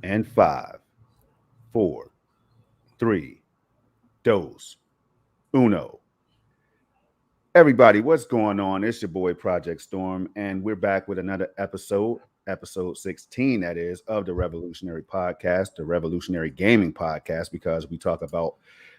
And 5, 4, 3, dos, uno. Everybody, what's going on? It's your boy Project Storm, and we're back with another episode 16, that is, of the Revolutionary Podcast, the Revolutionary Gaming Podcast, because we talk about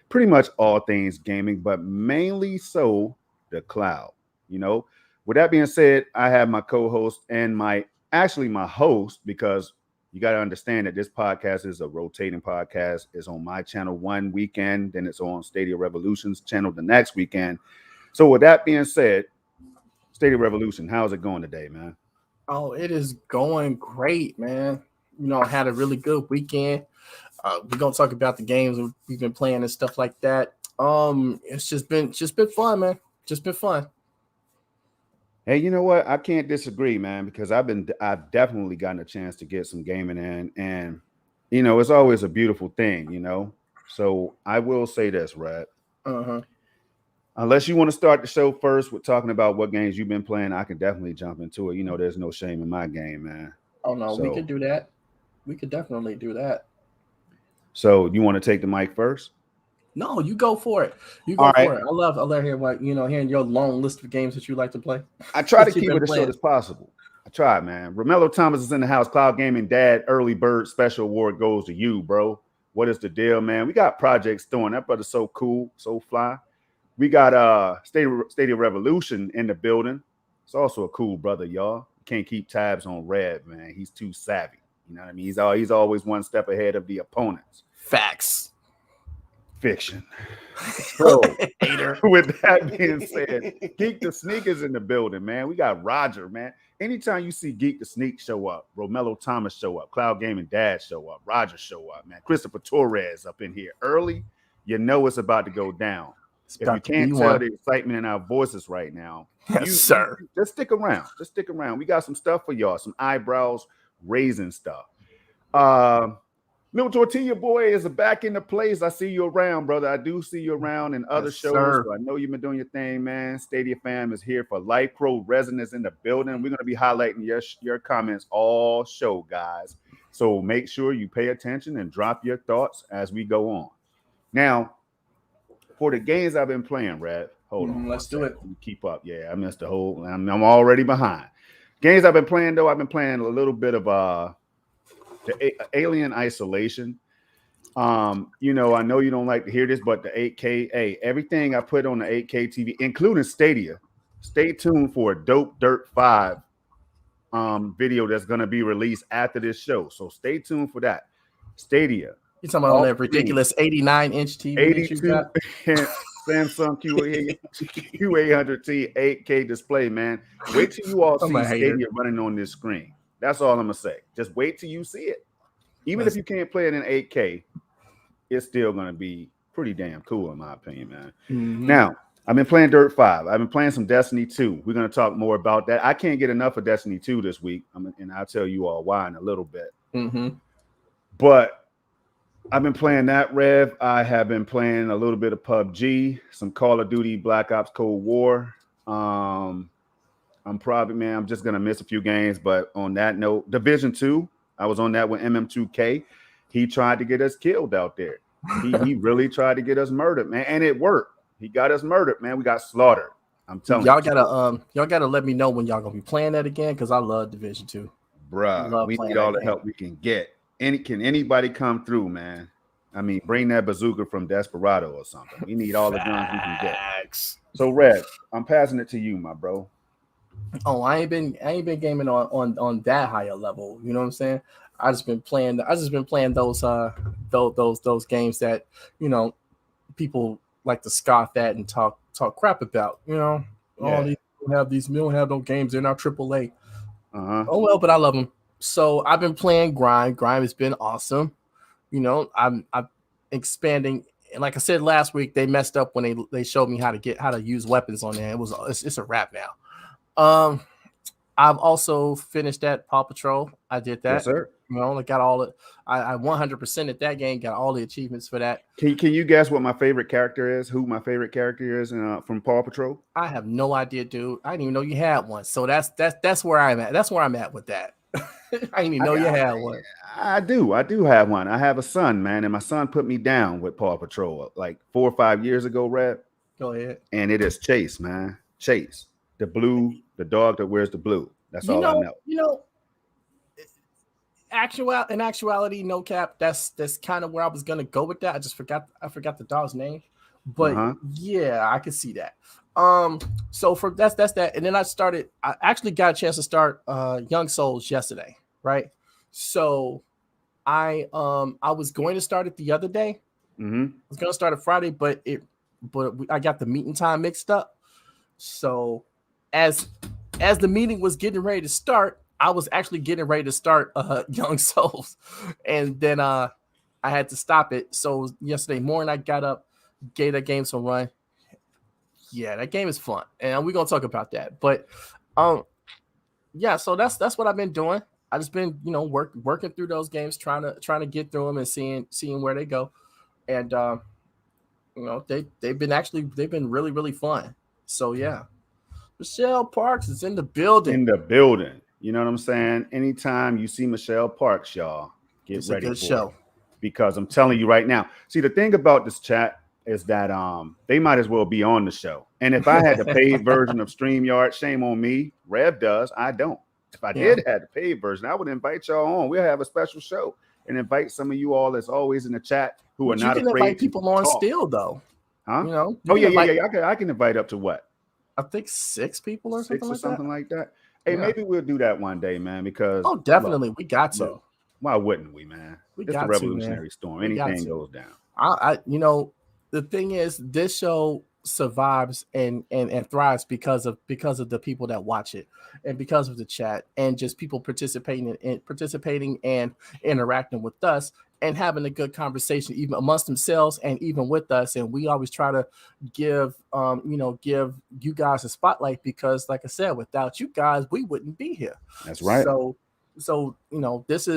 pretty much all things gaming, but mainly so the cloud. You know, with that being said, I have my co-host and my host, because you got to understand that this podcast is a rotating podcast. It's on my channel one weekend, then it's on Stadia Revolution's channel the next weekend. So with that being said, Stadia Revolution, how's it going today, man? Oh, it is going great, man. You know, I had a really good weekend. We're gonna talk about the games we've been playing and stuff like that. It's just been fun, man. Just been fun. Hey, you know what? I can't disagree, man, because I've definitely gotten a chance to get some gaming in, and you know, it's always a beautiful thing, you know. So I will say this, Red. Unless you want to start the show first with talking about what games you've been playing, I can definitely jump into it. You know, there's no shame in my game, man. Oh no, we could do that. We could definitely do that. So you want to take the mic first? No, you go for it. You go for it. I love hearing hearing your long list of games that you like to play. I try to keep it as short as possible. I try, man. Romello Thomas is in the house. Cloud Gaming Dad Early Bird Special Award goes to you, bro. What is the deal, man? We got Project Storm. That brother's so cool, so fly. We got Stadia Revolution in the building. It's also a cool brother, y'all. Can't keep tabs on Red, man. He's too savvy. You know what I mean? He's always one step ahead of the opponents. Facts. Fiction. So, with that being said, Geek the Sneak is in the building, man. We got Roger, man. Anytime you see Geek the Sneak show up, Romello Thomas show up, Cloud Gaming Dad show up, Roger show up, man. Christopher Torres up in here early. You know it's about to go down. If you can't tell the excitement in our voices right now, sir, just stick around. Just stick around. We got some stuff for y'all, some eyebrows raising stuff. Little Tortilla Boy is back in the place. I see you around, brother. I do see you around in other shows. So I know you've been doing your thing, man. Stadia fam is here for Life Pro Resonance in the building. We're going to be highlighting your comments all show, guys. So make sure you pay attention and drop your thoughts as we go on. Now, for the games I've been playing, Red, hold on. Let's do it. Keep up. Yeah, I missed the whole. I'm already behind. Games I've been playing, though, I've been playing a little bit of the Alien Isolation. You know, I know you don't like to hear this, but the 8K, hey, everything I put on the 8K TV, including Stadia, stay tuned for a Dope Dirt 5 video that's going to be released after this show. So stay tuned for that. Stadia. You're talking about that ridiculous 89-inch TV 82 Samsung Q800T 8K display, man. Wait till you all see Stadia running on this screen. That's all I'm going to say. Just wait till you see it. Even if you can't play it in 8K, it's still going to be pretty damn cool, in my opinion, man. Now, I've been playing Dirt 5. I've been playing some Destiny 2. We're going to talk more about that. I can't get enough of Destiny 2 this week, and I'll tell you all why in a little bit. But I've been playing that, Rev. I have been playing a little bit of PUBG, some Call of Duty Black Ops Cold War. I'm just going to miss a few games. But on that note, Division 2, I was on that with MM2K. He tried to get us killed out there. He really tried to get us murdered, man. And it worked. He got us murdered, man. We got slaughtered. I'm telling y'all gotta let me know when y'all gonna be playing that again, because I love Division 2. Bruh, we need all the help we can get. Can anybody come through, man? I mean, bring that bazooka from Desperado or something. We need all the guns we can get. So, Red, I'm passing it to you, my bro. Oh, I ain't been gaming on that higher level. You know what I'm saying? I just been playing those games that, you know, people like to scoff at and talk crap about. You know, we don't have no games. They're not AAA. Oh well, but I love them. So I've been playing Grime. Grime has been awesome. You know, I'm expanding. And like I said last week, they messed up when they showed me how to use weapons on there. It's a wrap now. I've also finished that Paw Patrol. I did that. Yes, sir. You know, I got all it. I 100% at that game. Got all the achievements for that. Can you guess what my favorite character is? Who my favorite character is from Paw Patrol? I have no idea, dude. I didn't even know you had one. So that's where I'm at. That's where I'm at with that. I didn't even know you had one. I do have one. I have a son, man, and my son put me down with Paw Patrol like 4 or 5 years ago, Red. Go ahead. And it is Chase, man. Chase, the dog that wears the blue. That's all I know. You know, in actuality, no cap. That's kind of where I was gonna go with that. I forgot the dog's name, but yeah, I could see that. So for that's that, and then I actually got a chance to start Young Souls yesterday, right? So I was going to start it the other day. I was going to start it Friday, but I got the meeting time mixed up. So as the meeting was getting ready to start, I was actually getting ready to start Young Souls, and then I had to stop it. So yesterday morning I got up, gave that game some run. Yeah, that game is fun, and we're gonna talk about that. But yeah, so that's what I've been doing. I just been working through those games, trying to get through them and seeing where they go, and they've been really really fun. So yeah, Michelle Parks is in the building. You know what I'm saying? Anytime you see Michelle Parks, y'all, get ready for it. Because I'm telling you right now. See, the thing about this chat is that they might as well be on the show. And if I had the paid version of StreamYard, shame on me. Rev does. I don't. If I did have the paid version, I would invite y'all on. We'll have a special show and invite some of you all that's always in the chat who are not afraid to invite people on still, though. Huh? I can invite up to what? I think 6 people or something like that. Hey, maybe we'll do that one day, man, because definitely we got to. Look, why wouldn't we, man? It's the Revolutionary Storm. Anything goes down. I the thing is, this show survives and thrives because of the people that watch it, and because of the chat, and just people participating and interacting with us and having a good conversation even amongst themselves and even with us. And we always try to give you guys a spotlight, because like I said, without you guys we wouldn't be here. That's right. So this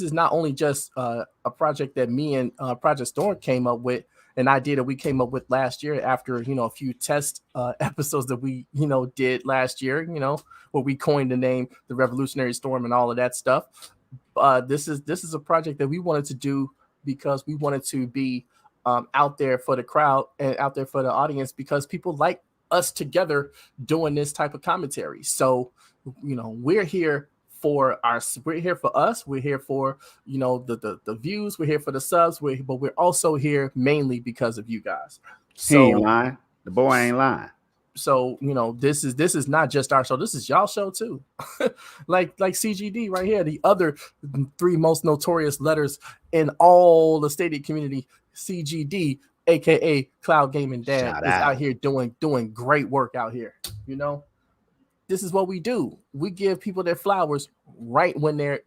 is not only just a project that me and Project Storm came up with, an idea that we came up with last year after a few test episodes that we did last year, where we coined the name the Revolutionary Storm and all of that stuff. This is a project that we wanted to do because we wanted to be out there for the crowd and out there for the audience, because people like us together doing this type of commentary. So we're here for us, we're here for the views, we're here for the subs, but we're also here mainly because of you guys. So he ain't lying. The boy ain't lying. So this is not just our show, this is y'all show too. like CGD right here, the other 3 most notorious letters in all the Stadia community. CGD, aka Cloud Gaming Dad, is out here doing great work out here. This is what we do. We give people their flowers right when they're,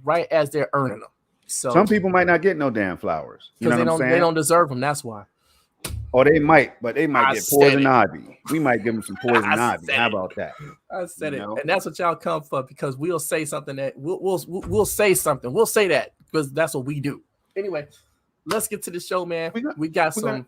right as they're earning them. So some people might not get no damn flowers because they don't deserve them. That's why. Or they might, but they might get poison ivy. We might give them some poison ivy. How about that? I said it, and that's what y'all come for, because we'll say something that we'll say something. We'll say that because that's what we do. Anyway, let's get to the show, man. We got some.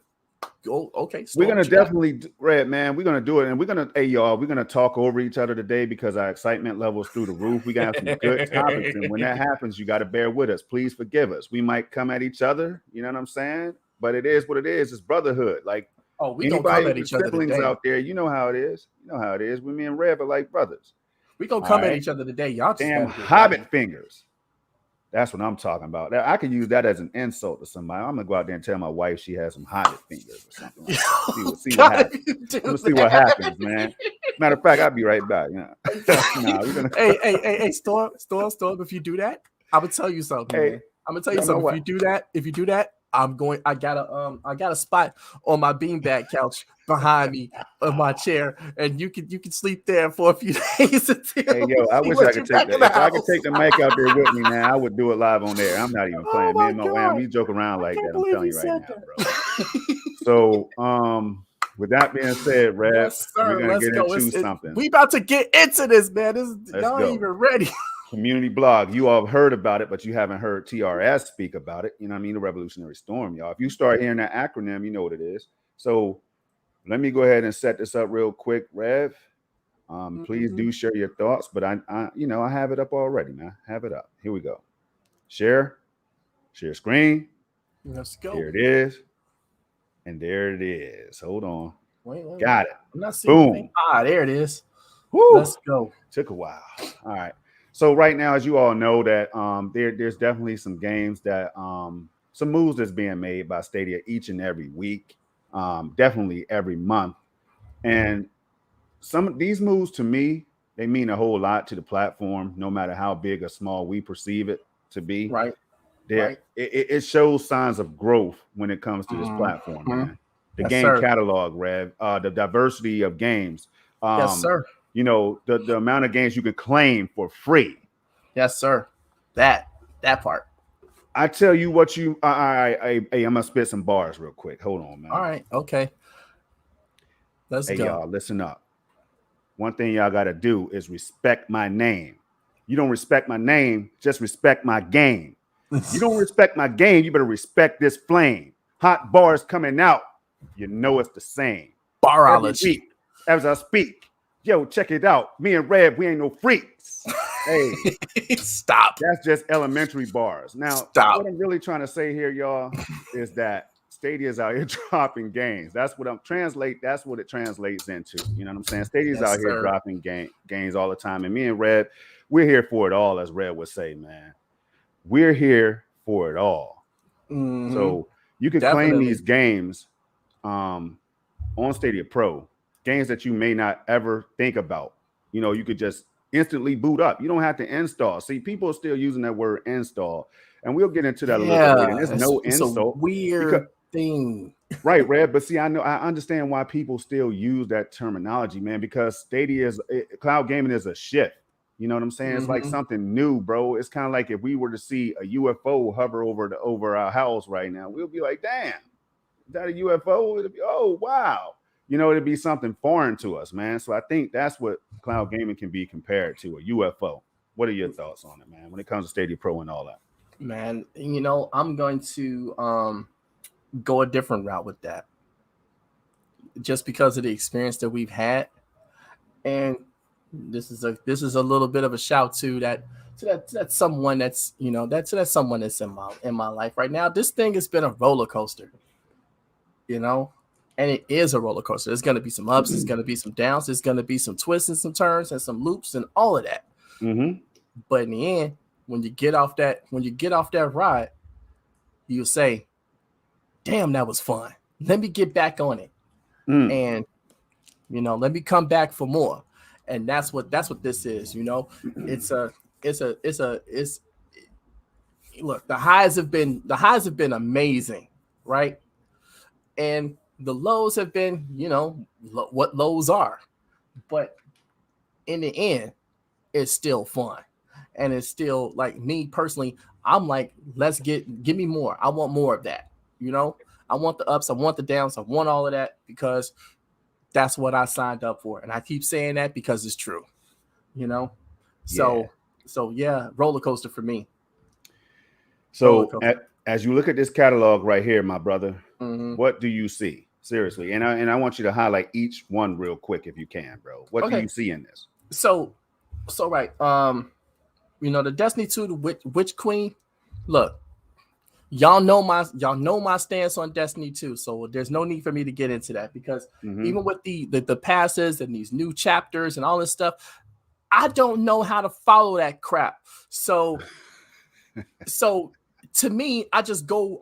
Okay, we're gonna definitely, Red, man. We're gonna do it, and we're gonna talk over each other today because our excitement levels through the roof. We got some good topics, and when that happens, you got to bear with us. Please forgive us. We might come at each other. You know what I'm saying? But it is what it is. It's brotherhood. Like, we don't come at each other siblings today. Out there, you know how it is. We, me and Rev are like brothers. We gonna come at each other today. Y'all just damn hobbit fingers. That's what I'm talking about. I could use that as an insult to somebody. I'm gonna go out there and tell my wife she has some hobbit fingers or something. Like that. See what happens. We'll see what happens, man. Matter of fact, I'll be right back. Hey, Storm. If you do that, I would tell you something. Man. I'm gonna tell you something. If you do that, I got a spot on my beanbag couch behind me of my chair, and you can sleep there for a few days. Hey, yo, I wish I could take that. If I could take the mic out there with me, man, I would do it live on there. I'm not even playing. Man, we joke around like that. I'm telling you right now, bro. So, with that being said, Rev, yes, we're gonna get into something. We about to get into this, man. Y'all ain't even ready. Community blog. You all have heard about it, but you haven't heard TRS speak about it. You know what I mean? The Revolutionary Storm, y'all. If you start hearing that acronym, you know what it is. So let me go ahead and set this up real quick, Rev. Please do share your thoughts, but I have it up already, man. Have it up. Here we go. Share screen. Let's go. Here it is. And there it is. Hold on. Wait. Got it. I'm not seeing anything. There it is. Woo. Let's go. Took a while. All right. So right now, as you all know, that there's definitely some games that some moves that's being made by Stadia each and every week, definitely every month. And some of these moves, to me, they mean a whole lot to the platform, no matter how big or small we perceive it to be. Right. It shows signs of growth when it comes to this platform, man. The game catalog, Rev, the diversity of games. Yes, sir. The amount of games you can claim for free. Yes, sir. That part. I tell you what, I'm gonna spit some bars real quick. Hold on, man. All right, okay. Let's go. Y'all, listen up. One thing y'all gotta do is respect my name. You don't respect my name, just respect my game. You don't respect my game, you better respect this flame. Hot bars coming out. You know it's the same. Barology. As I speak. Yo, check it out. Me and Red, we ain't no freaks. Hey. Stop. That's just elementary bars. Now, what I'm really trying to say here, y'all, is that Stadia's out here dropping games. That's what it translates into. You know what I'm saying? Stadia's out here dropping games all the time. And me and Red, we're here for it all, as Red would say, man. We're here for it all. Mm-hmm. So you can claim these games on Stadia Pro, games that you may not ever think about. You could just instantly boot up. You don't have to install. See, people are still using that word install, and we'll get into that a little bit later. And there's no install. A weird thing. Right, Red. But see, I understand why people still use that terminology, man, because cloud gaming is a shift. You know what I'm saying? It's like something new, bro. It's kind of like if we were to see a UFO hover over our house right now, we'll be like, damn, is that a UFO? It'll be, oh, wow. It'd be something foreign to us, man. So I think that's what cloud gaming can be compared to, a UFO. What are your thoughts on it, man, when it comes to Stadia Pro and all that? Man, I'm going to go a different route with that. Just because of the experience that we've had. And this is a little bit of a shout to that someone that's that's someone that's in my life right now. This thing has been a roller coaster, and it is a roller coaster. There's going to be some ups, there's going to be some downs, there's going to be some twists and some turns and some loops and all of that. But in the end, when you get off that ride, you'll say, "Damn, that was fun. Let me get back on it, and let me come back for more." And that's what this is. It's look, the highs have been amazing, right? And the lows have been, what lows are, but in the end, it's still fun. And it's still, like, me personally, I'm like, give me more. I want more of that. I want the ups, I want the downs, I want all of that, because that's what I signed up for. And I keep saying that because it's true, So yeah, roller coaster for me. So as you look at this catalog right here, my brother, what do you see? Seriously. And I want you to highlight each one real quick if you can, bro. What do you see in this? So right. The Destiny 2, the Witch Queen. Look, y'all know my stance on Destiny 2, so there's no need for me to get into that, because even with the passes and these new chapters and all this stuff, I don't know how to follow that crap. So to me, I just go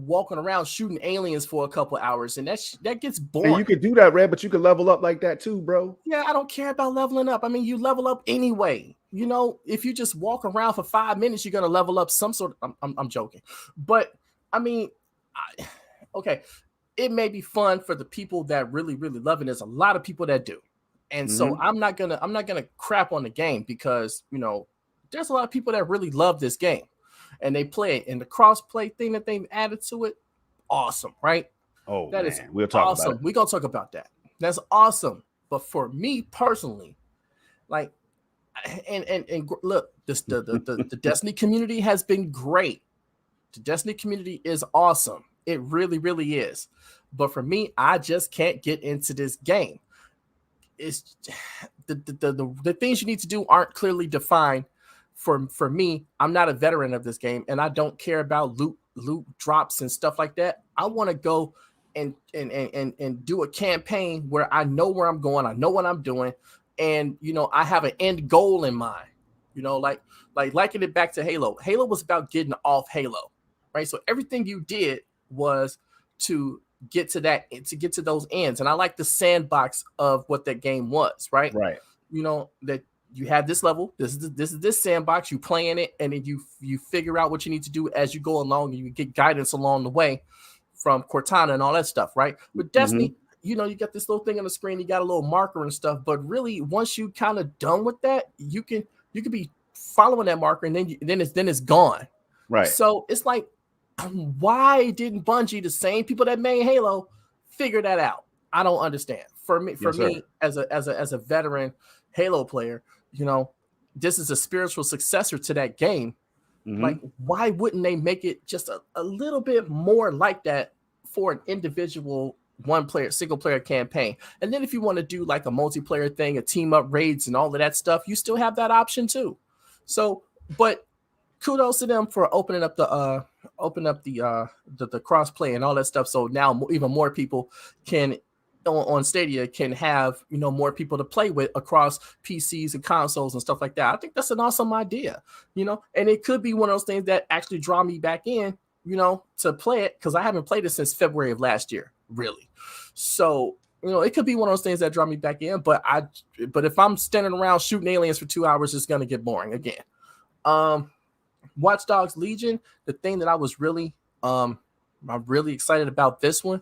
walking around shooting aliens for a couple hours, and that gets boring. And you could do that, Red, but you could level up like that too, bro. Yeah, I don't care about leveling up. I mean, you level up anyway. If you just walk around for 5 minutes, you're gonna level up some sort of. I'm joking, but I mean, okay, it may be fun for the people that really, really love it. There's a lot of people that do, and so I'm not gonna crap on the game, because there's a lot of people that really love this game, and they play it. And the cross-play thing that they've added to it, awesome, right? Oh, that is we'll talk awesome. about it. We're gonna talk about that. That's awesome. But for me personally, like, and look, the Destiny community has been great. The Destiny community is awesome. It really, really is. But for me, I just can't get into this game. it's the things you need to do aren't clearly defined. For me, I'm not a veteran of this game, and I don't care about loot drops and stuff like that. I want to go and do a campaign where I know where I'm going, I know what I'm doing, and I have an end goal in mind. Liking it back to Halo. Halo was about getting off Halo, right? So everything you did was to get to those ends, and I like the sandbox of what that game was, right? Right. That you have this level, this is this sandbox, you play in it, and then you figure out what you need to do as you go along, and you get guidance along the way from Cortana and all that stuff, right? With Destiny, you got this little thing on the screen, you got a little marker and stuff, but really once you kind of done with that, you can be following that marker, and then it's gone. Right. So it's like, why didn't Bungie, the same people that made Halo, figure that out? I don't understand. For me, as a veteran Halo player, this is a spiritual successor to that game. Like, why wouldn't they make it just a little bit more like that for an individual single player campaign? And then if you want to do like a multiplayer thing, a team up raids and all of that stuff, you still have that option too. So, but kudos to them for opening up the cross play and all that stuff. So now even more people can on Stadia can have more people to play with across PCs and consoles and stuff like that. I think that's an awesome idea, and it could be one of those things that actually draw me back in, to play it, because I haven't played it since February of last year, really. So it could be one of those things that draw me back in. But if I'm standing around shooting aliens for 2 hours, it's gonna get boring again. Watch Dogs Legion. The thing that I was really I'm really excited about this one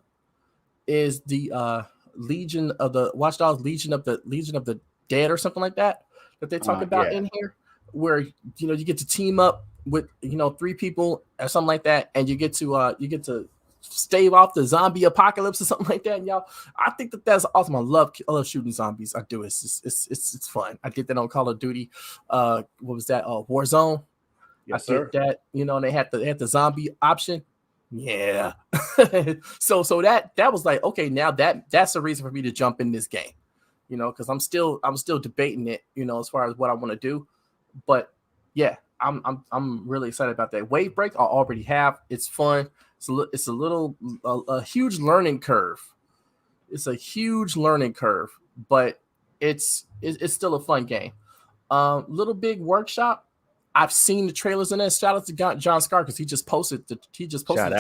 is the Legion of the Watch Dogs Legion of the Dead or something like that they talk about in here, where you get to team up with 3 people or something like that, and you get to stave off the zombie apocalypse or something like that. And y'all, I think that's awesome. I love shooting zombies. I do. It's fun. I did that on Call of Duty. What was that? Warzone. Yes, I did that. They had the zombie option. Yeah. so that was like, okay, now that's a reason for me to jump in this game, because I'm still debating it, as far as what I want to do. But yeah, I'm really excited about that. Wave Break I already have. It's fun. It's a huge learning curve. It's a huge learning curve, but it's still a fun game. Little Big Workshop. I've seen the trailers in that. Shout out to John Scar, because he just posted the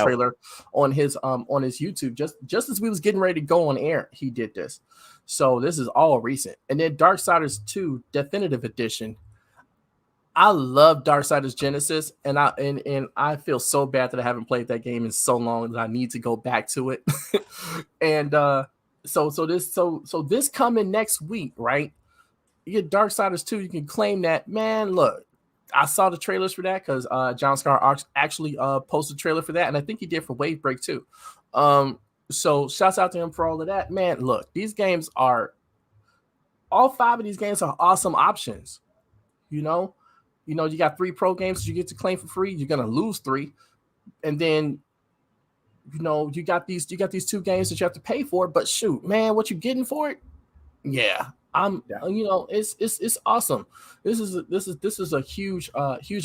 trailer on his YouTube just as we was getting ready to go on air. He did this, so this is all recent. And then Darksiders 2 Definitive Edition. I love Darksiders Genesis, and I feel so bad that I haven't played that game in so long that I need to go back to it. And so this coming next week, right? You get Darksiders 2, you can claim that. Man, look, I saw the trailers for that because John Scar actually posted a trailer for that, and I think he did for Wave Break too. So shouts out to him for all of that. Man, look, all 5 of these games are awesome options. You got 3 pro games you get to claim for free. You're gonna lose 3, and then you got these 2 games that you have to pay for. But shoot, man, what you getting for it? Yeah. It's awesome. This is a huge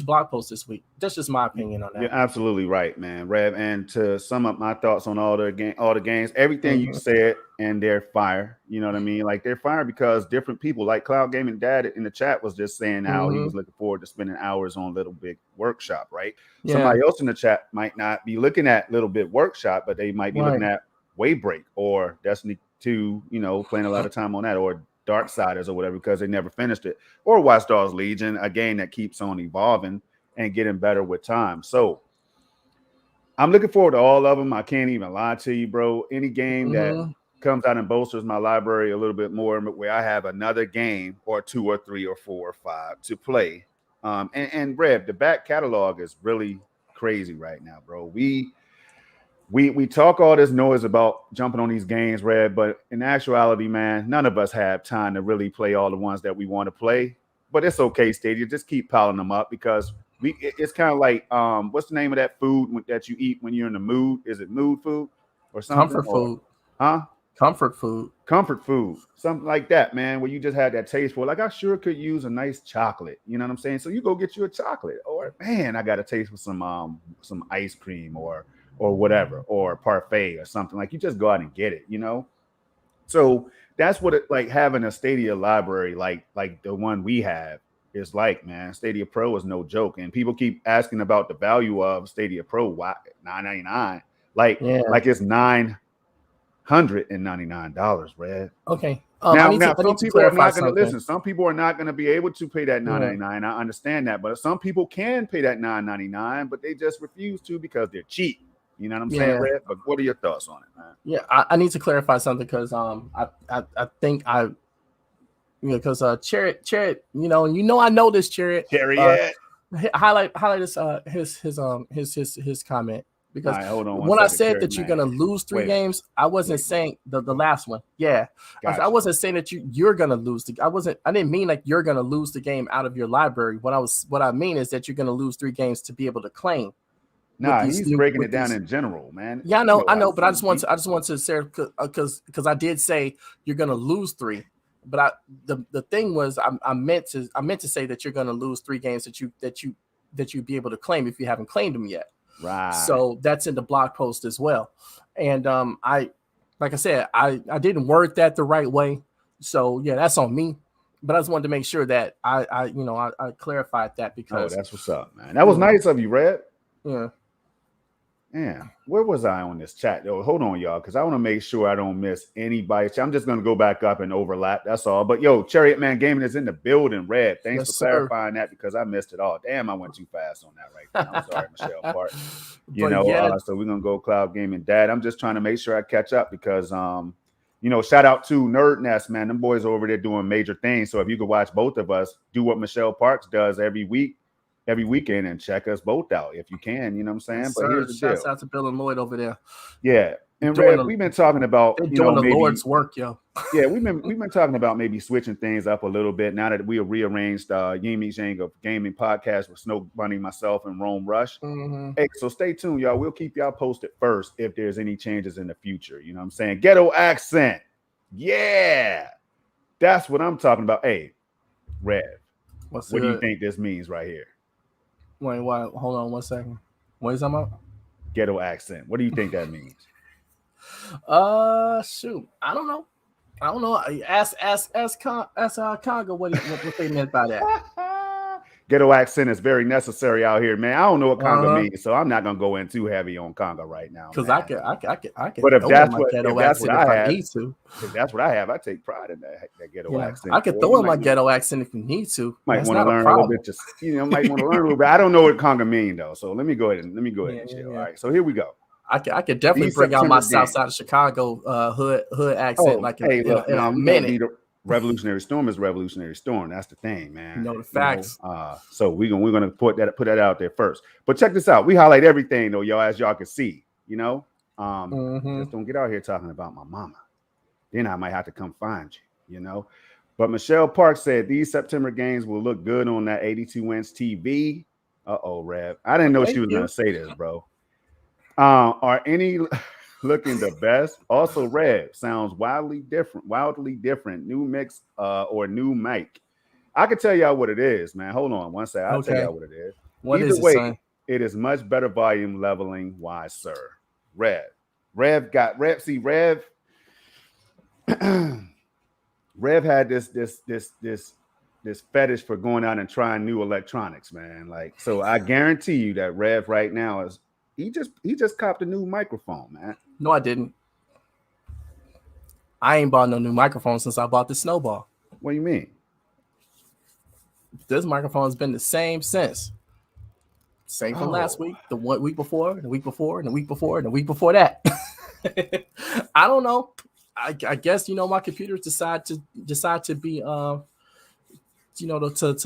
blog post this week. That's just my opinion on that. You're absolutely right, man, Rev. And to sum up my thoughts on all the games, everything you said, and they're fire. You know what I mean? Like, they're fire because different people, like Cloud Gaming Dad in the chat was just saying how he was looking forward to spending hours on Little Big Workshop, right? Yeah. Somebody else in the chat might not be looking at Little Big Workshop, but they might be looking at Wave Break or Destiny 2, playing a lot of time on that, or Darksiders or whatever, because they never finished it, or Watch Dogs Legion, a game that keeps on evolving and getting better with time. So I'm looking forward to all of them. I can't even lie to you, bro. Any game that comes out and bolsters my library a little bit more, where I have another game or 2 or 3 or 4 or 5 to play. And Rev, the back catalog is really crazy right now, bro. We talk all this noise about jumping on these games, Red, but in actuality, man, none of us have time to really play all the ones that we want to play. But it's okay, Stadia. Just keep piling them up, because it's kind of like, what's the name of that food that you eat when you're in the mood? Is it mood food or something? Comfort food. Huh? Comfort food, something like that, man, where you just had that taste for, like, I sure could use a nice chocolate. You know what I'm saying? So you go get you a chocolate, or man, I got a taste for some ice cream or whatever, or parfait or something. Like, you just go out and get it, you know? So that's what it like having a Stadia library like the one we have is like, man. Stadia Pro is no joke. And people keep asking about the value of Stadia Pro. Why $9.99? Like it's $999, Red. Okay. Now some people are not going to listen. Some people are not going to be able to pay that $9.99. I understand that, but some people can pay that $9.99, but they just refuse to because they're cheap. You know what I'm saying, Red? But what are your thoughts on it, man? Yeah, I need to clarify something because I think because Chariot, you know I know this Chariot. Highlight this his comment. Because right, hold on when I said Chariot, that you're gonna lose 3 games, I wasn't saying the last one. Yeah, gotcha. I wasn't saying that you're gonna lose I didn't mean like you're gonna lose the game out of your library. What I mean is that you're gonna lose 3 games to be able to claim. Nah, he's breaking it down in general, man. Yeah, I know, but I just want to say because I did say you're gonna lose 3, but the thing was I meant to say that you're gonna lose 3 games that you be able to claim if you haven't claimed them yet. Right. So that's in the blog post as well, and like I said, I didn't word that the right way, so yeah, that's on me. But I just wanted to make sure that I clarified that because that's what's up, man. That was nice of you, Red. Yeah. Yeah, where was I on this chat? Yo, hold on, y'all, because I want to make sure I don't miss anybody. I'm just going to go back up and overlap. That's all. But yo, Chariot Man Gaming is in the building. Red, thanks for clarifying that because I missed it all. Damn, I went too fast on that right now. I'm sorry, Michelle Park. So we're gonna go Cloud Gaming Dad. I'm just trying to make sure I catch up because shout out to Nerd Nest, man. Them boys over there doing major things. So if you could watch both of us do what Michelle Parks does every weekend and check us both out if you can, you know what I'm saying? Yes, but here's the shouts deal. out to Bill and Lloyd over there. Yeah. And Red, we've been talking about doing the Lord's work, yo. Yeah, we've been talking about maybe switching things up a little bit now that we have rearranged Yimi Zhang of Gaming Podcast with Snow Bunny, myself, and Rome Rush. Mm-hmm. Hey, so stay tuned, y'all. We'll keep y'all posted first if there's any changes in the future. You know what I'm saying? Ghetto accent. Yeah. That's what I'm talking about. Hey, Rev, what do you think this means right here? Wait, hold on 1 second. What is that about? Ghetto accent. What do you think that means? Shoot. I don't know. Ask Congo what they meant by that. Ghetto accent is very necessary out here, man. I don't know what Congo means, so I'm not gonna go in too heavy on Congo right now. Because I can. But if that's what I have, I take pride in that ghetto accent. I could throw in my ghetto accent if you need to. Might want to learn a little bit. Might want to learn a little bit. I don't know what Congo mean though, so let me go ahead and chill. All right, so here we go. I could definitely bring out my South Side of Chicago hood accent in a minute. Revolutionary Storm is Revolutionary Storm. That's the thing, man. You know the facts. So we're gonna put that out there first. But check this out. We highlight everything though, y'all, as y'all can see. Just don't get out here talking about my mama. Then I might have to come find you. But Michelle Park said these September games will look good on that 82-inch TV. Rev. I didn't know she was gonna say this, bro. Are any looking the best? Also, Rev sounds wildly different. New mix or new mic. I can tell y'all what it is, man. Hold on one second. I'll tell y'all what it is. Either way, it is much better volume leveling wise, sir. Rev had this fetish for going out and trying new electronics, man. Like, so I guarantee you that Rev right now is he just copped a new microphone, man. No, I didn't. I ain't bought no new microphone since I bought the Snowball. What do you mean? This microphone has been the same since. Same from last week, the week before, the week before, and the week before, and the week before that. I don't know. I guess my computers decide to be to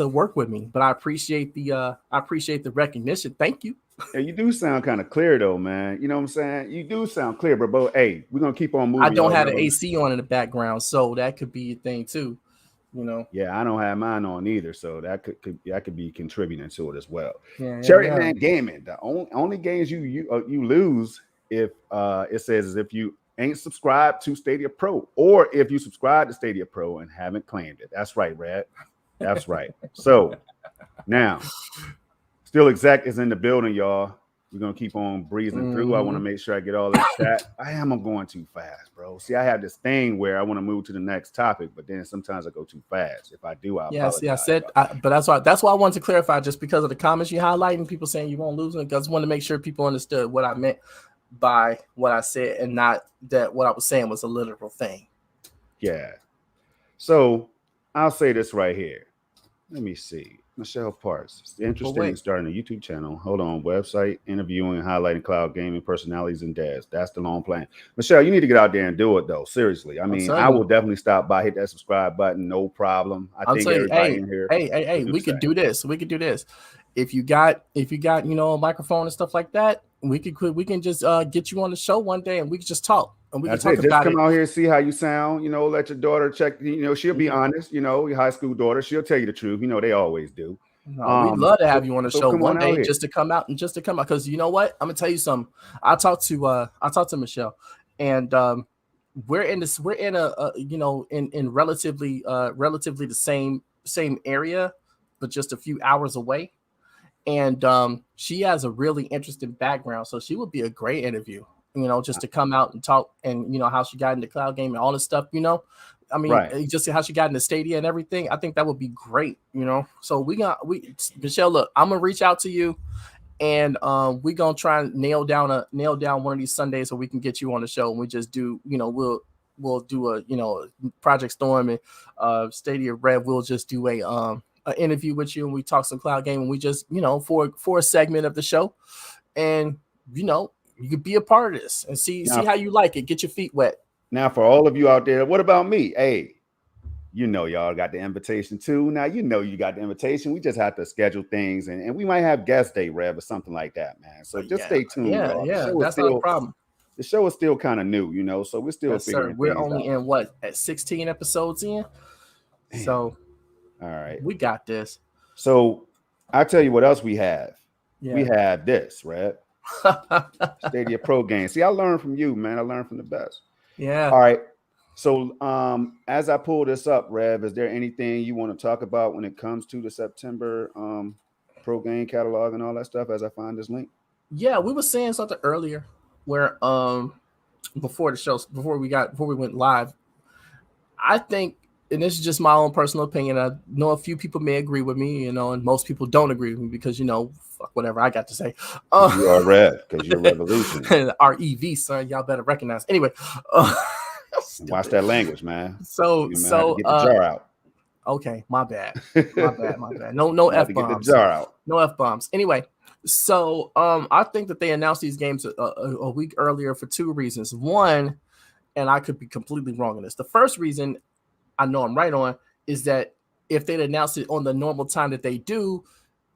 work with me. But I appreciate the recognition. Thank you. Yeah, you do sound kind of clear though, man. You know what I'm saying? You do sound clear, but hey, we're gonna keep on moving. I don't have the AC on in the background, so that could be a thing too. Yeah, I don't have mine on either, so that could be contributing to it as well. Cherry Man Gaming, the only games you lose if it says is if you ain't subscribed to Stadia Pro, or if you subscribe to Stadia Pro and haven't claimed it. That's right, Red. That's right. So now, Still Exec is in the building, y'all. We're gonna keep on breezing through. I want to make sure I get all this chat. I am going too fast, bro. See, I have this thing where I want to move to the next topic, but then sometimes I go too fast. If I do, I apologize. See, I said, but that's why I wanted to clarify, just because of the comments you highlighting, people saying you won't lose it. Because I want to make sure people understood what I meant by what I said, and not that what I was saying was a literal thing. Yeah. So I'll say this right here. Let me see. Michelle Parks. It's interesting starting a YouTube channel. Hold on. Website, interviewing and highlighting cloud gaming personalities and devs. That's the long plan. Michelle, you need to get out there and do it, though. Seriously. I mean, I will definitely stop by, hit that subscribe button. No problem. I think everybody in here. Hey, we could do this. We could do this. If you got, a microphone and stuff like that, we can just get you on the show one day and we can just talk. And we can talk about it. Just come out here, see how you sound, let your daughter check, she'll be honest, your high school daughter, she'll tell you the truth. They always do. No, we'd love to have you on the show one day just to come out. Because you know what? I'm gonna tell you something. I talked to Michelle, and we're in relatively the same area, but just a few hours away. And she has a really interesting background, so she would be a great interview. Just to come out and talk, and how she got into cloud gaming and all this stuff. I mean, just how she got into Stadia and everything. I think that would be great. So Michelle, look, I'm gonna reach out to you, and we're gonna try and nail down one of these Sundays so we can get you on the show. And we just do, we'll do a Project Storm and Stadia Red. We'll just do a interview with you, and we talk some cloud gaming. We just for a segment of the show, and you could be a part of this and see how you like it. Get your feet wet. Now, for all of you out there, what about me? Hey, y'all got the invitation too. Now, you got the invitation. We just have to schedule things, and we might have guest day, Rev, or something like that, man. So just stay tuned. Yeah, that's not a problem. The show is still kind of new, so we're still figuring things out. We're only in at 16 episodes in. Damn. So, all right, we got this. So, I'll tell you what else we have. Yeah. We have this, Rev. Stadia Pro game. See, I learned from you, man. I learned from the best. Yeah. All right. So as I pull this up, Rev, is there anything you want to talk about when it comes to the September pro game catalog and all that stuff as I find this link? Yeah, we were saying something earlier where before we went live, I think, and this is just my own personal opinion, I know a few people may agree with me, and most people don't agree with me because, fuck whatever I got to say. You are Rev, because you're Revolution. REV, son, y'all better recognize. Anyway. Watch that language, man. So get the jar out. Okay, my bad. My bad. No F bombs. Get the jar out. No F bombs. Anyway, so I think that they announced these games a week earlier for two reasons. One, and I could be completely wrong on this. The first reason I know I'm right on is that if they'd announced it on the normal time that they do,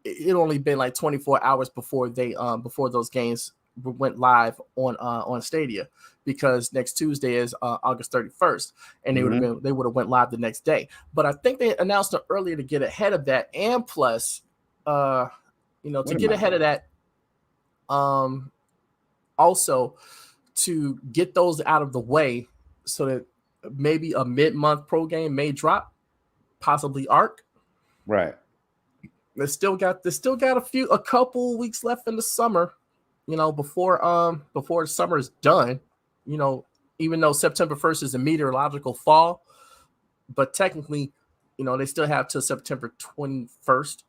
it only been like 24 hours before those games went live on Stadia, because next Tuesday is August 31st, and they would have went live the next day. But I think they announced it earlier to get ahead of that, and plus, to get ahead of that, also to get those out of the way, so that maybe a mid-month pro game may drop, possibly Arc. Right. They still got a couple weeks left in the summer, before summer is done, even though September 1st is a meteorological fall, but technically, they still have till September 21st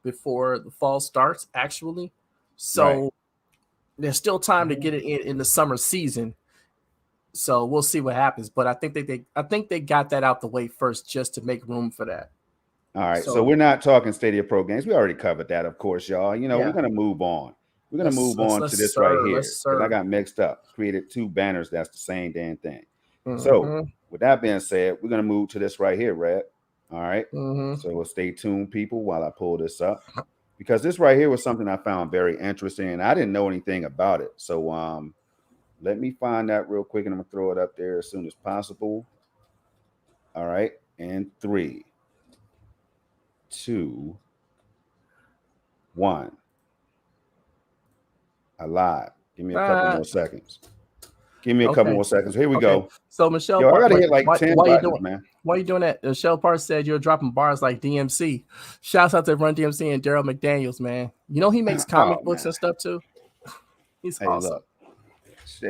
before the fall starts, actually. So there's still time to get it in the summer season. So we'll see what happens. But I think they got that out the way first, just to make room for that. All right. So we're not talking Stadia Pro games. We already covered that, of course, y'all. We're going to move on. We're going to move on to this right here, because I got mixed up. Created two banners that's the same damn thing. So with that being said, we're going to move to this right here, Red. All right. So we'll stay tuned, people, while I pull this up, because this right here was something I found very interesting, and I didn't know anything about it. So let me find that real quick, and I'm going to throw it up there as soon as possible. All right. And 3, 2, 1. I lied. Give me a couple more seconds. Give me a couple more seconds. Here we go. So Michelle, I gotta hit like 10 buttons, man. Why are you doing that? Michelle Park said you're dropping bars like DMC. Shouts out to Run DMC and Daryl McDaniels, man. You know he makes comic books and stuff too. He's awesome. Look.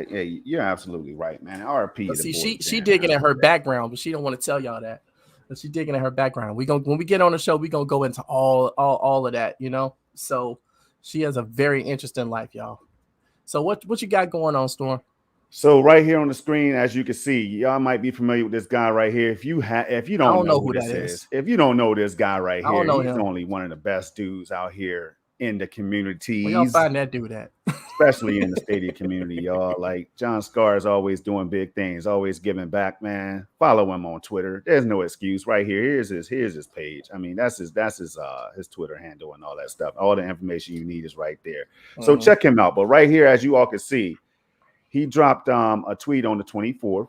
Hey, you're absolutely right, man. RP. See, she digging at her background, but she don't want to tell y'all that. But she digging at her background. When we get on the show, we gonna go into all of that, you know. So she has a very interesting life, y'all. So what you got going on, Storm? So right here on the screen, as you can see, y'all might be familiar with this guy right here. If you don't know who this is, if you don't know this guy right here, he's only one of the best dudes out here in the community. Where y'all find that dude at? Especially in the Stadia community, y'all. Like John Scar is always doing big things, always giving back, man. Follow him on Twitter. There's no excuse. Right here, here's his page. I mean, that's his Twitter handle and all that stuff. All the information you need is right there. So check him out. But right here, as you all can see, he dropped a tweet on the 24th.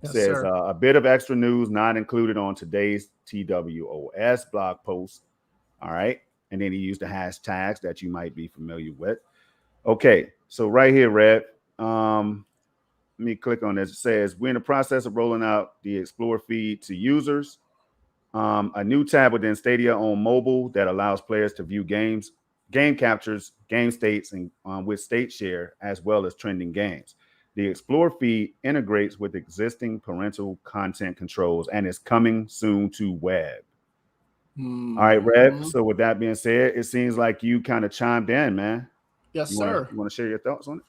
Says a bit of extra news not included on today's TWOS blog post. All right. And then he used the hashtags that you might be familiar with. Okay. So right here, Red, let me click on this. It says we're in the process of rolling out the Explore feed to users. A new tab within Stadia on mobile that allows players to view games, game captures, game states, and with state share, as well as trending games. The Explore feed integrates with existing parental content controls and is coming soon to web. All right, Rev. So with that being said, it seems like you kind of chimed in, man. Yes, sir. You want to share your thoughts on it?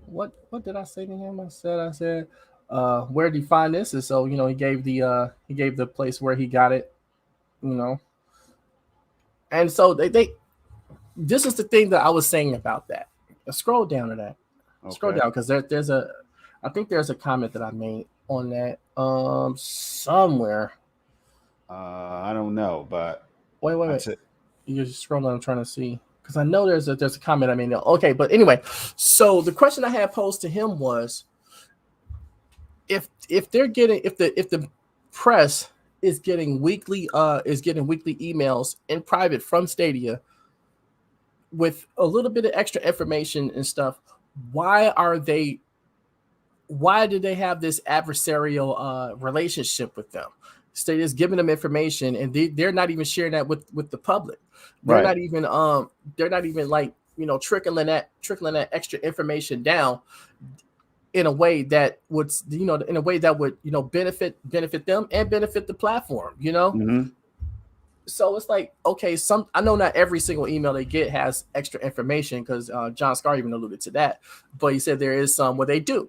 What did I say to him? I said, where did he find this? And so, you know, he gave the place where he got it, you know. And so this is the thing that I was saying about that. Scroll down to that. Okay. Scroll down because I think there's a comment that I made on that somewhere. I don't know, but wait. You're just scrolling. I'm trying to see because I know there's a comment I made. Okay, but anyway, so the question I had posed to him was if the press is getting weekly emails in private from Stadia with a little bit of extra information and stuff, why do they have this adversarial relationship with them? Stadia's giving them information and they're not even sharing that with the public. They're not even like, you know, trickling that extra information down in a way that would, you know, benefit them and benefit the platform, you know? Mm-hmm. So it's like, okay, I know not every single email they get has extra information because John Scar even alluded to that, but he said there is some where they do.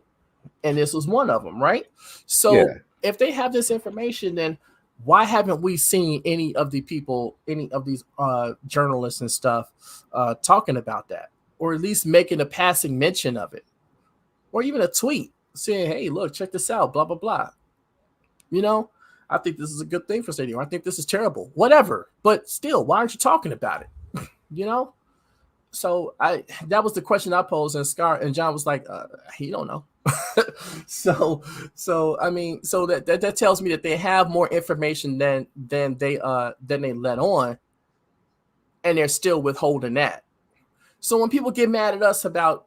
And this was one of them, right? So if they have this information, then why haven't we seen any of these journalists and stuff talking about that, or at least making a passing mention of it, or even a tweet saying, hey, look, check this out, blah, blah, blah. You know, I think this is a good thing for Stadia. I think this is terrible, whatever. But still, why aren't you talking about it? You know? So that was the question I posed, and Scar and John was like, he don't know. so I mean, so that tells me that they have more information than they let on, and they're still withholding that. So when people get mad at us about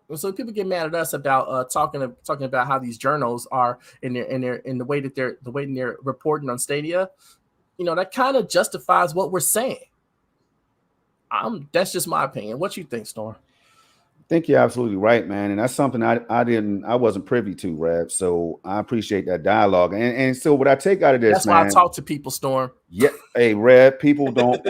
talking about how these journals are in the way that they're reporting on Stadia, you know, that kind of justifies what we're saying. That's just my opinion. What you think, Storm? I think you're absolutely right, man. And that's something I wasn't privy to, Rev. So I appreciate that dialogue. And so what I take out of this, that's why I talk to people, Storm. Yeah. Hey, Rev, people won't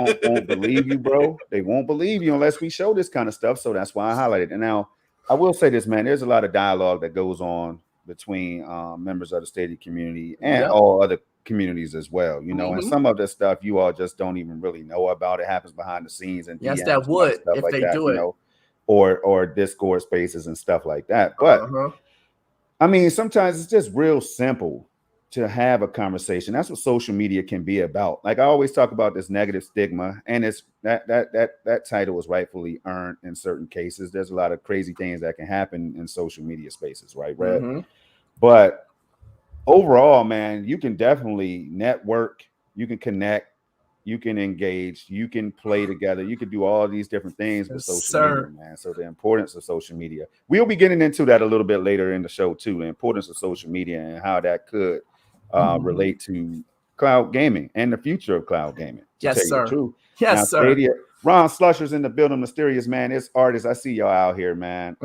believe you, bro. They won't believe you unless we show this kind of stuff. So that's why I highlighted it. And now I will say this, man, there's a lot of dialogue that goes on between members of the Stadia community and all other communities as well, you know, and some of this stuff you all just don't even really know about. It happens behind the scenes and yes, that would if like they that, do it, you know, or Discord spaces and stuff like that. But I mean, sometimes it's just real simple to have a conversation. That's what social media can be about. Like I always talk about this negative stigma, and it's that title is rightfully earned in certain cases. There's a lot of crazy things that can happen in social media spaces, right, Brad? But overall, man, you can definitely network, you can connect, you can engage, you can play together, you can do all these different things with social media, man. So the importance of social media, we'll be getting into that a little bit later in the show too, the importance of social media and how that could relate to cloud gaming and the future of cloud gaming. Yes, sir. True. Yes, now, sir. Stadia, Ron Slusher's in the building, mysterious man. It's artists. I see y'all out here, man.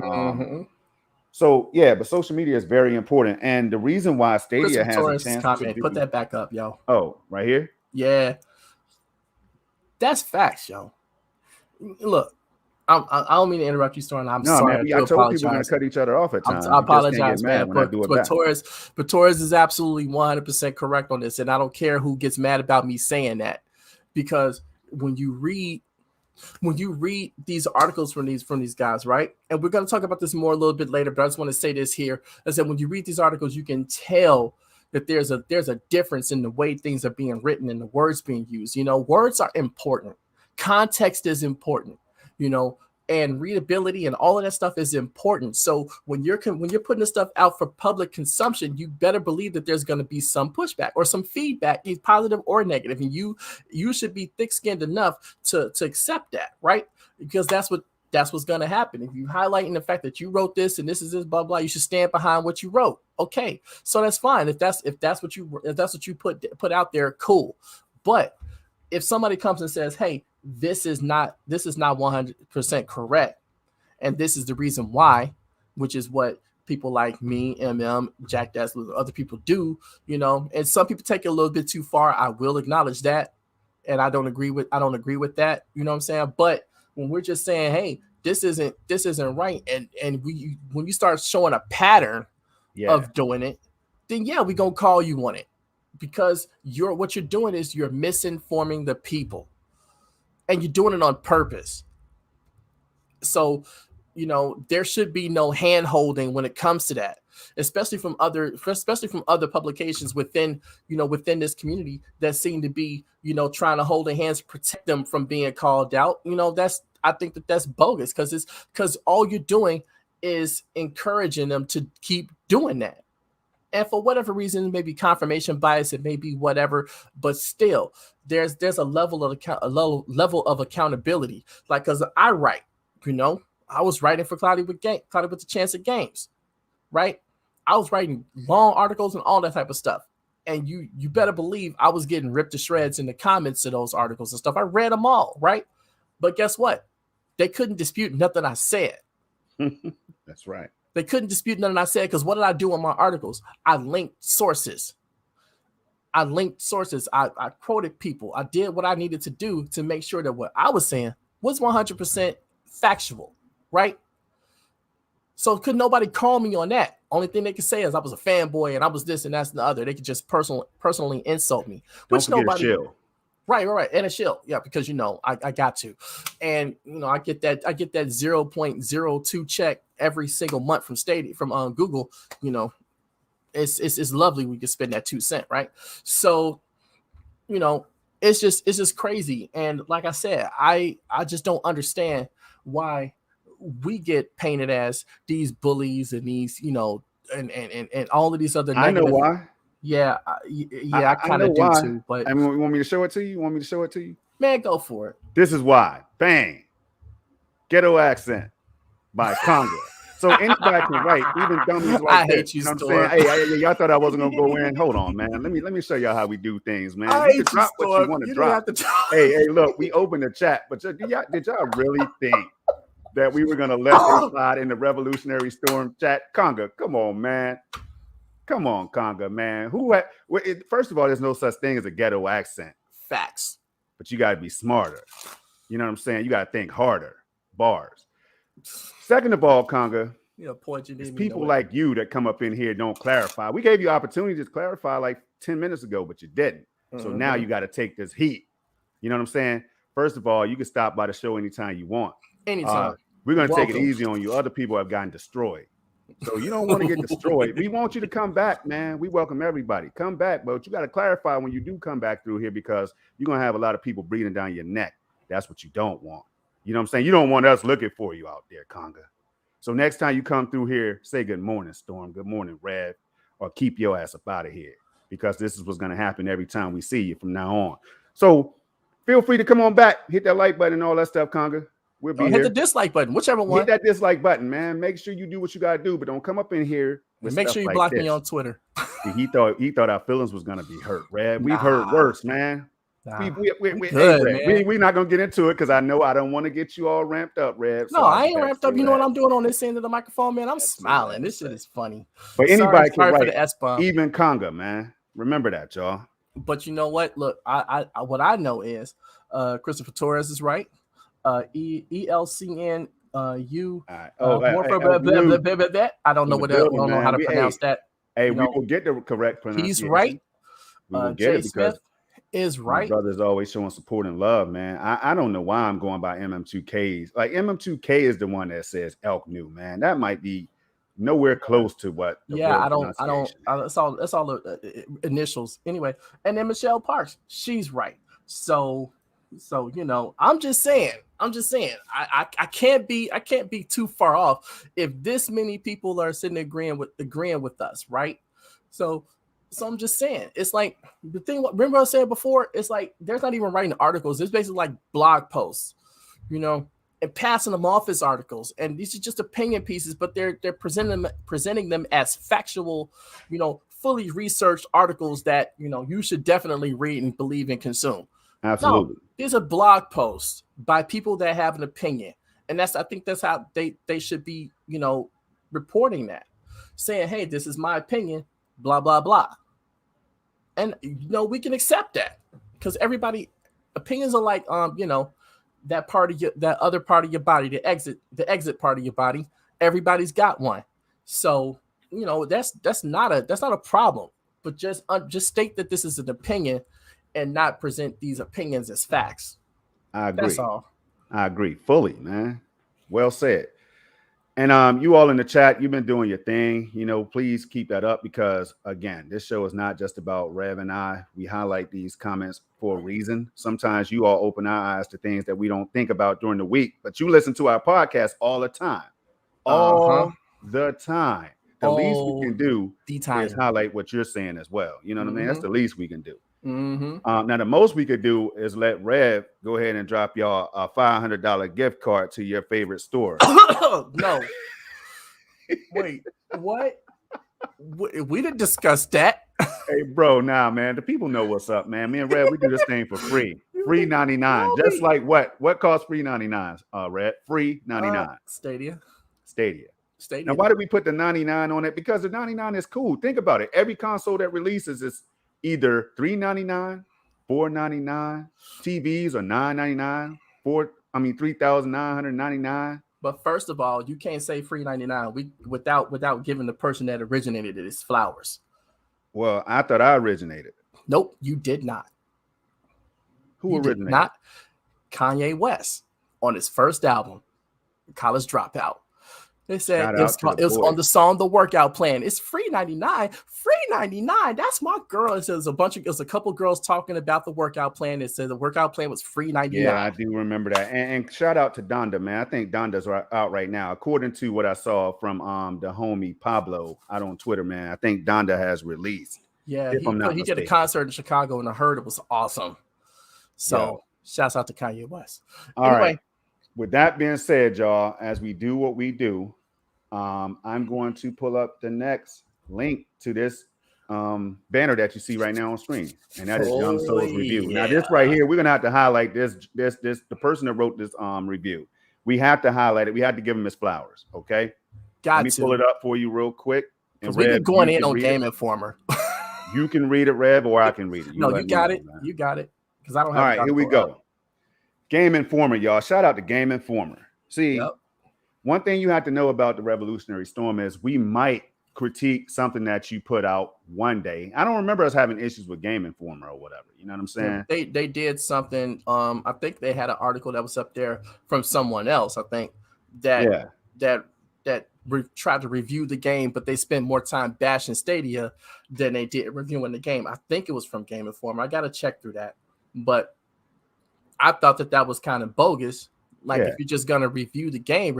So yeah, but social media is very important, and the reason why Stadia has a chance to put that back up, yo. Oh, right here. Yeah, that's facts, yo. Look, I don't mean to interrupt you, Storm. I'm sorry. Man, I told people we're going to cut each other off at times. I apologize, man. But Torres is absolutely 100% correct on this, and I don't care who gets mad about me saying that, because when you read these articles from these guys, right? And we're going to talk about this more a little bit later, but I just want to say this here. I said, when you read these articles, you can tell that there's a difference in the way things are being written and the words being used. You know, words are important. Context is important, you know, and readability and all of that stuff is important. So when you're putting this stuff out for public consumption, you better believe that there's going to be some pushback or some feedback, either positive or negative, and you should be thick-skinned enough to accept that, right? Because that's what's going to happen. If you highlighting the fact that you wrote this and this is this blah blah, you should stand behind what you wrote. Okay, so that's fine. If that's what you put out there, cool. But if somebody comes and says, hey, this is not 100% correct, and this is the reason why, which is what people like me, Jack Dazzler, other people do, you know, and some people take it a little bit too far. I will acknowledge that, and I don't agree with that, you know what I'm saying? But when we're just saying, hey, this isn't right, and when you start showing a pattern of doing it, then we're gonna call you on it, because what you're doing is you're misinforming the people. And you're doing it on purpose. So, you know, there should be no hand holding when it comes to that, especially from other publications within this community that seem to be, you know, trying to hold their hands, protect them from being called out. You know, I think that's bogus, because all you're doing is encouraging them to keep doing that. And for whatever reason, maybe confirmation bias, it may be whatever, but still, there's a level of accountability. Like, because I write, you know, I was writing for Cloudy with the Chance at Games, right? I was writing long articles and all that type of stuff, and you better believe I was getting ripped to shreds in the comments to those articles and stuff. I read them all, right? But guess what? They couldn't dispute nothing I said. That's right. They couldn't dispute nothing I said, because what did I do in my articles? I linked sources. I quoted people. I did what I needed to do to make sure that what I was saying was 100% factual, right? So could nobody call me on that? Only thing they could say is I was a fanboy and I was this and that's and the other. They could just personally insult me. Which nobody. A shill. Right. And a shill. Yeah, because, you know, I got to. And, you know, I get that 0.02 check every single month from Stadia, from Google. You know, it's lovely we can spend that 2 cents, right? So, you know, it's just crazy. And like I said, I just don't understand why we get painted as these bullies and these, you know, and all of these other negative. I know why. Yeah, I kind of do too. But I mean, you want me to show it to you? Man, go for it. This is why. Bang. Ghetto accent by Conga. So anybody can write, even dummies like I hate you, know what I'm saying? Hey, y'all thought I wasn't gonna go in. Hold on, man. Let me show y'all how we do things, man. You can drop what you want to drop. Hey, look, we opened the chat, but did y'all really think that we were gonna let this slide in the Revolutionary Storm chat? Conga, come on, man. Come on, Conga, man. First of all, there's no such thing as a ghetto accent. Facts. But you got to be smarter. You know what I'm saying? You got to think harder. Bars. Second of all, Conga, it's people like you that come up in here don't clarify. We gave you opportunity to clarify like 10 minutes ago, but you didn't. So now you got to take this heat. You know what I'm saying? First of all, you can stop by the show anytime you want. Anytime. We're going to take it easy on you. Other people have gotten destroyed. So you don't want to get destroyed. We want you to come back, man. We welcome everybody. Come back, but you got to clarify when you do come back through here, because you're going to have a lot of people breathing down your neck. That's what you don't want. You know what I'm saying? You don't want us looking for you out there, Conga. So next time you come through here, say good morning, Storm. Good morning, Rev. Or keep your ass up out of here, because this is what's going to happen every time we see you from now on. So Feel free to come on back, hit that like button and all that stuff, Conga. We'll be here. Hit the dislike button, whichever one. Hit that dislike button, man. Make sure you do what you gotta do, but don't come up in here. Make sure you block me on Twitter. He thought our feelings was gonna be hurt, Red. We've heard worse, man. We're not gonna get into it because I know I don't want to get you all ramped up, Red. No, I ain't ramped up. You know what I'm doing on this end of the microphone, man? I'm smiling. This shit is funny. But anybody can write for the S-bomb. Even Conga, man. Remember that, y'all. But you know what? Look, I what I know is Christopher Torres is right. ELCN U. I don't know what else. I don't know how to pronounce that. Hey, we will get the correct pronunciation. He's right. Jay Smith is right. My brother's always showing support and love, man. I don't know why I'm going by MM2Ks. Like MM2K is the one that says Elk New, man. That might be nowhere close to what. I don't. It's all the initials anyway. And then Michelle Parks, she's right. So you know, I'm just saying. I can't be too far off if this many people are sitting agreeing with us, right? So I'm just saying, it's like the thing. Remember I said before, it's like there's not even writing articles. It's basically like blog posts, you know, and passing them off as articles. And these are just opinion pieces, but they're presenting them as factual, you know, fully researched articles that, you know, you should definitely read and believe and consume. Absolutely. No, these are blog posts by people that have an opinion. And I think that's how they should be, you know, reporting that, saying, hey, this is my opinion, blah, blah, blah. And, you know, we can accept that because opinions are like, you know, that other part of your body, the exit part of your body. Everybody's got one. So, you know, that's not a problem, but just state that this is an opinion and not present these opinions as facts. I agree. That's all. I agree fully, man. Well said. And you all in the chat, you've been doing your thing. You know, please keep that up because, again, this show is not just about Rev and I. We highlight these comments for a reason. Sometimes you all open our eyes to things that we don't think about during the week, but you listen to our podcast all the time. All the time. The least we can do is highlight what you're saying as well. You know what I mean? That's the least we can do. Mm-hmm. Now, the most we could do is let Rev go ahead and drop y'all a $500 gift card to your favorite store. No. Wait, what? We didn't discuss that. Hey, bro, nah, man. The people know what's up, man. Me and Rev, we do this thing for free. Free 99. Just like what? What costs free 99? Rev? Free 99. Stadia. Now, why did we put the 99 on it? Because the 99 is cool. Think about it. Every console that releases is either $399, $499, TVs are $999, $3,999. But first of all, you can't say free 99 without giving the person that originated it his flowers. Well, I thought I originated. Nope, you did not. Who originated? Did not. Kanye West on his first album, College Dropout. They said it was on the song The Workout Plan. It's free 99. Free 99. That's my girl. It says a couple girls talking about the workout plan. It said the workout plan was free 99. Yeah, I do remember that. And shout out to Donda, man. I think Donda's out right now. According to what I saw from the homie Pablo out on Twitter, man, I think Donda has released. Yeah, he did a concert in Chicago and I heard it was awesome. So shouts out to Kanye West. All right. With that being said, y'all, as we do what we do, I'm going to pull up the next link to this banner that you see right now on screen, and that is Young Soul's review. Now, this right here, we're gonna have to highlight this the person that wrote this review. We have to highlight it. We had to give him his flowers. Okay, let me pull it up for you real quick. Because we've been going in on Game Informer. You can read it, Rev, or I can read it. You got it. You got it. Because I don't have. All right, here we go. Game Informer, y'all. Shout out to Game Informer. See, one thing you have to know about the Revolutionary Storm is we might critique something that you put out one day. I don't remember us having issues with Game Informer or whatever. You know what I'm saying? They did something. I think they had an article that was up there from someone else. I think that tried to review the game, but they spent more time bashing Stadia than they did reviewing the game. I think it was from Game Informer. I got to check through that, but I thought that was kind of bogus. Like, if you're just gonna review the game,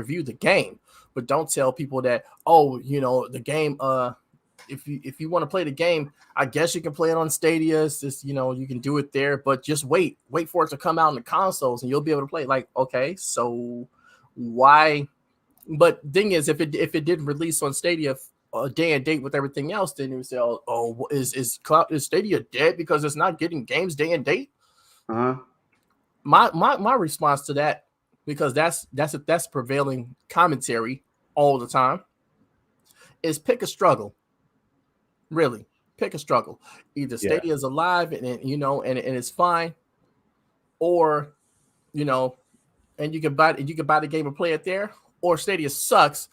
but don't tell people that, the game if you want to play the game, I guess you can play it on Stadia. It's just, you can do it there, but just wait for it to come out in the consoles and you'll be able to play it. Like, okay, so why? But thing is, if it didn't release on Stadia a day and date with everything else, then you would say, oh, is Stadia dead because it's not getting games day and date? My response to that, because that's prevailing commentary all the time, is pick a struggle. Really, pick a struggle. Either Stadia is alive and it's fine, or and you can buy the game and play it there, or Stadia sucks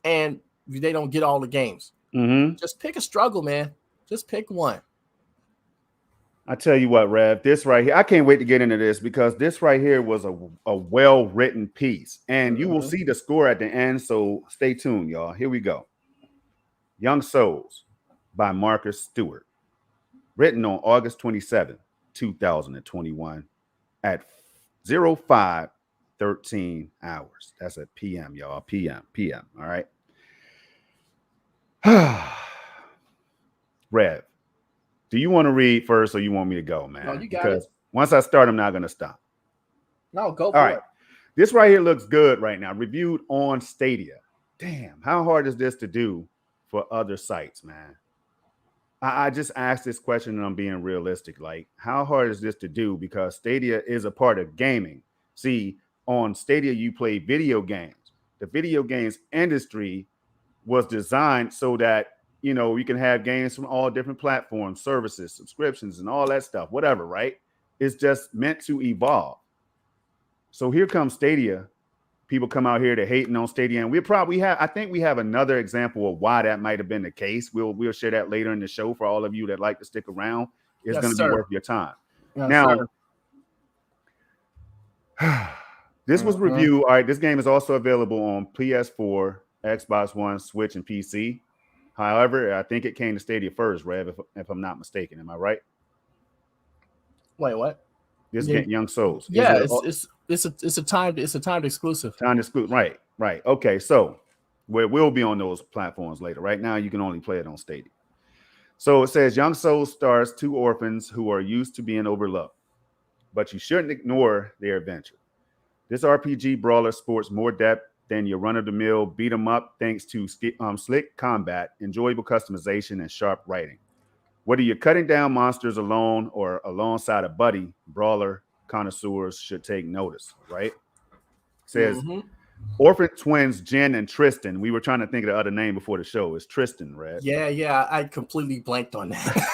and they don't get all the games. Just pick a struggle, man. Just pick one. I tell you what, Rev, this right here, I can't wait to get into this because this right here was a well-written piece, and you will see the score at the end, so stay tuned, y'all. Here we go. Young Souls by Marcus Stewart, written on August 27, 2021 at 05:13 hours. That's at PM, y'all. PM. All right. Rev, do you want to read first or you want me to go, man? No, you got it. Once I start, I'm not going to stop. No, go for it. This right here looks good right now. Reviewed on Stadia. Damn, how hard is this to do for other sites, man? I just asked this question and I'm being realistic. Like, how hard is this to do? Because Stadia is a part of gaming. See, on Stadia, you play video games. The video games industry was designed so that, you can have games from all different platforms, services, subscriptions, and all that stuff, whatever, right? It's just meant to evolve. So here comes Stadia. People come out here to hating on Stadia, and I think we have another example of why that might have been the case. We'll share that later in the show for all of you that like to stick around. It's going to be worth your time. Yes, now, this was reviewed. All right, this game is also available on PS4, Xbox One, Switch, and PC. However, I think it came to Stadia first, Rev, if I'm not mistaken. Am I right? Wait, what? This game, Young Souls. Yeah, it's a timed exclusive. Timed exclusive. Right. Okay, so we'll be on those platforms later. Right now, you can only play it on Stadia. So it says Young Souls stars two orphans who are used to being overlooked, but you shouldn't ignore their adventure. This RPG brawler sports more depth than your run-of-the-mill beat 'em up thanks to slick combat, enjoyable customization, and sharp writing. Whether you're cutting down monsters alone or alongside a buddy, brawler connoisseurs should take notice, right? It says orphan twins Jen and Tristan. We were trying to think of the other name before the show. It's Tristan, right? Yeah, I completely blanked on that.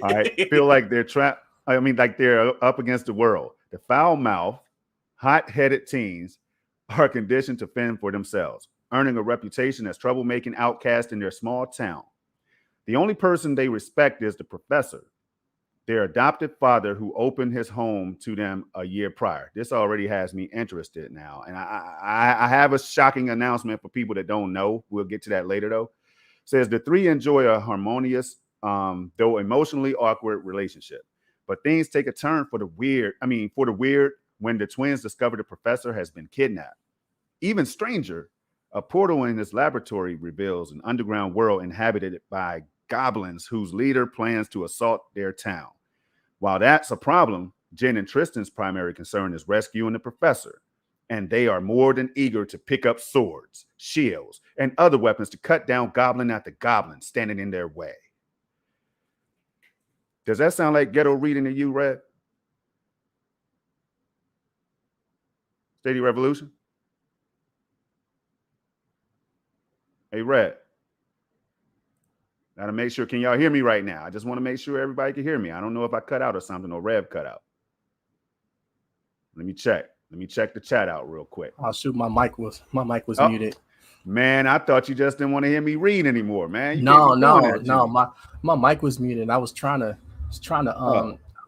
All right. Feel like they're trapped. I mean, like they're up against the world. The foul-mouthed, hot-headed teens are conditioned to fend for themselves, earning a reputation as troublemaking outcasts in their small town. The only person they respect is the professor, their adopted father who opened his home to them a year prior. This already has me interested now. And I have a shocking announcement for people that don't know. We'll get to that later, though. It says the three enjoy a harmonious, though emotionally awkward relationship. But things take a turn for the weird when the twins discover the professor has been kidnapped. Even stranger, a portal in his laboratory reveals an underground world inhabited by goblins whose leader plans to assault their town. While that's a problem, Jen and Tristan's primary concern is rescuing the professor, and they are more than eager to pick up swords, shields, and other weapons to cut down goblin after goblin standing in their way. Does that sound like ghetto reading to you, Red? Stadia Revolution? Hey, Red. Gotta make sure. Can y'all hear me right now? I just want to make sure everybody can hear me. I don't know if I cut out or something or Rev cut out. Let me check. Let me check the chat out real quick. Oh shoot, my mic was muted. Man, I thought you just didn't want to hear me read anymore, man. No. My mic was muted. I was trying to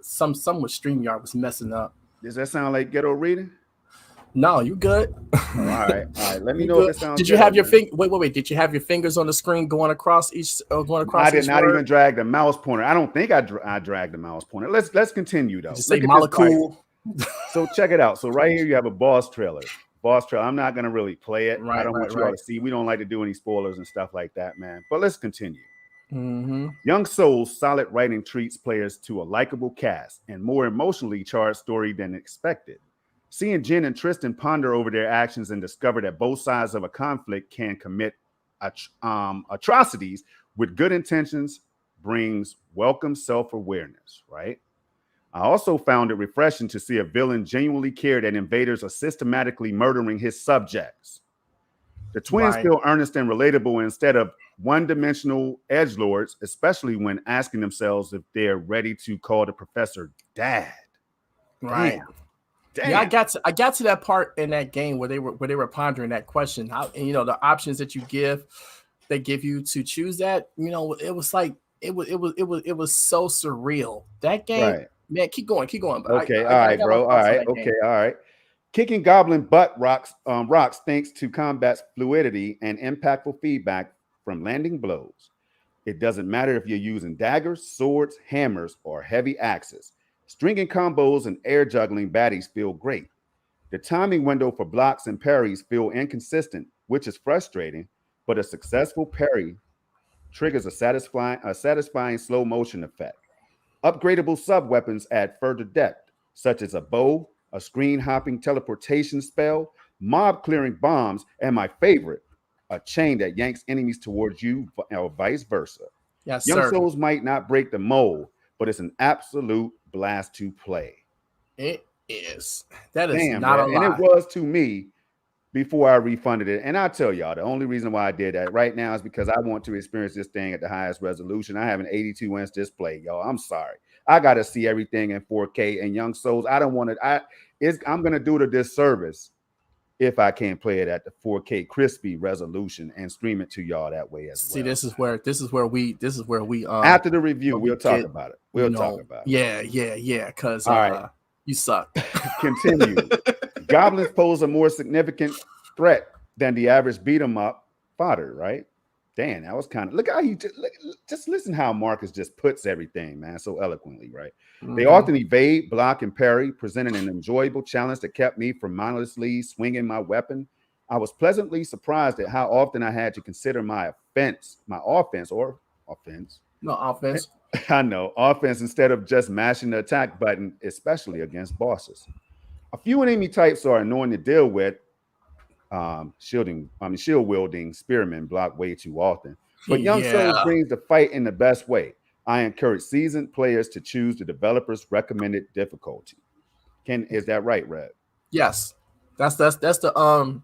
some with StreamYard was messing up. Does that sound like ghetto reading? No, you good. All right. Let me know if it sounds. Did you have your wait? Did you have your fingers on the screen going across each? I did not even drag the mouse pointer. I don't think I dragged the mouse pointer. Let's continue though. Just say molecule. So check it out. So right here you have a boss trailer. I'm not gonna really play it. I don't want you all to see. We don't like to do any spoilers and stuff like that, man. But let's continue. Young Souls' solid writing treats players to a likable cast and more emotionally charged story than expected. Seeing Jen and Tristan ponder over their actions and discover that both sides of a conflict can commit atrocities with good intentions brings welcome self-awareness, right? I also found it refreshing to see a villain genuinely care that invaders are systematically murdering his subjects. The twins feel earnest and relatable instead of one-dimensional edgelords, especially when asking themselves if they're ready to call the professor dad. Right. Damn. Yeah, I got to that part in that game where they were pondering that question. How, and, the options that they give you to choose that. It was like it was so surreal. That game, right. Man. Keep going. Okay, all right, bro. All right, okay, all right. Kicking goblin butt rocks thanks to combat's fluidity and impactful feedback from landing blows. It doesn't matter if you're using daggers, swords, hammers, or heavy axes. Stringing combos and air juggling baddies feel great. The timing window for blocks and parries feel inconsistent, which is frustrating, but a successful parry triggers a satisfying slow motion effect. Upgradable sub-weapons add further depth, such as a bow, a screen-hopping teleportation spell, mob-clearing bombs, and my favorite, a chain that yanks enemies towards you or vice versa. Yes, Young Souls might not break the mold, but it's an absolute blast to play. It is. That is not a lie. And it was to me before I refunded it. And I'll tell y'all, the only reason why I did that right now is because I want to experience this thing at the highest resolution. I have an 82-inch display, y'all. I'm sorry. I got to see everything in 4K and Young Souls. I don't want to. I'm going to do it a disservice if I can't play it at the 4K crispy resolution and stream it to y'all that way as well. See, this is where we after the review, we'll talk about it. We'll talk about it. Yeah. Because right. You suck. Continue. Goblins pose a more significant threat than the average beat 'em up fodder, right? Dan, that was kind of look how he just listen how Marcus just puts everything, man, so eloquently, right? They often evade, block, and parry, presenting an enjoyable challenge that kept me from mindlessly swinging my weapon. I was pleasantly surprised at how often I had to consider my offense. No offense. I know, offense instead of just mashing the attack button, especially against bosses. A few enemy types are annoying to deal with. Shield wielding spearmen block way too often. But Young Souls brings the fight in the best way. I encourage seasoned players to choose the developer's recommended difficulty. Is that right, Red? Yes. That's the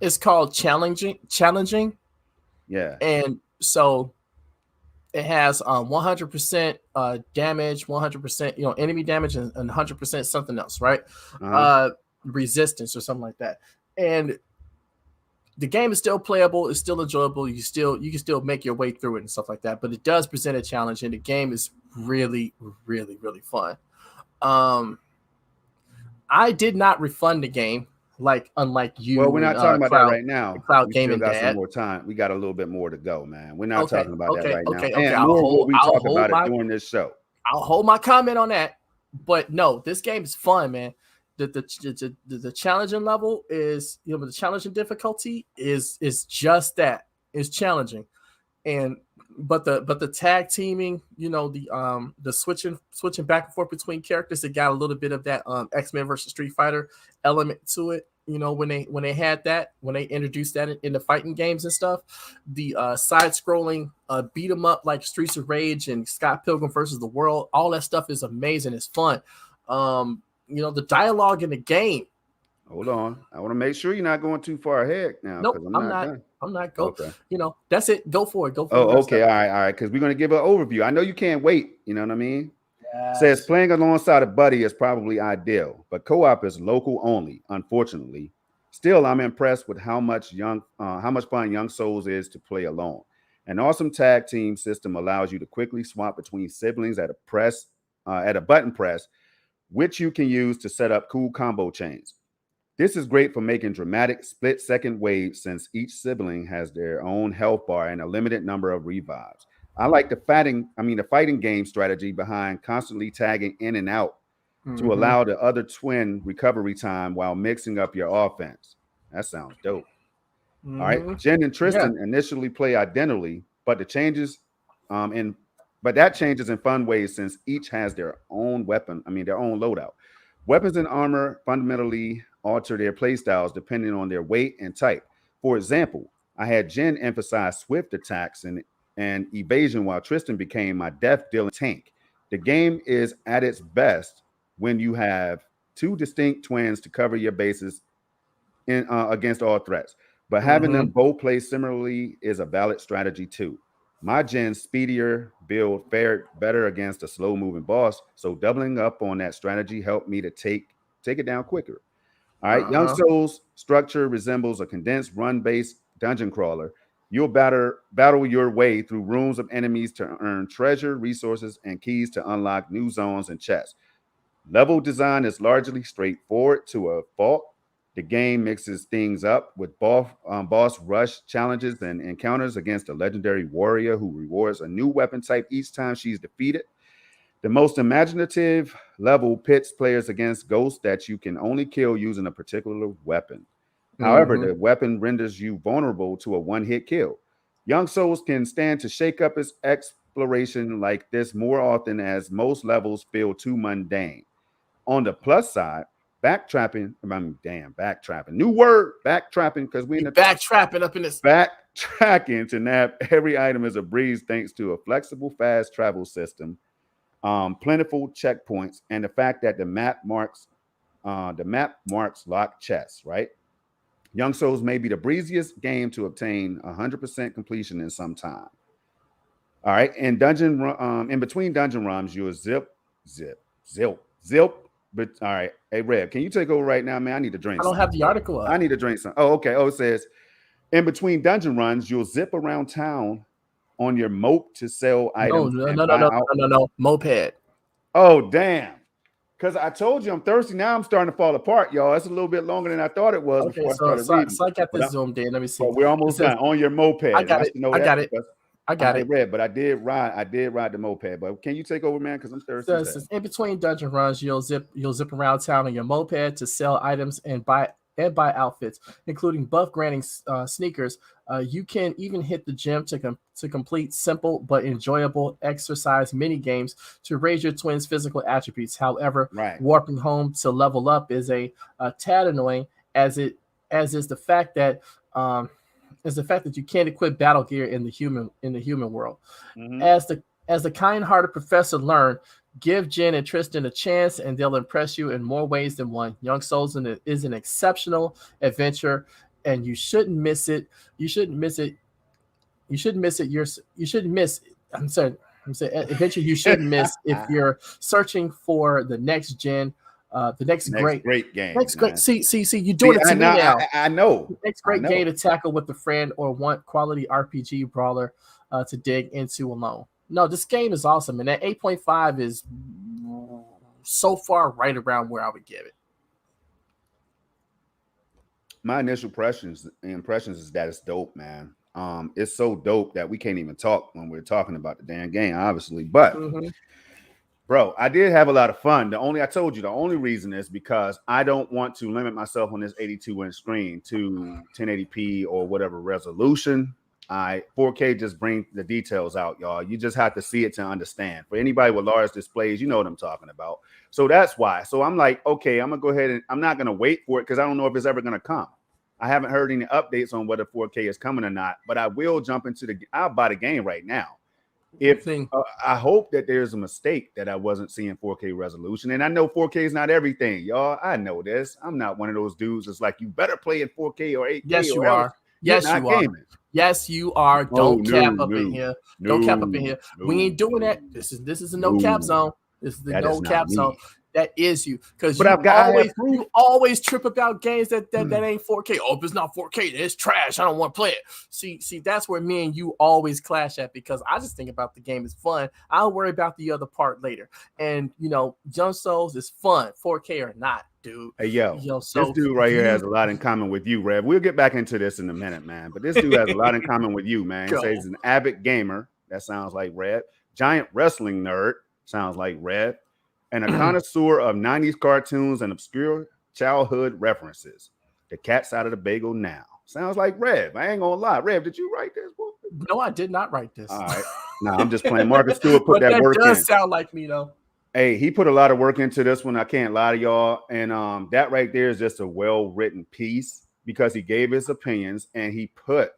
it's called challenging. Yeah. And so it has 100% damage, 100% enemy damage, and 100% something else, right? Resistance or something like that. And the game is still playable, it's still enjoyable. You can still make your way through it and stuff like that. But it does present a challenge, and the game is really, really, really fun. I did not refund the game, unlike you. Well, we're not talking about that right now. Cloud Gaming got Dad. some more time. We got a little bit more to go, man. We're not talking about that right now. Okay. And more we talk about it during this show. I'll hold my comment on that. But no, this game is fun, man. The challenging level is, the challenging difficulty is just that. It's challenging. But the tag teaming, the switching back and forth between characters, it got a little bit of that X-Men versus Street Fighter element to it. When they introduced that in the fighting games and stuff, the side-scrolling beat 'em up like Streets of Rage and Scott Pilgrim versus the World, all that stuff is amazing. It's fun. The dialogue in the game. Hold on, I want to make sure you're not going too far ahead now. Nope, I'm not. Go. Okay. That's it. Go for it. Okay. All right. Because we're going to give an overview. I know you can't wait. You know what I mean? Yes. Says playing alongside a buddy is probably ideal, but co-op is local only. Unfortunately, still, I'm impressed with how much fun Young Souls is to play alone. An awesome tag team system allows you to quickly swap between siblings at a button press, which you can use to set up cool combo chains. This is great for making dramatic split-second waves since each sibling has their own health bar and a limited number of revives. I like the fighting game strategy behind constantly tagging in and out to allow the other twin recovery time while mixing up your offense. That sounds dope. All right. Jen and Tristan initially play identically, but the changes but that changes in fun ways since each has their own weapon. I mean, their own loadout. Weapons and armor fundamentally alter their playstyles depending on their weight and type. For example, I had Jen emphasize swift attacks and evasion while Tristan became my death dealing tank. The game is at its best when you have two distinct twins to cover your bases against all threats. But having them both play similarly is a valid strategy too. My Gen's speedier build fared better against a slow-moving boss, so doubling up on that strategy helped me to take it down quicker. All right, Young Souls structure resembles a condensed run-based dungeon crawler. You'll battle your way through rooms of enemies to earn treasure, resources, and keys to unlock new zones and chests. Level design is largely straightforward to a fault. The game mixes things up with boss rush challenges and encounters against a legendary warrior who rewards a new weapon type each time she's defeated. The most imaginative level pits players against ghosts that you can only kill using a particular weapon. However, the weapon renders you vulnerable to a one-hit kill. Young Souls can stand to shake up its exploration like this more often as most levels feel too mundane. On the plus side, backtrapping. New word, backtrapping, because we in the backtrapping up in this. Backtracking to nab every item is a breeze thanks to a flexible, fast travel system, plentiful checkpoints, and the fact that the map marks locked chests. Right. Young Souls may be the breeziest game to obtain 100% completion in some time. All right, in between dungeon runs, you'll zip. But all right, hey Red, can you take over right now, man? I need to drink. I don't have the article up. I need to drink some. Oh, okay. Oh, it says in between dungeon runs, you'll zip around town on your mope to sell items. No, moped. Oh, damn. Because I told you I'm thirsty. Now I'm starting to fall apart, y'all. It's a little bit longer than I thought it was before I started reading. So I got this zoomed in. Let me see. We're almost done. On your moped. I got it. I got it. Read, but I did ride the moped. But can you take over, man? Because I'm thirsty. So in between dungeon runs, you'll zip around town on your moped to sell items and buy outfits, including buff granting sneakers. You can even hit the gym to complete simple but enjoyable exercise mini games to raise your twins' physical attributes. However, warping home to level up is a tad annoying, as is the fact that you can't equip battle gear in the human world. As the kind-hearted professor learned, give Jen and Tristan a chance, and they'll impress you in more ways than one. Young Souls is an exceptional adventure, and you shouldn't miss it. I'm saying adventure you shouldn't miss if you're searching for the next gen. The next great game. See, you're doing it to me now. I know. The next great game to tackle with a friend or want quality RPG brawler to dig into alone. No, this game is awesome, and that 8.5 is so far right around where I would give it. My initial impressions is that it's dope, man. It's so dope that we can't even talk when we're talking about the damn game, obviously. But bro, I did have a lot of fun. I told you the only reason is because I don't want to limit myself on this 82-inch screen to 1080p or whatever resolution. 4K just bring the details out, y'all. You just have to see it to understand. For anybody with large displays, you know what I'm talking about. So that's why. So I'm like, okay, I'm gonna go ahead and I'm not gonna wait for it because I don't know if it's ever gonna come. I haven't heard any updates on whether 4K is coming or not, but I will jump into I'll buy the game right now. I hope that there's a mistake that I wasn't seeing 4K resolution. And I know 4K is not everything, y'all. I know this. I'm not one of those dudes that's like, you better play in 4K or 8K. Yes, you are. Yes, you are. Yes, you are. Don't cap up in here. Don't cap up in here. We ain't doing that. This is a no cap zone. This is the no cap zone. That is you, because you always trip about games that ain't 4K. Oh, if it's not 4K, it's trash. I don't want to play it. See, that's where me and you always clash at, because I just think about the game is fun. I'll worry about the other part later. And Young Souls is fun, 4K or not, dude. Hey, this dude right here has a lot in common with you, Rev. We'll get back into this in a minute, man. But this dude has a lot in common with you, man. He says he's an avid gamer. That sounds like Rev. Giant wrestling nerd. Sounds like Rev. And a connoisseur of 90s cartoons and obscure childhood references. The cat's out of the bagel now. Sounds like Rev. I ain't gonna lie. Rev, did you write this book? No, I did not write this. All right. No, I'm just playing. Marcus Stewart put that work in. That does sound like me, though. Hey, he put a lot of work into this one. I can't lie to y'all. And that right there is just a well-written piece because he gave his opinions and he put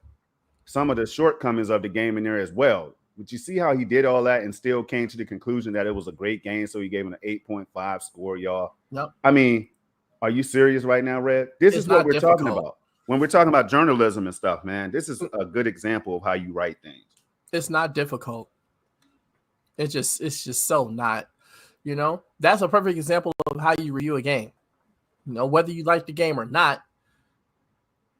some of the shortcomings of the game in there as well. But you see how he did all that and still came to the conclusion that it was a great game. So he gave it an 8.5 score, y'all. Yep. I mean, are you serious right now, Red? This is what we're talking about. When we're talking about journalism and stuff, man, this is a good example of how you write things. It's not difficult. It's just so not. You know, that's a perfect example of how you review a game. You know, whether you like the game or not,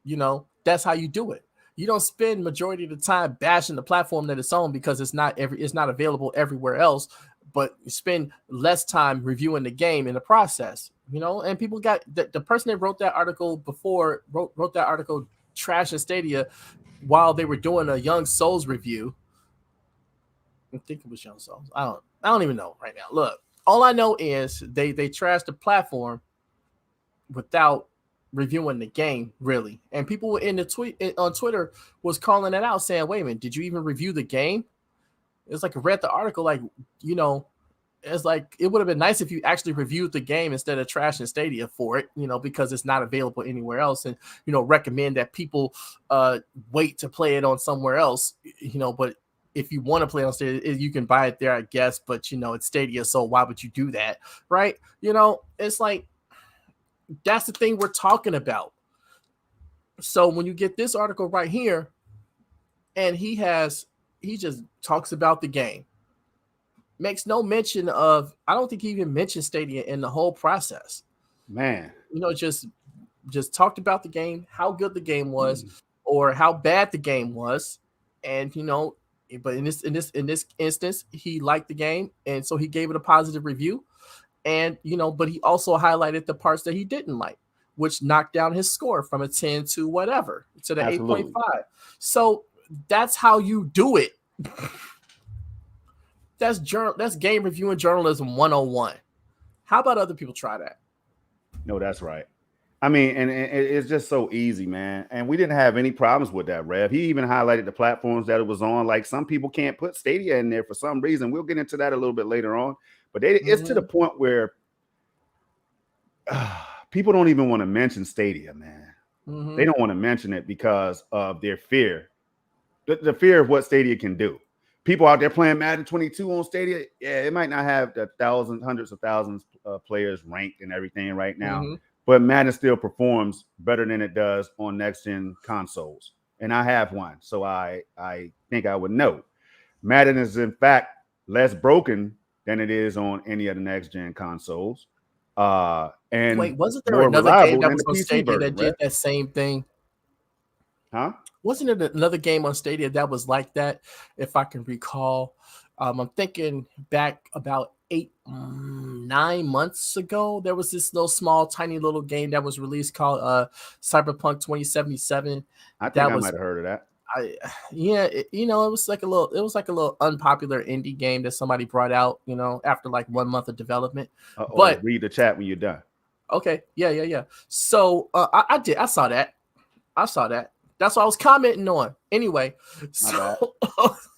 you know, that's how you do it. You don't spend majority of the time bashing the platform that it's on because it's not available everywhere else, but you spend less time reviewing the game in the process. You know, and people got the person that wrote that article before wrote that article trashing Stadia while they were doing a Young Souls review. I think it was Young Souls. I don't even know right now. Look. All I know is they trashed the platform without reviewing the game, really. And people in the on Twitter was calling it out, saying, "Wait a minute, did you even review the game?" It's like I read the article, like, you know, it's like it would have been nice if you actually reviewed the game instead of trashing Stadia for it, you know, because it's not available anywhere else, and you know, recommend that people wait to play it on somewhere else, you know, but. If you want to play on Stadia, you can buy it there, I guess, but you know, it's Stadia, so why would you do that? Right? You know, it's like that's the thing we're talking about. So when you get this article right here, and he just talks about the game, makes no mention of, I don't think he even mentioned Stadia in the whole process. Man, you know, just talked about the game, how good the game was, or how bad the game was, and you know. But in this instance, he liked the game, and so he gave it a positive review. And you know, but he also highlighted the parts that he didn't like, which knocked down his score from a 10 to whatever to the 8.5. So that's how you do it. That's game reviewing journalism 101. How about other people try that? No, that's right. I mean, and it's just so easy, man. And we didn't have any problems with that, Rev. He even highlighted the platforms that it was on. Like some people can't put Stadia in there for some reason. We'll get into that a little bit later on. But it's to the point where people don't even want to mention Stadia, man. They don't want to mention it because of their fear. The fear of what Stadia can do. People out there playing Madden 22 on Stadia, yeah, it might not have the hundreds of thousands of players ranked and everything right now. But Madden still performs better than it does on next-gen consoles. And I have one, so I think I would know. Madden is, in fact, less broken than it is on any of the next-gen consoles. And wait, wasn't there another game that was on Stadia that did that same thing? Huh? Wasn't there another game on Stadia that was like that, if I can recall? I'm thinking back about 9 months ago, there was this little small, tiny little game that was released called Cyberpunk 2077. I think I might have heard of that. It was like a little unpopular indie game that somebody brought out, you know, after like 1 month of development. But read the chat when you're done. Okay, yeah. So I saw that. That's what I was commenting on. Anyway, so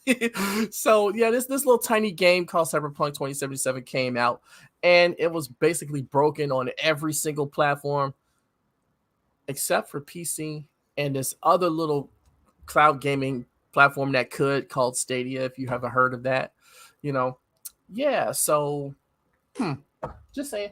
yeah, this little tiny game called Cyberpunk 2077 came out, and it was basically broken on every single platform except for PC and this other little cloud gaming platform that called Stadia, if you haven't heard of that. You know, yeah, so just saying.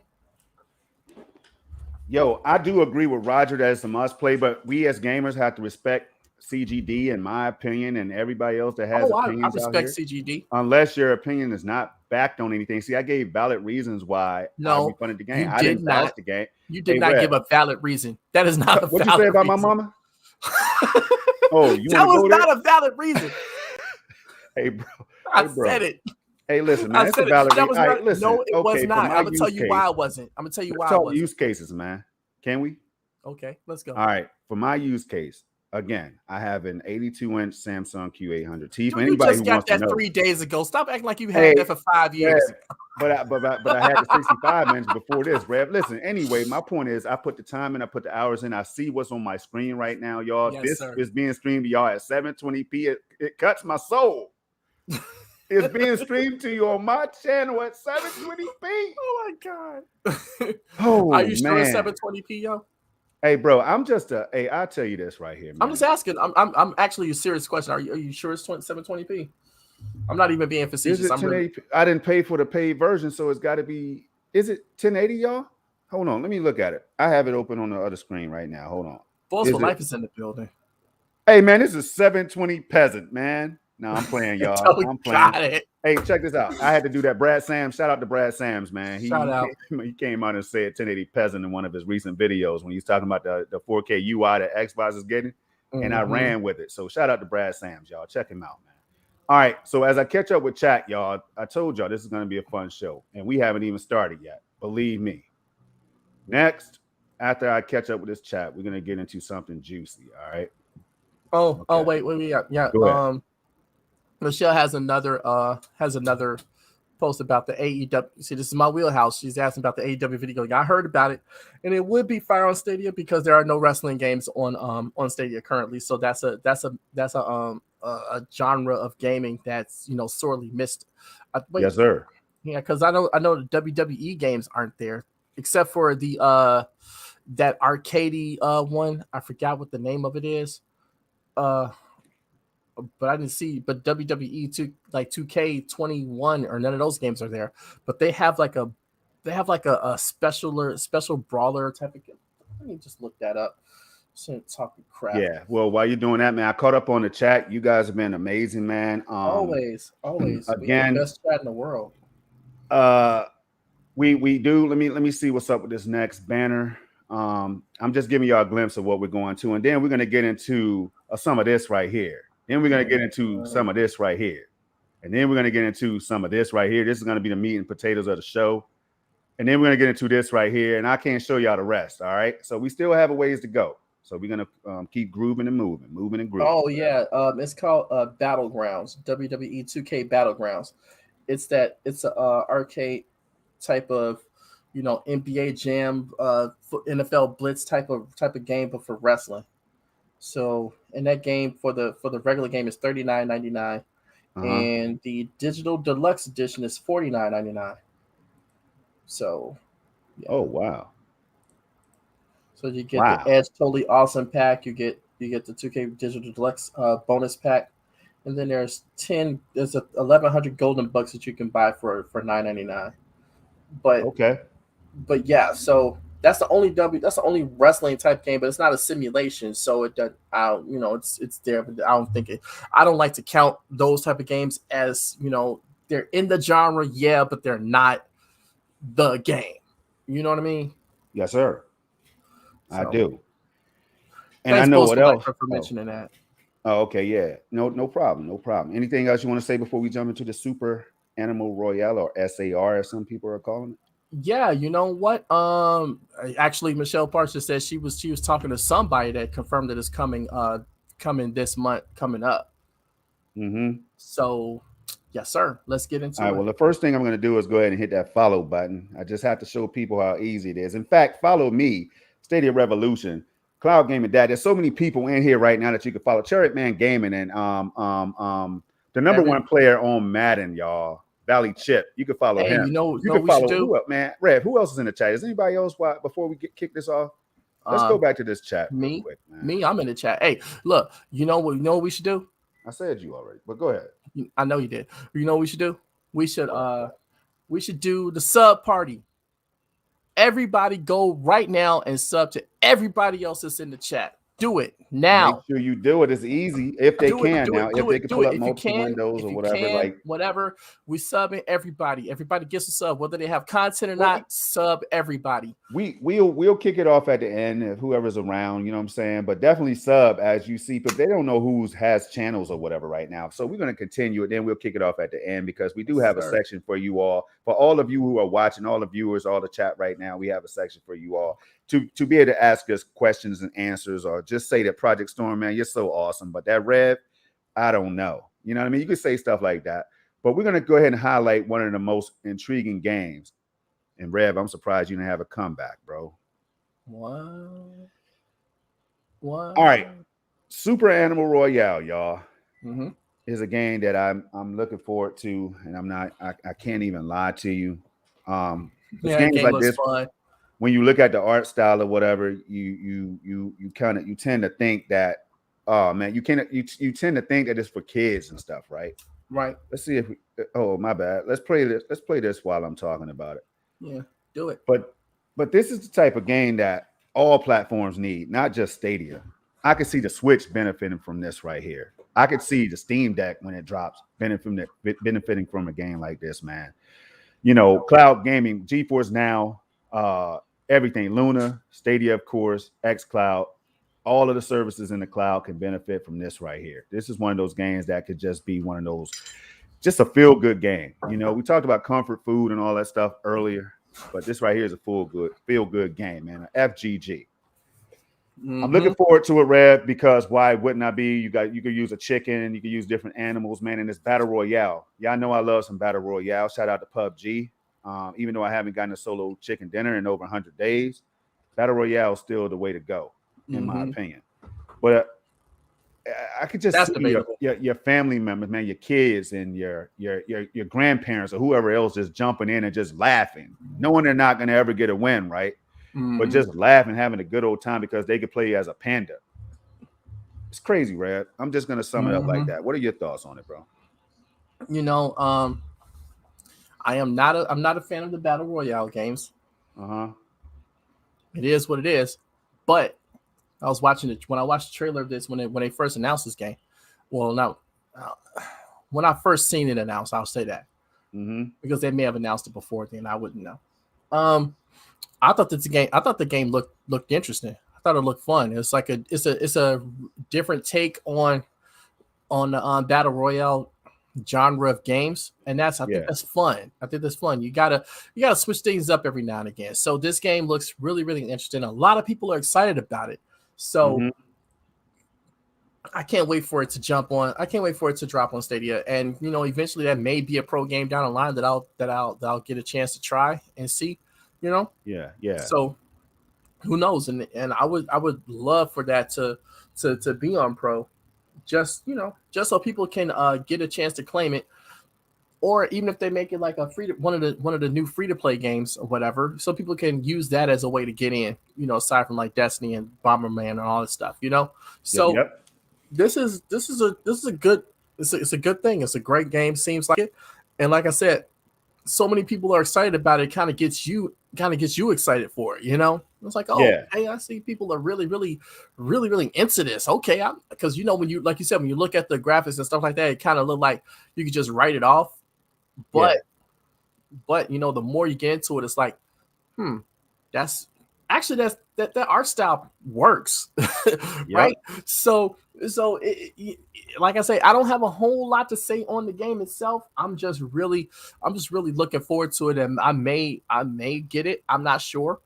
Yo, I do agree with Roger that it's a must play, but we as gamers have to respect CGD, in my opinion, and everybody else that has opinions. I respect CGD. Unless your opinion is not backed on anything. See, I gave valid reasons why I refunded the game. I didn't bash the game. You did not give a valid reason. That is not a valid reason. What you say about my mama? That was not a valid reason. Hey, bro. I said it. Hey, listen, man. It's a valid reason. Right, listen, no, it was not. I'm going to tell you why it wasn't. I'm going to tell you why it wasn't. Use cases, man. Can we? Okay, let's go. All right. For my use case, again, I have an 82-inch Samsung Q800T. For You anybody just who got wants to that know, 3 days ago. Stop acting like you had that for 5 years. But I had the 65-inch before this, Rev. Listen, anyway, my point is I put the time in, I put the hours in. I see what's on my screen right now, y'all. Yes, this sir. is being streamed to y'all at 720p. It cuts my soul. It's being streamed to you on my channel at 720p. Oh my god. Oh, are you sure man. it's 720p, yo? Hey, bro, I'll tell you this right here, man. I'm just asking. I'm actually a serious question. Are you sure it's 720p? I'm not even being facetious. Is it 1080p? I didn't pay for the paid version, so it's got to be. Is it 1080, y'all? Hold on, let me look at it. I have it open on the other screen right now. Hold on. Balls for Life is in the building. Hey, man, this is 720 peasant, man. No, I'm playing, y'all. I'm playing. Got it. Hey, check this out. I had to do that. Brad Sams. Shout out to Brad Sams, man. He came out and said 1080 peasant in one of his recent videos when he's talking about the 4K UI that Xbox is getting, and I ran with it. So shout out to Brad Sams, y'all. Check him out, man. All right. So as I catch up with chat, y'all, I told y'all this is going to be a fun show, and we haven't even started yet. Believe me. Next, after I catch up with this chat, we're going to get into something juicy. All right. Wait, yeah. Michelle has another post about the AEW. See, this is my wheelhouse. She's asking about the AEW video. I heard about it, and it would be fire on Stadia because there are no wrestling games on Stadia currently. So that's a genre of gaming that's sorely missed. Yes, sir. Yeah, because I know the WWE games aren't there except for the that arcadey one. I forgot what the name of it is. But I didn't see. But WWE 2K21 or none of those games are there. But they have like a special brawler type of game. Let me just look that up. Talking crap. Yeah. Well, while you're doing that, man, I caught up on the chat. You guys have been amazing, man. Always. Again, the best chat in the world. We do. Let me see what's up with this next banner. I'm just giving y'all a glimpse of what we're going to, and then we're gonna get into some of this right here. Then we're going to get into some of this right here. And then we're going to get into some of this right here. This is going to be the meat and potatoes of the show. And then we're going to get into this right here. And I can't show y'all the rest. All right. So we still have a ways to go. So we're going to keep grooving and moving and grooving. Oh, yeah. It's called Battlegrounds, WWE 2K Battlegrounds. It's an arcade type of, NBA Jam, NFL Blitz type of game, but for wrestling. So, and that game for the regular game is $39.99, and the digital deluxe edition is $49.99. So, yeah. Oh wow! So you get the Edge Totally Awesome pack. You get the 2K digital deluxe bonus pack, and then there's 1,100 golden bucks that you can buy for $9.99. But yeah, so. That's the only wrestling type game, but it's not a simulation, so it does. It's there, but I don't like to count those type of games as they're in the genre, yeah, but they're not the game. You know what I mean? Yes, sir. I do. And I know what else for mentioning that. Oh, okay, yeah, no problem. Anything else you want to say before we jump into the Super Animal Royale, or SAR, as some people are calling it? Yeah, you know what? Actually, Michelle Parks just said she was talking to somebody that confirmed that it's coming this month, coming up. So, yes, sir. Let's get into it. All right. Well, the first thing I'm going to do is go ahead and hit that follow button. I just have to show people how easy it is. In fact, follow me, Stadia Revolution, Cloud Gaming Dad. There's so many people in here right now that you can follow. Chariot Man Gaming and the number one player on Madden, y'all. Valley Chip, you can follow him. You can follow who else, man? Red, who else is in the chat? Is anybody else? Before we kick this off, let's go back to this chat. Me, quick, man. Me, I'm in the chat. Hey, look, you know what we should do? I said you already, but go ahead. I know you did. You know what we should do? We should do the sub party. Everybody go right now and sub to everybody else that's in the chat. Do it now. Make sure you do it. It's easy if they can now. If they can pull up multiple windows or whatever, whatever. We subbing everybody. Everybody gets a sub, whether they have content or not. Sub everybody. We'll kick it off at the end if whoever's around. You know what I'm saying? But definitely sub as you see. But they don't know who has channels or whatever right now. So we're going to continue it. Then we'll kick it off at the end because we do have a section for you all. For all of you who are watching, all the viewers, all the chat right now, we have a section for you all to be able to ask us questions and answers, or just say that Project Storm, man, you're so awesome. But that Rev, I don't know. You know what I mean? You could say stuff like that. But we're going to go ahead and highlight one of the most intriguing games. And Rev, I'm surprised you didn't have a comeback, bro. What? All right. Super Animal Royale, y'all, mm-hmm. is a game that I'm looking forward to, and I can't even lie to you. Games game like this, fun. When you look at the art style or whatever, you tend to think that, oh man, you tend to think that it's for kids and stuff, right? Right. Let's see if oh, my bad. Let's play this while I'm talking about it. Yeah, do it. But this is the type of game that all platforms need, not just Stadia. I could see the Switch benefiting from this right here. I could see the Steam Deck when it drops benefiting from a game like this, man. You know, cloud gaming, GeForce Now, everything, Luna, Stadia, of course, xCloud, all of the services in the cloud can benefit from this right here. This is one of those games that could just be one of those, just a feel-good game. You know, we talked about comfort food and all that stuff earlier, but this right here is a feel-good game, man, an FGG. I'm looking forward to it, Rev, because why wouldn't I be? You could use a chicken, you could use different animals, man, and it's Battle Royale. Y'all know I love some Battle Royale. Shout out to PUBG. Even though I haven't gotten a solo chicken dinner in over 100 days, Battle Royale is still the way to go, in my opinion. But I could just see your family members, man, your kids and your grandparents or whoever else just jumping in and just laughing, knowing they're not going to ever get a win, right? But just laughing, having a good old time because they could play as a panda. It's crazy, Red. I'm just gonna sum it up like that. What are your thoughts on it, bro? You know, I'm not a fan of the Battle Royale games. It is what it is. But I was watching it when I watched the trailer of this when they first announced this game. Well, now when I first seen it announced, I'll say that because they may have announced it before then. I wouldn't know. I thought the game looked interesting. I thought it looked fun. It's like it's a different take on the Battle Royale genre of games, and I think that's fun. I think that's fun. You gotta switch things up every now and again. So this game looks really, really interesting. A lot of people are excited about it. So I can't wait for it to jump on. I can't wait for it to drop on Stadia, and you know, eventually that may be a pro game down the line that I'll get a chance to try and see. You know, yeah. So who knows? And I would love for that to be on pro, just so people can get a chance to claim it, or even if they make it like a one of the new free to play games or whatever, so people can use that as a way to get in. You know, aside from like Destiny and Bomberman and all this stuff. You know, so this is a good thing. It's a great game. Seems like it, and like I said, so many people are excited about it. Kind of gets you excited for it, you know. It's like, hey, I see people are really, really, really, really into this. Okay, because you know, when you, like you said, when you look at the graphics and stuff like that, it kind of look like you could just write it off. But you know, the more you get into it, it's like, that's actually that art style works, right? So like I say, I don't have a whole lot to say on the game itself. I'm just really looking forward to it, and I may get it. I'm not sure,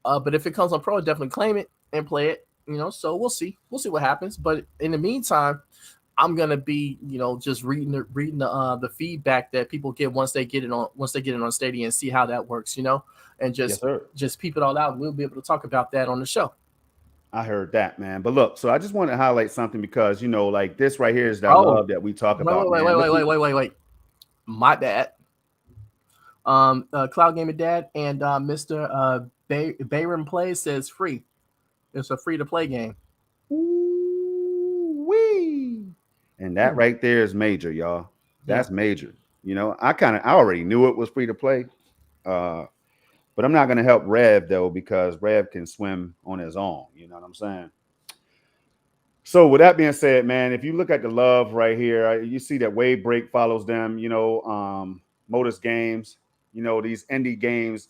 but if it comes on pro, I'll definitely claim it and play it. You know, so we'll see what happens. But in the meantime, I'm gonna be, you know, just reading the feedback that people get once they get it on Stadia and see how that works. You know, and just peep it all out. And we'll be able to talk about that on the show. I heard that, man. But look, so I just want to highlight something because, you know, like this right here is that love that we talk about. Wait. My bad. Cloud Gamer Dad and Mr. Bayram Plays says free. It's a free to play game. Ooh-wee. And that right there is major, y'all. That's major. You know, I already knew it was free to play. But I'm not going to help Rev, though, because Rev can swim on his own. You know what I'm saying? So with that being said, man, if you look at the love right here, you see that Wave Break follows them, you know, Modus Games, you know, these indie games.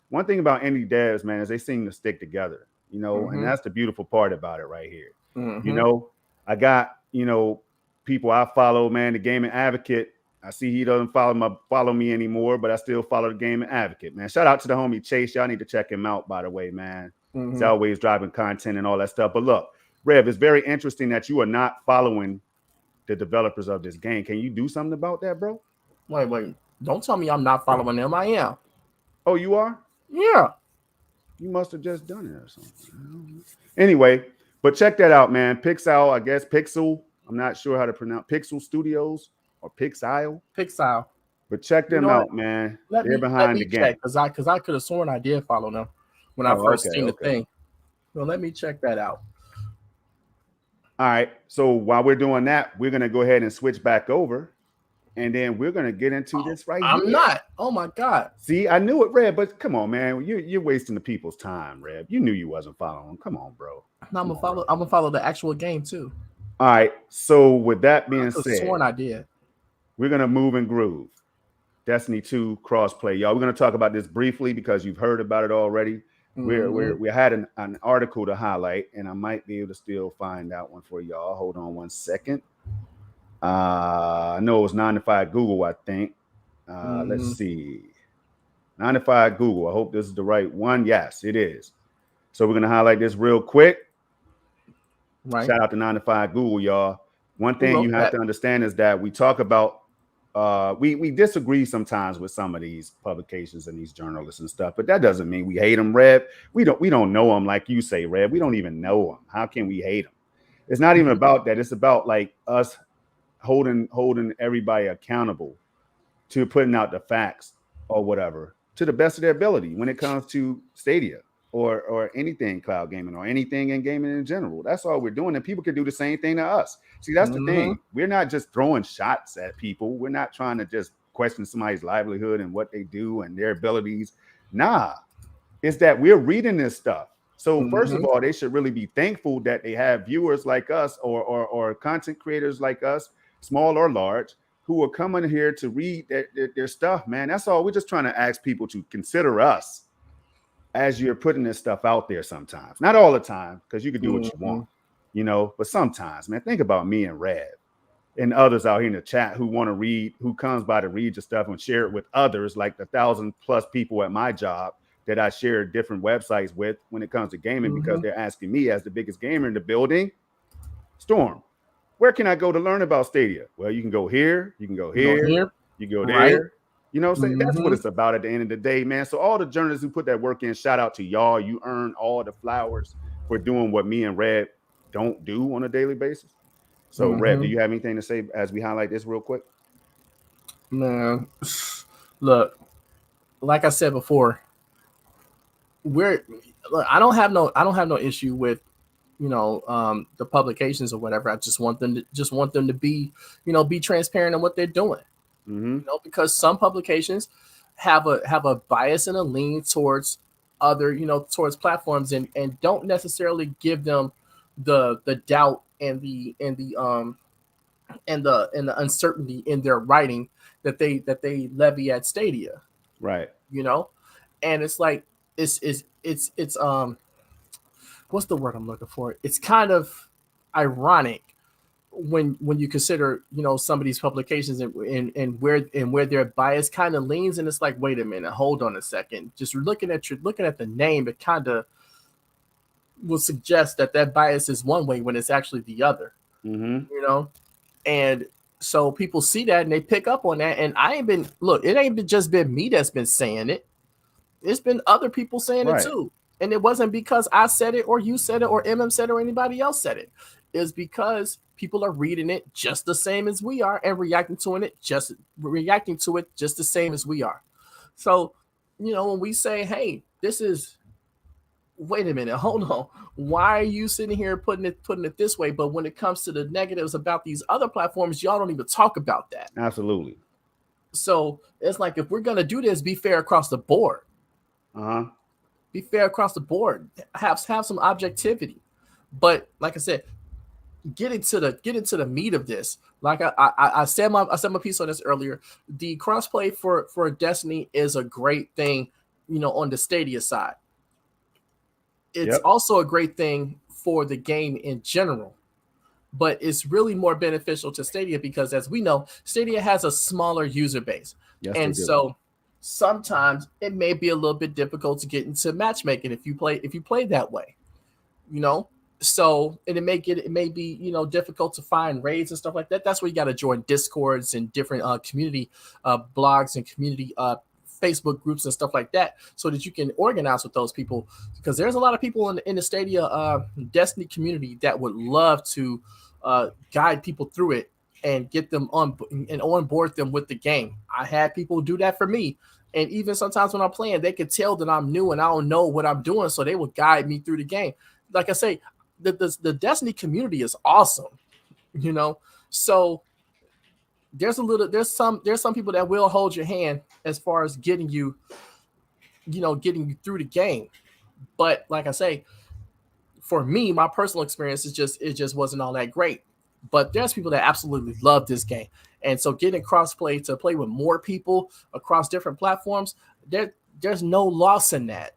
One thing about indie devs, man, is they seem to stick together, you know, and that's the beautiful part about it right here. You know, I got, you know, people I follow, man, the Gaming Advocate. I see he doesn't follow me anymore, but I still follow the Gaming Advocate, man. Shout out to the homie Chase. Y'all need to check him out, by the way, man. He's always driving content and all that stuff. But look, Rev, it's very interesting that you are not following the developers of this game. Can you do something about that, bro? Wait. Don't tell me I'm not following them. I am. Oh, you are? Yeah. You must have just done it or something. Anyway, but check that out, man. Pixel, I guess Pixel. I'm not sure how to pronounce Pixel Studios or Pixel. But check them out, man. They're behind the game. Because I could have sworn I did follow them when I first seen the thing. Well, let me check that out. All right. So while we're doing that, we're gonna go ahead and switch back over, and then we're gonna get into this right here. I'm not. Oh my God. See, I knew it, Reb, but come on, man. You're wasting the people's time, Reb. You knew you wasn't following. Come on, bro. No, I'm gonna follow the actual game too. All right. So with that being said, sworn I did. We're gonna move and groove. Destiny 2 crossplay, y'all. We're gonna talk about this briefly because you've heard about it already. We had an article to highlight, and I might be able to still find that one for y'all. Hold on one second. I know it was 9 to 5 Google, I think. Let's see. 9 to 5 Google. I hope this is the right one. Yes, it is. So we're gonna highlight this real quick. Right. Shout out to 9 to 5 Google, y'all. One thing you have to understand is that we talk about we disagree sometimes with some of these publications and these journalists and stuff, but that doesn't mean we hate them, Reb. We don't know them like you say, Reb. We don't even know them. How can we hate them? It's not even about that. It's about like us holding everybody accountable to putting out the facts or whatever to the best of their ability when it comes to Stadia or anything cloud gaming or anything in gaming in general. That's all we're doing, and people can do the same thing to us. See, that's the thing. We're not just throwing shots at people. We're not trying to just question somebody's livelihood and what they do and their abilities. Nah, it's that we're reading this stuff. So first of all, they should really be thankful that they have viewers like us or content creators like us, small or large, who are coming here to read their stuff, man. That's all. We're just trying to ask people to consider us as you're putting this stuff out there sometimes. Not all the time, because you can do what you want, you know, but sometimes, man, think about me and Rev and others out here in the chat who want to read, who comes by to read your stuff and share it with others, like the 1,000+ people at my job that I share different websites with when it comes to gaming, because they're asking me as the biggest gamer in the building, Storm, where can I go to learn about Stadia? Well, you can go here, you can go here, you go there. Right. You know what I'm saying? That's what it's about at the end of the day, man. So all the journalists who put that work in, shout out to y'all. You earn all the flowers for doing what me and Red don't do on a daily basis. So Red, do you have anything to say as we highlight this real quick? Man, look, like I said before, I don't have no issue with, you know, the publications or whatever. I just want them to be, you know, be transparent in what they're doing. You know, because some publications have a bias and a lean towards other, you know, towards platforms and don't necessarily give them the doubt and the uncertainty in their writing that they levy at Stadia. Right. You know, and it's like it's what's the word I'm looking for? It's kind of ironic when you consider, you know, some of these publications and where their bias kind of leans, and it's like, wait a minute, hold on a second. Just looking at the name, it kind of will suggest that bias is one way when it's actually the other. You know, and so people see that and they pick up on that. And it ain't just been me that's been saying it. It's been other people saying it too. And it wasn't because I said it or you said it or MM said it or anybody else said it. It's because people are reading it just the same as we are and reacting to it just the same as we are. So, you know, when we say, hey, wait a minute, hold on. Why are you sitting here putting it this way? But when it comes to the negatives about these other platforms, y'all don't even talk about that. Absolutely. So it's like, if we're going to do this, be fair across the board. Be fair across the board. Have some objectivity. But like I said, get into the meat of this. Like I said my piece on this earlier. The crossplay for Destiny is a great thing, you know, on the Stadia side. It's also a great thing for the game in general, but it's really more beneficial to Stadia because, as we know, Stadia has a smaller user base. And so sometimes it may be a little bit difficult to get into matchmaking if you play that way, you know. So and it may be, you know, difficult to find raids and stuff like that. That's where you got to join discords and different community blogs and community Facebook groups and stuff like that, so that you can organize with those people, because there's a lot of people in the Stadia Destiny community that would love to guide people through it and get them on and onboard them with the game. I had people do that for me. And even sometimes when I'm playing, they could tell that I'm new and I don't know what I'm doing, so they will guide me through the game. Like I say, the Destiny community is awesome, you know. So there's some people that will hold your hand as far as getting you through the game. But like I say, for me, my personal experience is it just wasn't all that great. But there's people that absolutely love this game. And so getting crossplay to play with more people across different platforms, there's no loss in that.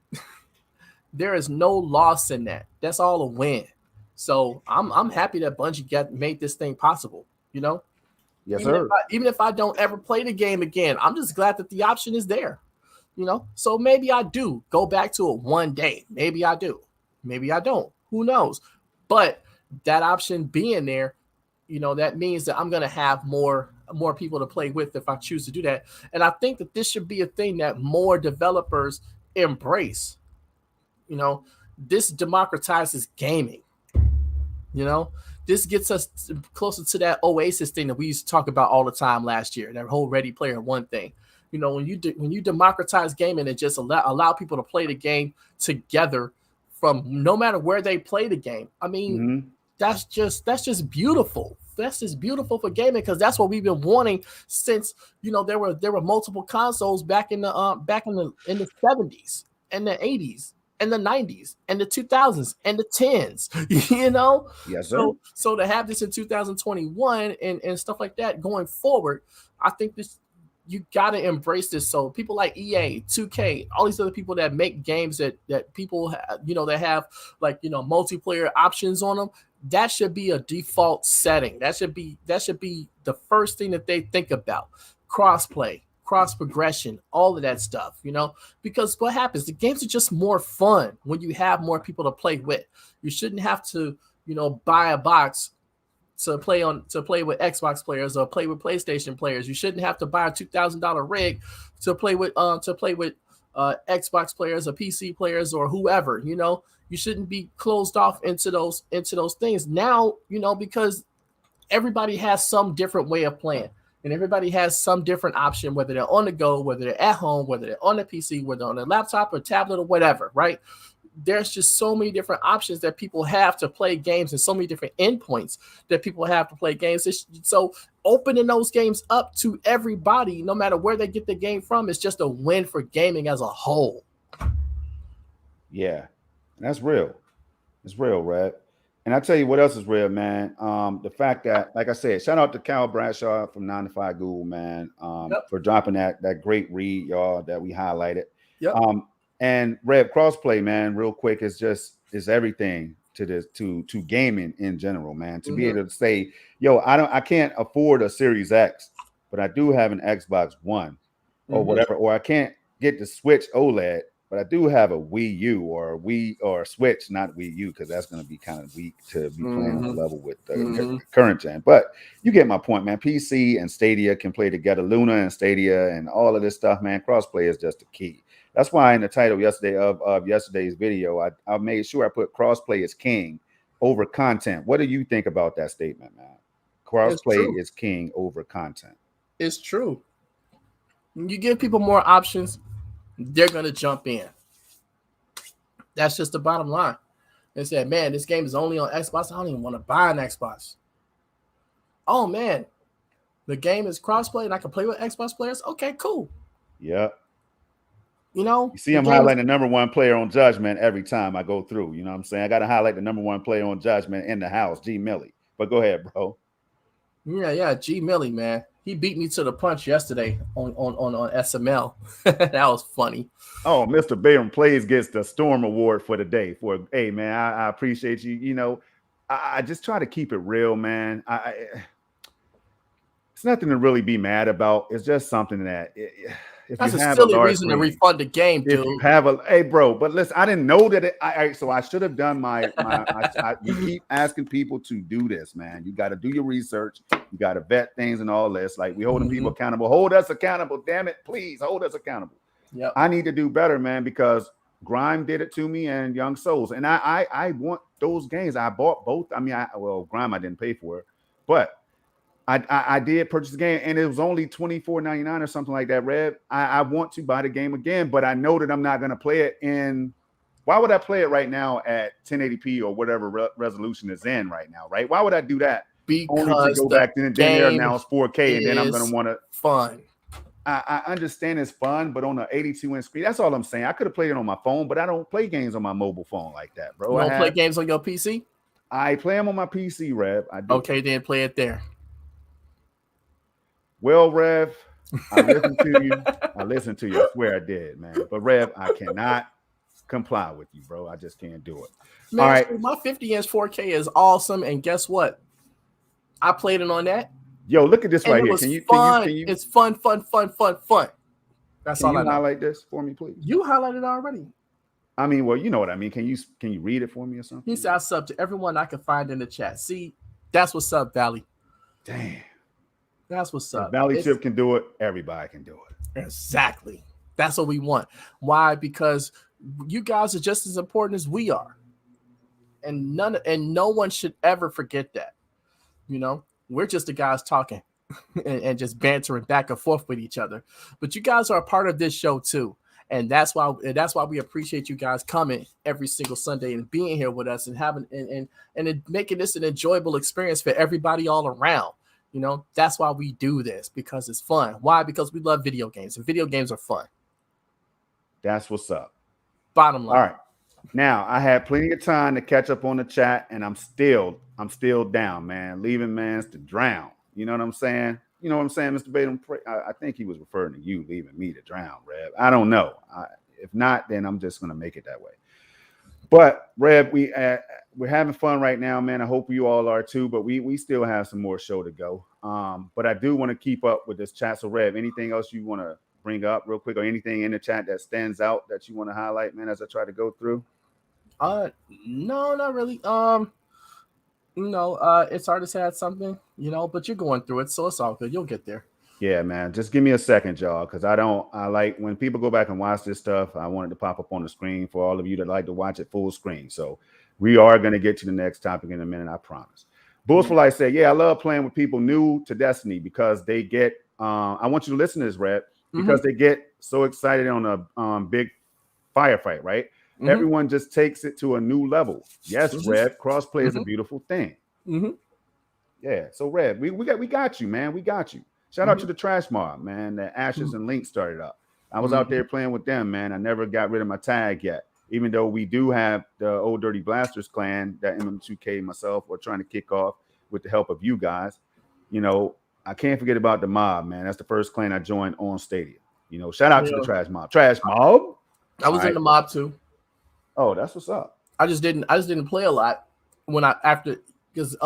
There is no loss in that. That's all a win. So I'm happy that Bungie made this thing possible, you know? Yes, sir. Even if I don't ever play the game again, I'm just glad that the option is there, you know? So maybe I do go back to it one day. Maybe I do. Maybe I don't. Who knows? But that option being there, you know, that means that I'm going to have more people to play with if I choose to do that. And I think that this should be a thing that more developers embrace. You know, this democratizes gaming. You know, this gets us closer to that Oasis thing that we used to talk about all the time last year, that whole Ready Player One thing. You know, when you democratize gaming and just allow people to play the game together from no matter where they play the game. I mean, that's just beautiful. That's just beautiful for gaming, because that's what we've been wanting since, you know, there were multiple consoles back in the 70s and the 80s and the 90s and the 2000s and the 10s, you know? Yes, sir. So to have this in 2021 and stuff like that going forward, I think you got to embrace this. So people like EA, 2K, all these other people that make games that people you know, that have, like, you know, multiplayer options on them, that should be a default setting. That should be the first thing that they think about. Crossplay, cross progression, all of that stuff, you know, because what happens, the games are just more fun when you have more people to play with. You shouldn't have to, you know, buy a box to play with Xbox players or play with PlayStation players. You shouldn't have to buy a $2,000 rig to play with Xbox players or PC players or whoever. You know, you shouldn't be closed off into those things now, you know, because everybody has some different way of playing. And everybody has some different option, whether they're on the go, whether they're at home, whether they're on a PC, whether they're on a laptop or tablet or whatever, right? There's just so many different options that people have to play games and so many different endpoints that people have to play games. So opening those games up to everybody, no matter where they get the game from, is just a win for gaming as a whole. Yeah, that's real. It's real, Red. And I tell you what else is real, man. The fact that, like I said, shout out to Cal Bradshaw from 9 to 5 Google, man, for dropping that great read, y'all, that we highlighted. Yep. And Red, crossplay, man, real quick, is everything to this to gaming in general, man. To be able to say, yo, I can't afford a Series X, but I do have an Xbox One or whatever, or I can't get the Switch OLED, but I do have a Wii U or a Switch, not Wii U, because that's going to be kind of weak to be playing on a level with the current gen. But you get my point, man. PC and Stadia can play together. Luna and Stadia and all of this stuff, man. Crossplay is just the key. That's why in the title yesterday of yesterday's video, I made sure I put crossplay is king over content. What do you think about that statement, man? Crossplay is king over content. It's true. When you give people more options, they're going to jump in. That's just the bottom line. They said, man, this game is only on Xbox. I don't even want to buy an Xbox. Oh, man, the game is crossplay and I can play with Xbox players? Okay, cool. Yeah. You know, you see him highlighting the number one player on Judgment every time I go through. You know what I'm saying? I got to highlight the number one player on Judgment in the house, G Millie. But go ahead, bro. Yeah, G Millie, man. He beat me to the punch yesterday on SML. That was funny. Oh, Mr. Bayham Plays gets the Storm Award for the day. Hey, man, I appreciate you. You know, I just try to keep it real, man. It's nothing to really be mad about. It's just something that That's a silly reason to refund the game, dude. If you have hey, bro, but listen, I didn't know that so I should have done we keep asking people to do this, man. You got to do your research. You got to vet things and all this. Like, we holding people accountable. Hold us accountable. Damn it. Please hold us accountable. Yeah. I need to do better, man, because Grime did it to me and Young Souls. And I want those games. I bought both. I mean, Grime I didn't pay for it, but I did purchase the game, and it was only $24.99 or something like that, Rev. I want to buy the game again, but I know that I'm not going to play it in. Why would I play it right now at 1080p or whatever resolution is in right now, right? Why would I do that? Because only to go back and then there now it's 4K, and then I'm going to want to fun. I understand it's fun, but on an 82-inch screen, that's all I'm saying. I could have played it on my phone, but I don't play games on my mobile phone like that, bro. You don't play games on your PC? I play them on my PC, Rev. I do. Okay, then play it there. Well, Rev, I listened to you. I swear I did, man. But Rev, I cannot comply with you, bro. I just can't do it. Man, all right. My 50-inch 4K is awesome, and guess what? I played it on that. Yo, look at this right here. Can you? It's fun. That's all I know. Highlight this for me, please. You highlighted already. I mean, well, you know what I mean. Can you read it for me or something? He said, "I sub to everyone I can find in the chat." See, that's what's up, Valley. Damn. That's what's up. If Valley Chip can do it, everybody can do it. Exactly. That's what we want. Why? Because you guys are just as important as we are. And no one should ever forget that. You know, we're just the guys talking and just bantering back and forth with each other. But you guys are a part of this show too. And that's why we appreciate you guys coming every single Sunday and being here with us and having and making this an enjoyable experience for everybody all around. You know, that's why we do this, because it's fun. Why? Because we love video games, and video games are fun. That's what's up. Bottom line. All right. Now, I had plenty of time to catch up on the chat, and I'm still down, man. Leaving mans to drown. You know what I'm saying? You know what I'm saying, Mr. Batum? I think he was referring to you leaving me to drown, Rev. I don't know. If not, then I'm just going to make it that way. But Rev, we're having fun right now, man. I hope you all are too. But we still have some more show to go. But I do want to keep up with this chat. So Rev, anything else you want to bring up real quick, or anything in the chat that stands out that you want to highlight, man, as I try to go through? No, not really. It's artist had something, but you're going through it, so it's all good. You'll get there. Yeah, man. Just give me a second, y'all, because I like when people go back and watch this stuff. I want it to pop up on the screen for all of you that like to watch it full screen. So we are going to get to the next topic in a minute, I promise. Bulls for Life said, yeah, I love playing with people new to Destiny because they get, I want you to listen to this, Red, because they get so excited on a big firefight, right? Everyone just takes it to a new level. Yes, Red, crossplay is a beautiful thing. Yeah, so Red, we got you, man. We got you. Shout out to the Trash Mob, man, that Ashes and Link started up. I was out there playing with them, man. I never got rid of my tag yet, even though we do have the Old Dirty Blasters clan that MM2K and myself are trying to kick off with the help of you guys. I can't forget about the mob, man. That's the first clan I joined on Stadia. Shout out to the Trash Mob. Trash Mob. I was in the mob too. Oh, that's what's up. I just didn't play a lot because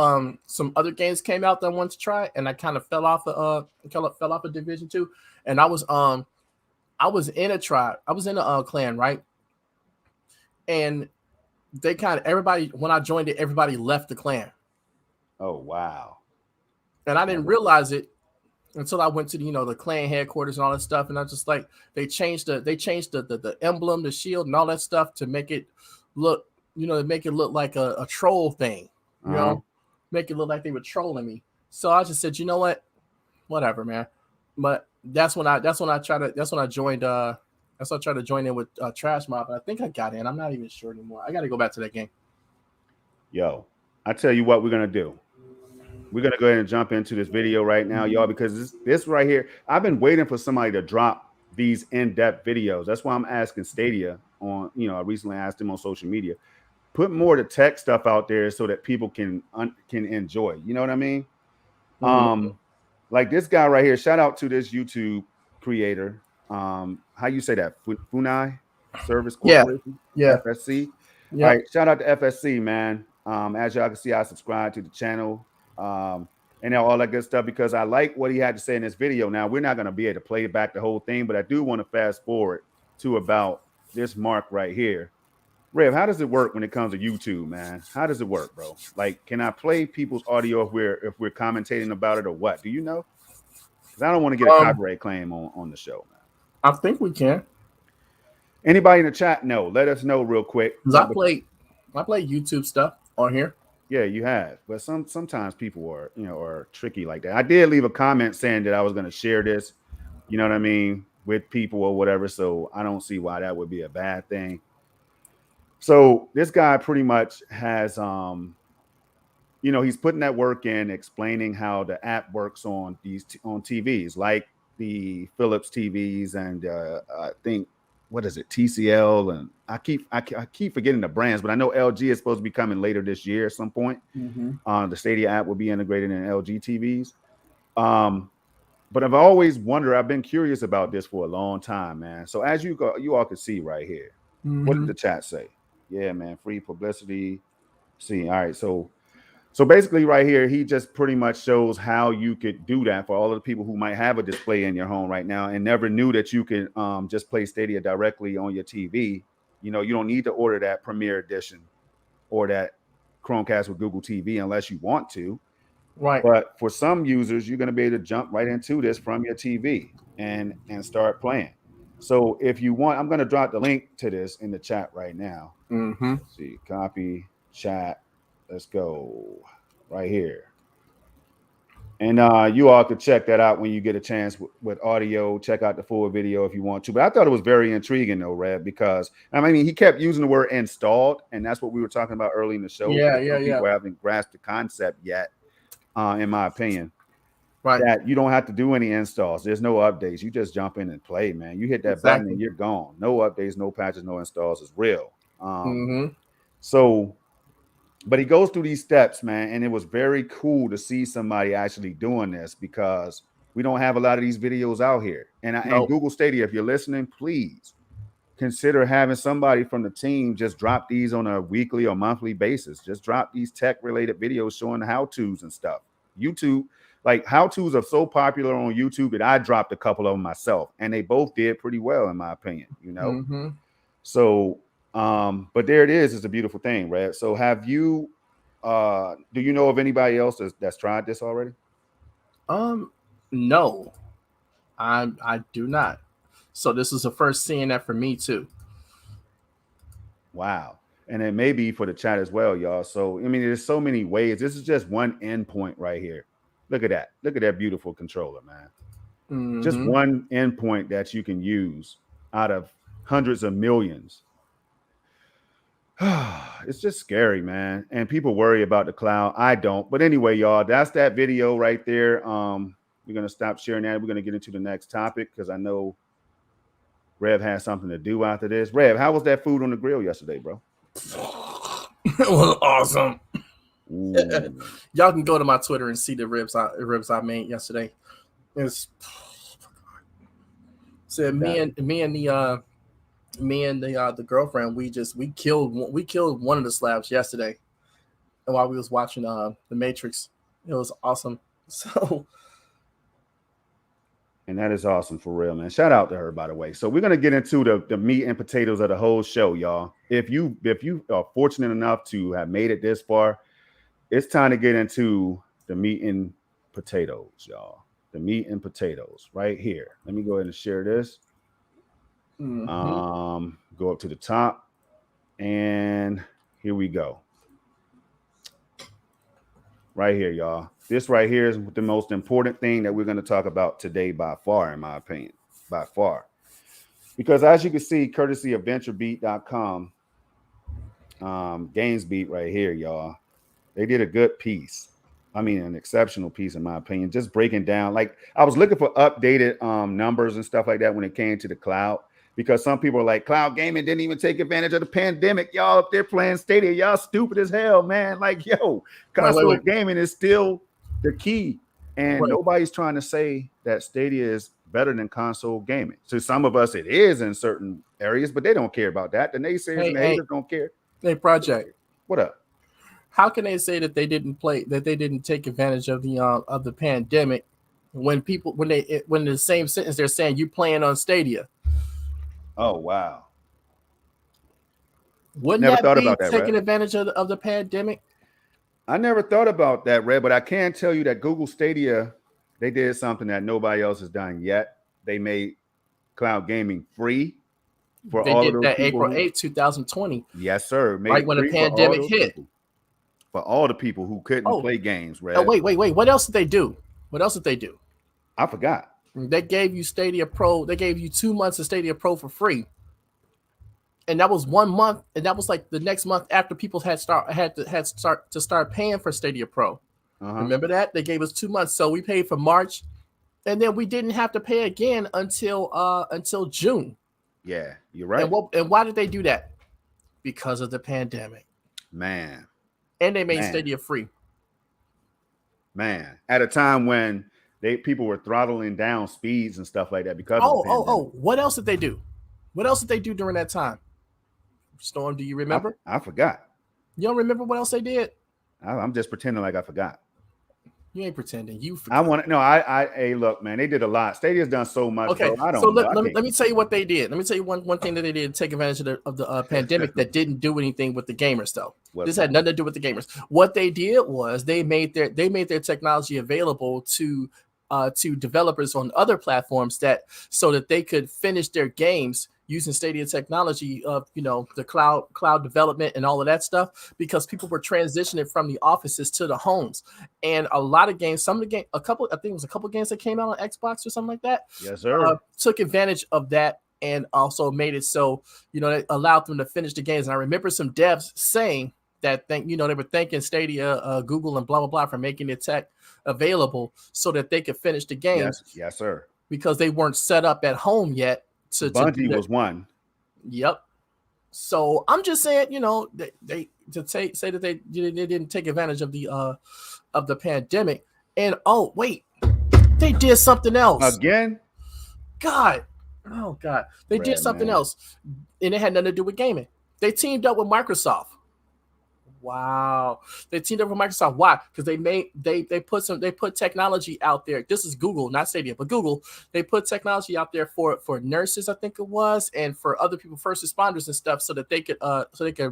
some other games came out that I wanted to try, and I kind of fell off of Division 2. And I was in a tribe. I was in a clan, right? And they everybody, when I joined it, everybody left the clan. Oh wow. And I didn't realize it until I went to the clan headquarters and all that stuff. And I just like they changed the emblem, the shield, and all that stuff to make it look, like a troll thing. Make it look like they were trolling me. So I just said, you know what, whatever, man. But that's when I tried to join in with Trash Mob. But I think I got in. I'm not even sure anymore. I got to go back to that game. Yo, I tell you what we're gonna do. We're gonna go ahead and jump into this video right now, y'all, because this right here, I've been waiting for somebody to drop these in-depth videos. That's why I'm asking Stadia on. I recently asked him on social media. Put more of the tech stuff out there so that people can enjoy. You know what I mean? Like this guy right here. Shout out to this YouTube creator. How you say that? Funai Service Corporation? Yeah. FSC. Yeah. All right. Shout out to FSC, man. As y'all can see, I subscribe to the channel. and all that good stuff, because I like what he had to say in this video. Now, we're not going to be able to play back the whole thing, but I do want to fast forward to about this mark right here. Rev, how does it work when it comes to YouTube, man? How does it work, bro? Like, can I play people's audio if we're commentating about it, or what? Do you know? Because I don't want to get a copyright claim on the show, man. I think we can. Anybody in the chat? No, let us know real quick. Because I play YouTube stuff on here. Yeah, you have, but sometimes people are tricky like that. I did leave a comment saying that I was going to share this, you know what I mean, with people or whatever. So I don't see why that would be a bad thing. So this guy pretty much has, he's putting that work in, explaining how the app works on on TVs, like the Philips TVs, and I think, what is it, TCL, and I keep forgetting the brands, but I know LG is supposed to be coming later this year at some point. Mm-hmm. The Stadia app will be integrated in LG TVs. But I've always wondered, I've been curious about this for a long time, man. So as you all can see right here, what did the chat say? Yeah, man, free publicity. See, all right, so basically right here, he just pretty much shows how you could do that for all of the people who might have a display in your home right now and never knew that you could just play Stadia directly on your TV. You don't need to order that Premier Edition or that Chromecast with Google TV unless you want to. Right. But for some users, you're going to be able to jump right into this from your TV and start playing. So if you want, I'm going to drop the link to this in the chat right now. Mm-hmm. Let's see, copy, chat. Let's go right here. And you all could check that out when you get a chance with audio. Check out the full video if you want to. But I thought it was very intriguing, though, Red, because I mean, he kept using the word installed, and that's what we were talking about early in the show. Yeah. People haven't grasped the concept yet, in my opinion. Right. That you don't have to do any installs. There's no updates. You just jump in and play, man. You hit that button and you're gone. No updates, no patches, no installs. It's real. So, but he goes through these steps, man, and it was very cool to see somebody actually doing this, because we don't have a lot of these videos out here. And Google Stadia, if you're listening, please consider having somebody from the team just drop these on a weekly or monthly basis. Just drop these tech-related videos showing how-tos and stuff. YouTube, like how-tos are so popular on YouTube that I dropped a couple of them myself, and they both did pretty well, in my opinion, So, but there it is. It's a beautiful thing, right? So have you, do you know of anybody else that's tried this already? No, I do not. So this is the first seeing that for me too. Wow. And it may be for the chat as well, y'all. So, I mean, there's so many ways. This is just one endpoint right here. Look at that. Look at that beautiful controller, man. Just one endpoint that you can use out of hundreds of millions. It's just scary, man. And people worry about the cloud. I don't. But anyway, y'all, that's that video right there. We're going to stop sharing that. We're going to get into the next topic, because I know Rev has something to do after this. Rev, how was that food on the grill yesterday, bro? It was awesome. Y'all can go to my Twitter and see the ribs I made yesterday. It's so me and the girlfriend, we killed one of the slabs yesterday, and while we was watching the Matrix, it was awesome. So, and that is awesome for real, man. Shout out to her, by the way. So we're gonna get into the meat and potatoes of the whole show, y'all. If you are fortunate enough to have made it this far, it's time to get into the meat and potatoes, y'all. The meat and potatoes right here. Let me go ahead and share this. Go up to the top, and here we go. Right here, y'all. This right here is the most important thing that we're going to talk about today by far, in my opinion, by far. Because as you can see, courtesy of VentureBeat.com, GamesBeat right here, y'all, they did a good piece. I mean, an exceptional piece, in my opinion, just breaking down. Like, I was looking for updated numbers and stuff like that when it came to the cloud, because some people are like, cloud gaming didn't even take advantage of the pandemic. Y'all up there playing Stadia, y'all stupid as hell, man. Like, yo, console gaming is still the key. And nobody's trying to say that Stadia is better than console gaming. So some of us, it is in certain areas, but they don't care about that. The naysayers and the haters don't care. Hey, Project. What up? how can they say that they didn't take advantage of the pandemic when in the same sentence they're saying you playing on Stadia? Oh wow. Wouldn't Never that thought be about that, taking Red. advantage of the pandemic? I never thought about that, Red, but I can tell you that Google Stadia, they did something that nobody else has done yet. They made cloud gaming free for They all of did those that people April who, 8th, 2020, yes, sir, made right it when the free for all pandemic those hit. people. For all the people who couldn't Oh, play games, Red. wait. What else did they do? What else did they do? I forgot. They gave you Stadia Pro. They gave you 2 months of Stadia Pro for free, and that was 1 month. And that was like the next month after people had start paying for Stadia Pro. Remember that they gave us 2 months, so we paid for March, and then we didn't have to pay again until June. Yeah, you're right. And why did they do that? Because of the pandemic. Man. And they made Stadia free. Man, at a time when people were throttling down speeds and stuff like that because of the pandemic. What else did they do? What else did they do during that time? Storm, do you remember? I forgot. You don't remember what else they did? I'm just pretending like I forgot. You ain't pretending. You forgot. Hey, look, man, they did a lot. Stadia's done so much. Okay, bro. I don't so know. let me tell you what they did. Let me tell you one thing that they did to take advantage of the pandemic that didn't do anything with the gamers, though. This had nothing to do with the gamers. What they did was they made their technology available to developers on other platforms so that they could finish their games using Stadia technology of the cloud development and all of that stuff, because people were transitioning from the offices to the homes. And a lot of games, I think it was a couple games that came out on Xbox or something like that. Yes, sir. Took advantage of that and also made it so it allowed them to finish the games. And I remember some devs saying that they were thanking Stadia, Google, and blah blah blah for making the tech available so that they could finish the games. Yes, sir. Because they weren't set up at home yet. Bungie was one. Yep. So I'm just saying, they say that they didn't take advantage of the pandemic. And oh wait, they did something else again. God, they did something else, and it had nothing to do with gaming. They teamed up with Microsoft. Wow, they teamed up with Microsoft. Why? Because they put technology out there. This is Google, not Stadia, but Google. They put technology out there for nurses, I think it was, and for other people, first responders and stuff, so that they could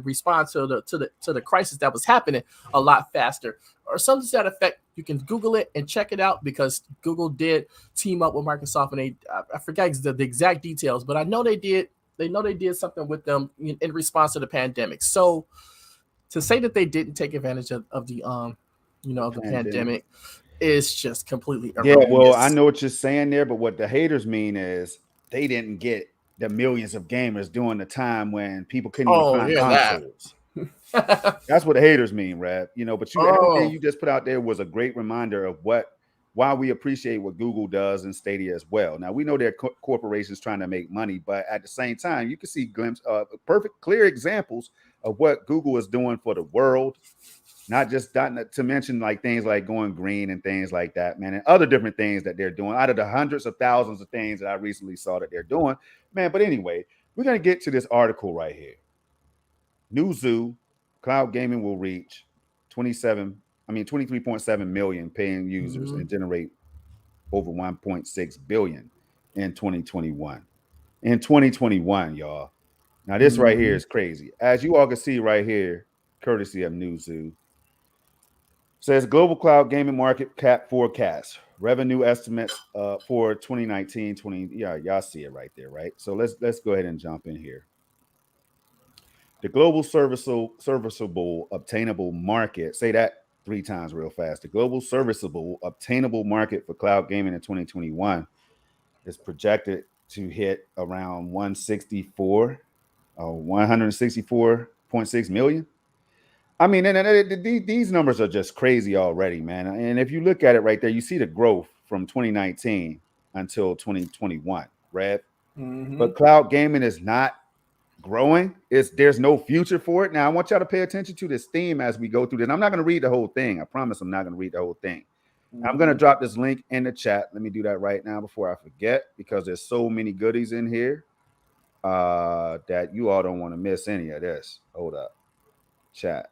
respond to the crisis that was happening a lot faster, or something to that effect. You can Google it and check it out, because Google did team up with Microsoft, and I forget the exact details, but I know they did. They know they did something with them in response to the pandemic. So to say that they didn't take advantage of the pandemic is just completely erroneous. Yeah, well, I know what you're saying there, but what the haters mean is they didn't get the millions of gamers during the time when people couldn't even find consoles. That's what the haters mean, Rap. But everything you just put out there was a great reminder of why we appreciate what Google does and Stadia as well. Now, we know they're corporations trying to make money, but at the same time, you can see perfect, clear examples of what Google is doing for the world. Not to mention like things like going green and things like that, man, and other different things that they're doing out of the hundreds of thousands of things that I recently saw that they're doing, man. But anyway, we're going to get to this article right here. New Zoo, cloud gaming will reach 23.7 million paying users and generate over 1.6 billion in 2021. In 2021, y'all. Now, this right here is crazy. As you all can see right here, courtesy of New Zoo, says global cloud gaming market cap forecast. Revenue estimates for 2019, y'all see it right there, right? So let's go ahead and jump in here. The global serviceable obtainable market, say that 3 times real fast. The global serviceable obtainable market for cloud gaming in 2021 is projected to hit around 164.6 million. I mean, and these numbers are just crazy already, man. And if you look at it right there, you see the growth from 2019 until 2021, right? But cloud gaming is not growing. There's no future for it. Now, I want y'all to pay attention to this theme as we go through this. I'm not going to read the whole thing. I promise I'm not going to read the whole thing. I'm going to drop this link in the chat. Let me do that right now before I forget, because there's so many goodies in here that you all don't want to miss any of this. Hold up. Chat.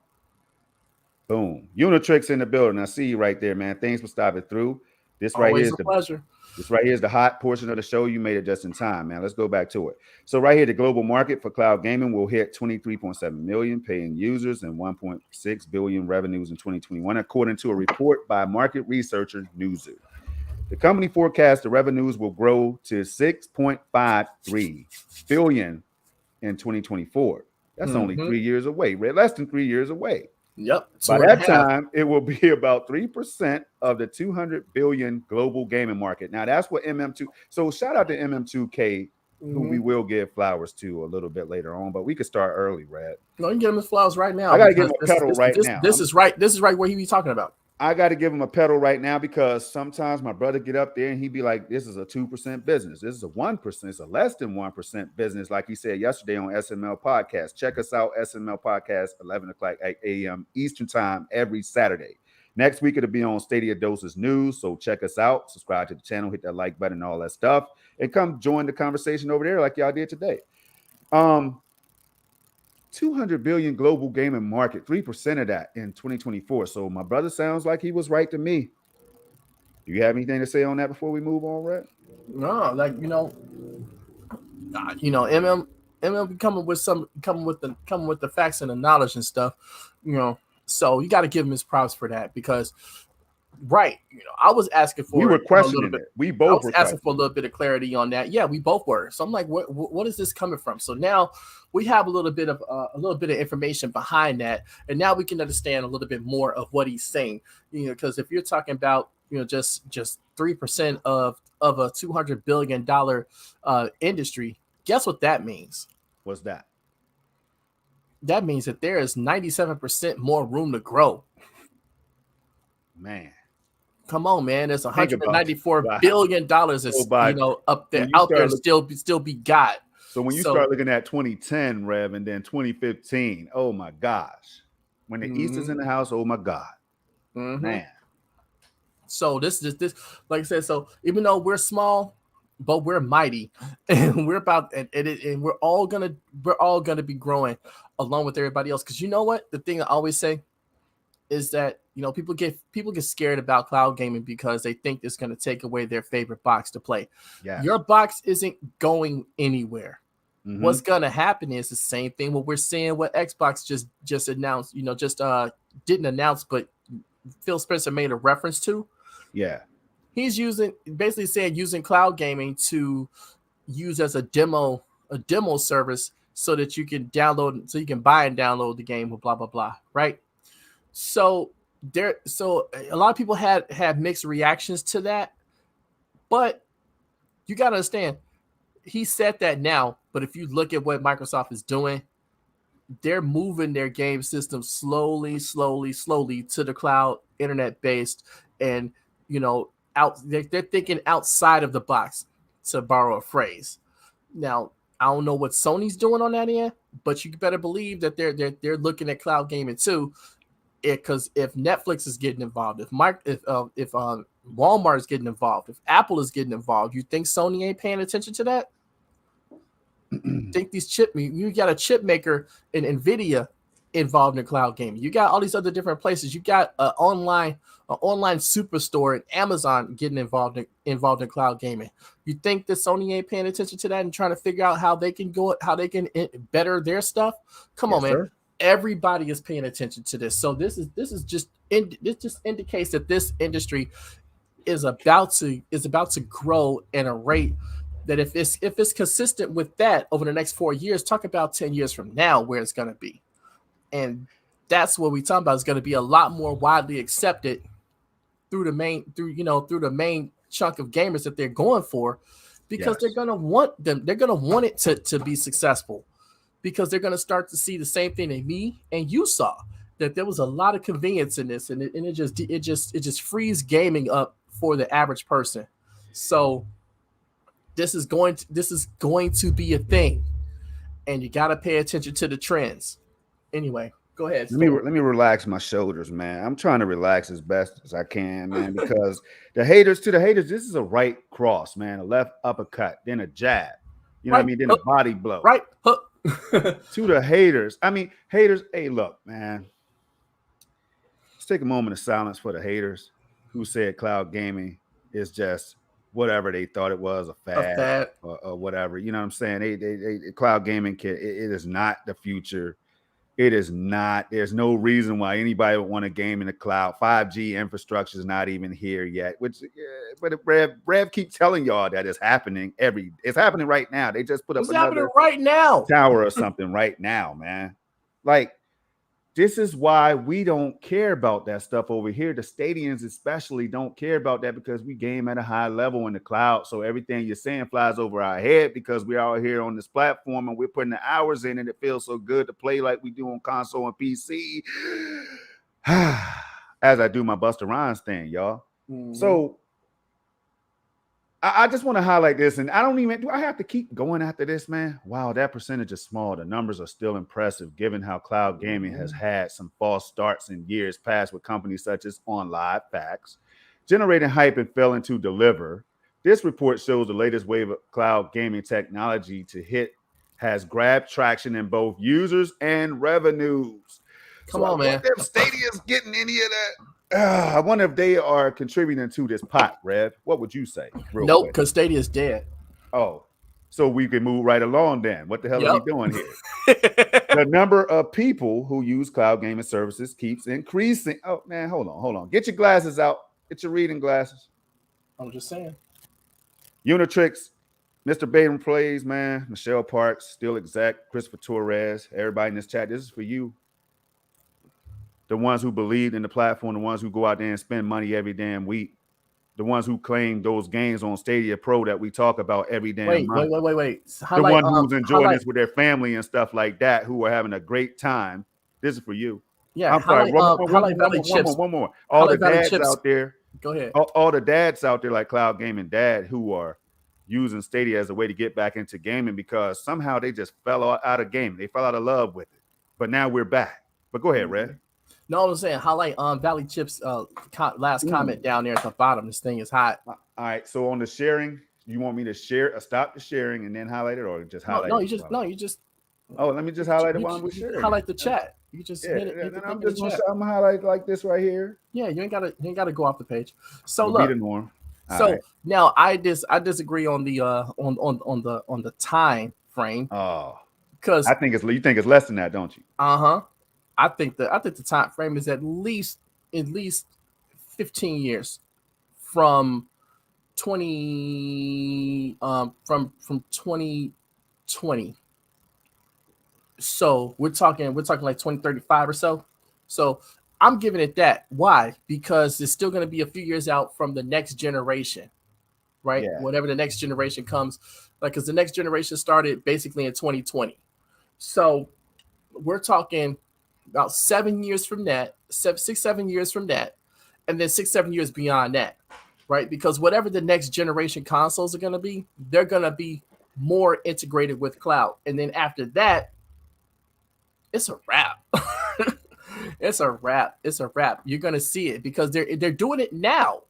Boom. Unitrix in the building. I see you right there, man. Thanks for stopping through. This right Always here is a pleasure. This right here is the hot portion of the show. You made it just in time, man. Let's go back to it. So right here, the global market for cloud gaming will hit 23.7 million paying users and 1.6 billion revenues in 2021, according to a report by market researcher Newzoo. The company forecasts the revenues will grow to 6.53 billion in 2024. That's only 3 years away, right? Less than 3 years away. Yep. By that time, it will be about 3% of the 200 billion global gaming market. Now, that's what MM2. So, shout out to MM2K, who we will give flowers to a little bit later on, but we could start early, Red. No, you can give him his flowers right now. I got to give him a pedal right now. This is right where he be talking about. I got to give him a pedal right now because sometimes my brother get up there and he be like, this is a 2% business. This is a 1%. It's a less than 1% business. Like he said yesterday on SML Podcast. Check us out, SML Podcast, 11 o'clock a.m. Eastern time every Saturday. Next week, it'll be on Stadia Doses News. So check us out, subscribe to the channel, hit that like button, all that stuff, and come join the conversation over there like y'all did today. 200 billion global gaming market, 3% of that in 2024. So my brother sounds like he was right to me. Do you have anything to say on that before we move on, Red? No, like MM coming with the facts and the knowledge and stuff, So you got to give him his props for that because, right? I was asking for. We were questioning it. We both were asking for a little bit of clarity on that. Yeah, we both were. So I'm like, what is this coming from? So now we have a little bit of information behind that, and now we can understand a little bit more of what he's saying. Because if you're talking about just 3% of a $200 billion industry, guess what that means? What's that? That means that there is 97% more room to Man. Come on, man. There's $194 billion up there, out there still be got. So when you start looking at 2010, Rev, and then 2015, oh my gosh. When the East is in the house, oh my God. Man. So this, like I said, so even though we're small, but we're mighty, and we're we're all gonna be growing along with everybody else. Because you know what? The thing I always say is that people get scared about cloud gaming because they think it's going to take away their favorite box to play. Yes. Your box isn't going anywhere. What's going to happen is the same thing what we're seeing what Xbox just announced, didn't announce, but Phil Spencer made a reference to. Yeah. He's basically saying using cloud gaming to use as a demo service so that you can buy and download the game, blah, blah, blah. Right. So a lot of people had mixed reactions to that, but you got to understand, he said that now, but if you look at what Microsoft is doing, they're moving their game system slowly to the cloud, internet based, and they're thinking outside of the box, to borrow a phrase. Now, I don't know what Sony's doing on that end, but you better believe that they're looking at cloud gaming too. Because if Netflix is getting involved, if Walmart is getting involved, if Apple is getting involved, you think Sony ain't paying attention to that? Think you got a chip maker in Nvidia involved in cloud gaming. You got all these other different places. You got an online superstore and Amazon getting involved in cloud gaming. You think that Sony ain't paying attention to that and trying to figure out how they can better their stuff? Come on, man. Sir. Everybody is paying attention to this. So this just indicates that this industry is about to grow at a rate that if it's consistent with that over the next 4 years, talk about 10 years from now where it's going to be. And that's what we talk about. It's going to be a lot more widely accepted through the main chunk of gamers that they're going for, because they're going to want it to be successful, because they're going to start to see the same thing that me and you saw, that there was a lot of convenience in this, and it just frees gaming up for the average person. So this is going to be a thing, and you got to pay attention to the trends. Anyway, go ahead. Let me relax my shoulders, man. I'm trying to relax as best as I can, man, because the haters, this is a right cross, man, a left uppercut, then a jab. You know what I mean? Then a body blow. Right hook. To the haters. I mean, haters, hey, look, man. let's take a moment of silence for the haters who said cloud gaming is just whatever they thought it was, a fad. Or whatever. You know what I'm saying? They cloud gaming it is not the future. It is not. There's no reason why anybody would want to game in the cloud. 5G infrastructure is not even here yet. But Rev keep telling y'all that it's happening. It's happening right now. They just put up another right now tower or something right now, man. Like, this is why we don't care about that stuff over here. The stadiums especially don't care about that because we game at a high level in the cloud. So everything you're saying flies over our head because we're out here on this platform and we're putting the hours in and it feels so good to play like we do on console and PC. As I do my Busta Rhymes thing, y'all. Mm-hmm. So I just want to highlight this, and do I have to keep going after this, man? Wow, that percentage is small. The numbers are still impressive, given how cloud gaming has had some false starts in years past with companies such as OnLive Facts, generating hype and failing to deliver. This report shows the latest wave of cloud gaming technology to hit has grabbed traction in both users and revenues. Come on, man. If Stadia's getting any of that. I wonder if they are contributing to this pot, Rev. What would you say? Nope, because Stadia is dead. Oh, so we can move right along then. What the hell are we doing here? The number of people who use cloud gaming services keeps increasing. Oh, man, hold on. Get your glasses out. Get your reading glasses. I'm just saying. Unitrix, Mr. Baden Plays, man. Michelle Parks, Still Exec, Christopher Torres, everybody in this chat. This is for you. The ones who believed in the platform, the ones who go out there and spend money every damn week, the ones who claim those games on Stadia Pro that we talk about every damn month. Wait. The one who's enjoying this with their family and stuff like that, who are having a great time. This is for you. Yeah, I'm sorry. One more. All the dads out there. Go ahead. All the dads out there, like Cloud Gaming Dad, who are using Stadia as a way to get back into gaming because somehow they just fell out of gaming. They fell out of love with it. But now we're back. But go ahead, Red. No, I'm saying highlight Valley Chip's last comment down there at the bottom. This thing is hot. All right. So on the sharing, you want me to share? Stop the sharing and then highlight it, or just highlight? No, you just. Oh, let me just highlight it while we're sharing. Highlight the chat. You just hit it. I'm gonna highlight like this right here. Yeah, you ain't gotta go off the page. So look, be the norm. Now I disagree on the time frame. Oh, because you think it's less than that, don't you? I think the time frame is at least 15 years from 2020. So we're talking like 2035 or so. So I'm giving it that. Why? Because it's still going to be a few years out from the next generation, right? Yeah. Whenever the next generation comes, because the next generation started basically in 2020. So we're talking about 7 years from that, 7 years from that, and then 6-7 years beyond that, right? Because whatever the next generation consoles are going to be, they're going to be more integrated with cloud. And then after that, it's a wrap. It's a wrap. You're going to see it because they're doing it now.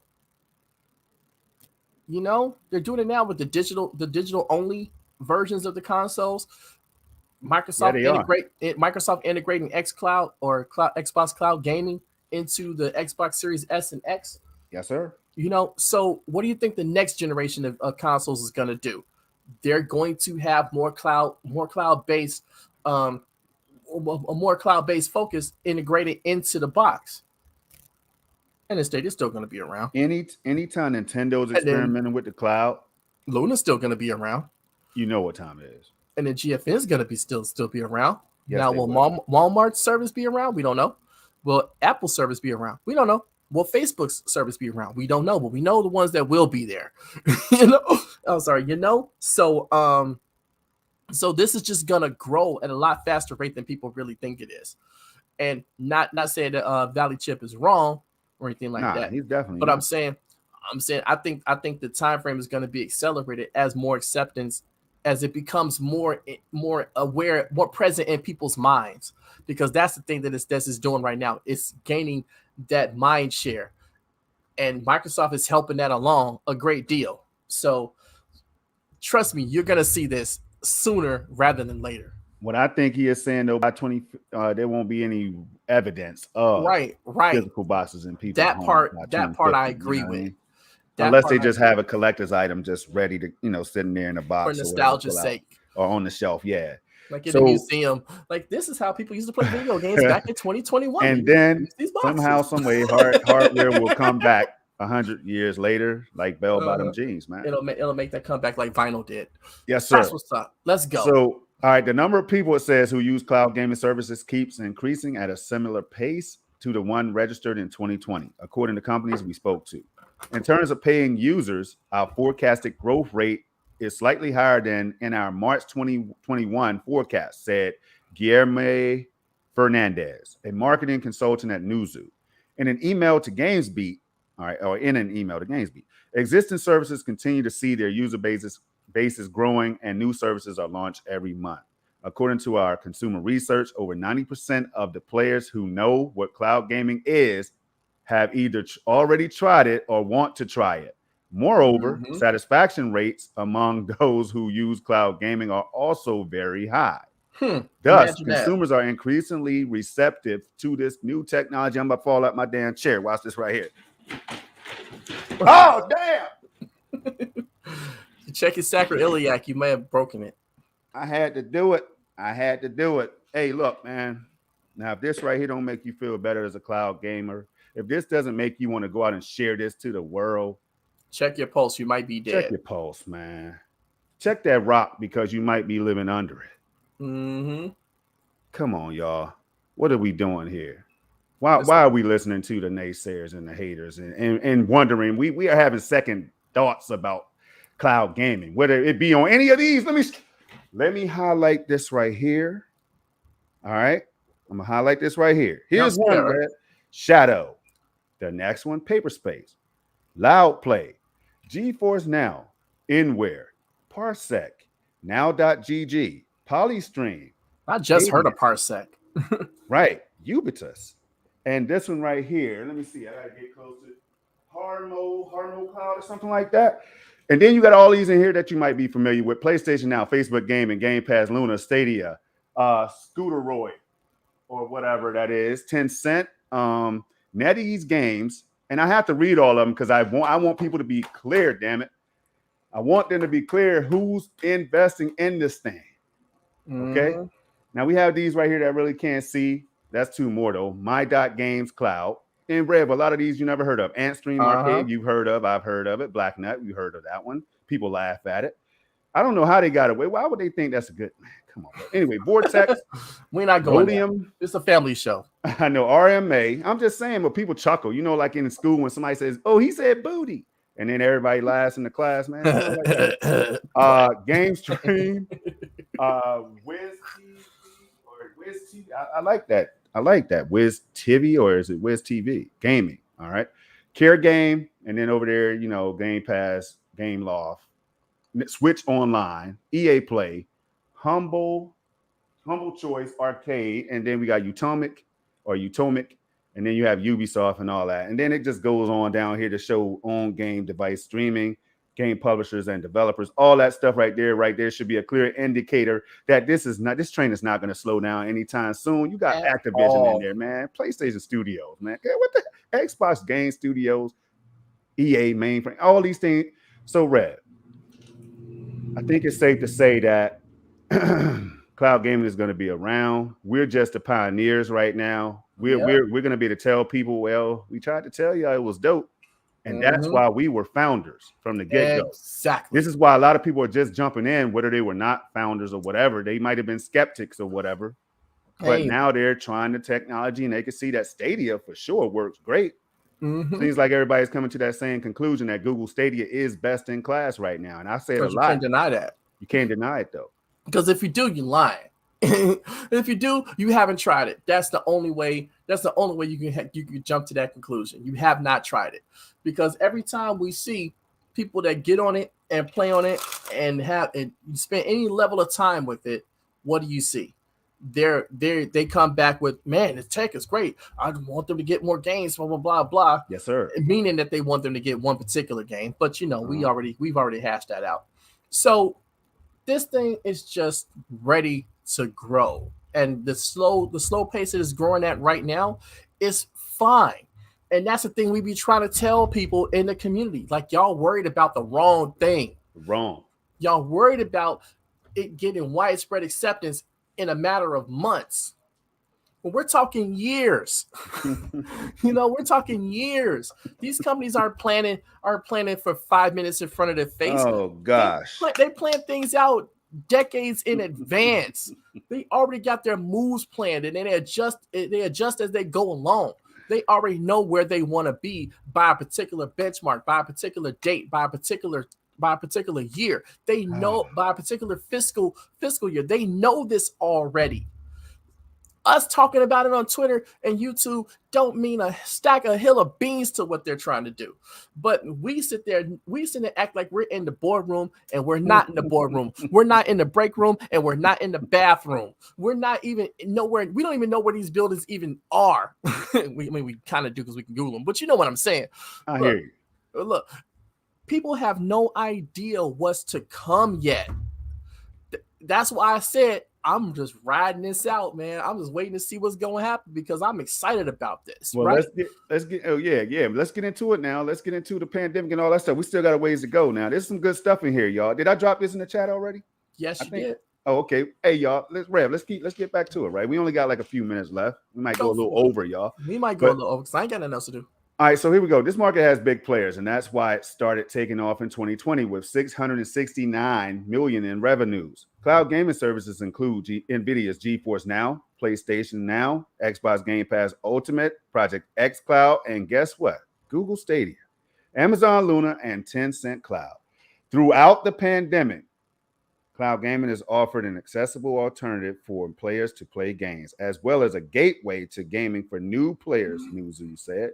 You know, they're doing it now with the digital only versions of the consoles. Microsoft integrating xCloud or Xbox Cloud Gaming into the Xbox Series S and X. Yes, sir. You know, so what do you think the next generation of consoles is going to do? They're going to have more cloud-based, a more cloud-based focus integrated into the box. And the Stadia's still going to be around. Anytime Nintendo's experimenting with the cloud, Luna's still going to be around. You know what time it is. And then GFN is going to be still be around. Yes, now, will Walmart's service be around? We don't know. Will Apple's service be around? We don't know. Will Facebook's service be around? We don't know, but we know the ones that will be there. So this is just gonna grow at a lot faster rate than people really think it is. And not saying that Valley Chip is wrong or anything like that. He's definitely. But I'm saying I think the time frame is going to be accelerated as more acceptance, as it becomes more aware, more present in people's minds, because that's the thing that this is doing right now. It's gaining that mind share, and Microsoft is helping that along a great deal. So trust me, you're going to see this sooner rather than later. What I think he is saying though, by 20, there won't be any evidence of physical boxes in people's homes. That part I agree with. I mean? Unless they just have a collector's item just ready to, sitting there in a box for nostalgia's sake, or on the shelf. Yeah, like in a museum. Like this is how people used to play video games back in 2021. And then somehow, some way, hardware will come back 100 years later, like bell-bottom jeans, man. It'll make that comeback like vinyl did. Yes, sir. That's what's up. Let's go. So, all right, the number of people, it says, who use cloud gaming services keeps increasing at a similar pace to the one registered in 2020, according to companies we spoke to. In terms of paying users, our forecasted growth rate is slightly higher than in our March 2021 forecast, said Guillermo Fernandez, a marketing consultant at Newzoo. In an email to GamesBeat, existing services continue to see their user bases growing and new services are launched every month. According to our consumer research, over 90% of the players who know what cloud gaming is have either already tried it or want to try it. Moreover, satisfaction rates among those who use cloud gaming are also very high. Thus, consumers are increasingly receptive to this new technology. I'm about to fall out my damn chair. Watch this right here. Oh, damn! Check your sacroiliac. You may have broken it. I had to do it. Hey, look, man. Now, if this right here don't make you feel better as a cloud gamer, if this doesn't make you want to go out and share this to the world, check your pulse. You might be dead. Check your pulse, man. Check that rock because you might be living under it. Come on, y'all. What are we doing here? Why are we listening to the naysayers and the haters and wondering? We are having second thoughts about cloud gaming, whether it be on any of these. Let me highlight this right here. All right. I'm gonna highlight this right here. Here's one, Red. Shadow. The next one, Paperspace, Loud Play, GeForce Now, Inware, Parsec, Now.gg, Polystream. I just heard of Parsec. Right, Ubitus. And this one right here, let me see, I gotta get close to Harmo Cloud or something like that. And then you got all these in here that you might be familiar with: PlayStation Now, Facebook Gaming, Game Pass, Luna, Stadia, Scooteroid, or whatever that is, Tencent, NetEase Games. And I have to read all of them because I want people to be clear, damn it. I want them to be clear who's investing in this thing. Okay. Now we have these right here that I really can't see. That's two more though. My.Games Cloud. And Rev, a lot of these you never heard of. Antstream Arcade, you've heard of. I've heard of it. Black Nut, you heard of that one. People laugh at it. I don't know how they got away. Why would they think that's a good man? Come on. Bro. Anyway, Vortex. We're not going there. It's a family show. I know. RMA. I'm just saying, but people chuckle. You know, like in school when somebody says, "Oh, he said booty," and then everybody laughs in the class, man. Game Stream, Wiz TV or Wiz TV. I like that. I like that. Wiz TV, or is it Wiz TV? Gaming. All right. Care Game, and then over there, you know, Game Pass, Game Loft, Switch Online, EA Play, Humble Choice Arcade, and then we got Utomic, and then you have Ubisoft and all that. And then it just goes on down here to show on-game device streaming, game publishers and developers, all that stuff right there should be a clear indicator that this train is not going to slow down anytime soon. You got Activision in there, man. PlayStation Studios, man. What the Xbox Game Studios, EA mainframe, all these things. So, Red, I think it's safe to say that cloud gaming is going to be around. We're just the pioneers right now. We're going to be able to tell people, well, we tried to tell you it was dope. And that's why we were founders from the get-go. Exactly. This is why a lot of people are just jumping in, whether they were not founders or whatever. They might have been skeptics or whatever. But now they're trying the technology and they can see that Stadia for sure works great. Seems like everybody's coming to that same conclusion that Google Stadia is best in class right now. And I say it a lot. You can't deny that. You can't deny it, though. Because if you do, you're lying. If you do, you haven't tried it. That's the only way. That's the only way you can jump to that conclusion. You have not tried it, because every time we see people that get on it and play on it and you spend any level of time with it, what do you see? They come back with, man, the tech is great. I want them to get more games, blah blah blah blah. Yes, sir. Meaning that they want them to get one particular game, but you know we've already hashed that out. So this thing is just ready to grow. And the slow pace it is growing at right now is fine. And that's the thing we be trying to tell people in the community. Like, y'all worried about the wrong thing. Wrong. Y'all worried about it getting widespread acceptance in a matter of months. Well, we're talking years. We're talking years. These companies aren't planning for 5 minutes in front of their face. Oh gosh. They plan things out decades in advance. They already got their moves planned, and then they adjust as they go along. They already know where they want to be by a particular benchmark, by a particular date, by a particular year. They know by a particular fiscal year. They know this already. Us talking about it on Twitter and YouTube don't mean a hill of beans to what they're trying to do. But we sit there and act like we're in the boardroom, and we're not in the boardroom. We're not in the break room, and we're not in the bathroom. We're not even nowhere. We don't even know where these buildings even are. we kind of do because we can Google them, but you know what I'm saying. I hear you. Look, people have no idea what's to come yet. That's why I said, I'm just riding this out, man. I'm just waiting to see what's going to happen because I'm excited about this. Well, right? let's get. Oh yeah. Let's get into it now. Let's get into the pandemic and all that stuff. We still got a ways to go. Now, there's some good stuff in here, y'all. Did I drop this in the chat already? Yes, you did. Oh, okay. Hey, y'all. Let's get back to it. Right. We only got like a few minutes left. We might go a little over, y'all. We might go a little over because I ain't got nothing else to do. All right, so here we go. This market has big players, and that's why it started taking off in 2020 with $669 million in revenues. Cloud gaming services include NVIDIA's GeForce Now, PlayStation Now, Xbox Game Pass Ultimate, Project X Cloud, and guess what? Google Stadia, Amazon Luna, and Tencent Cloud. Throughout the pandemic, cloud gaming has offered an accessible alternative for players to play games, as well as a gateway to gaming for new players, Newzoo said.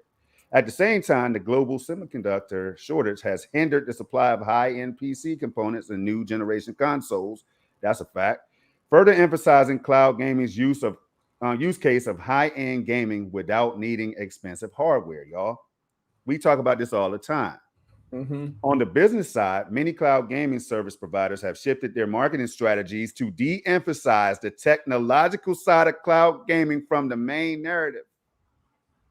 At the same time, the global semiconductor shortage has hindered the supply of high-end PC components and new generation consoles. That's a fact. Further emphasizing cloud gaming's use case of high-end gaming without needing expensive hardware, y'all. We talk about this all the time. Mm-hmm. On the business side, many cloud gaming service providers have shifted their marketing strategies to de-emphasize the technological side of cloud gaming from the main narrative.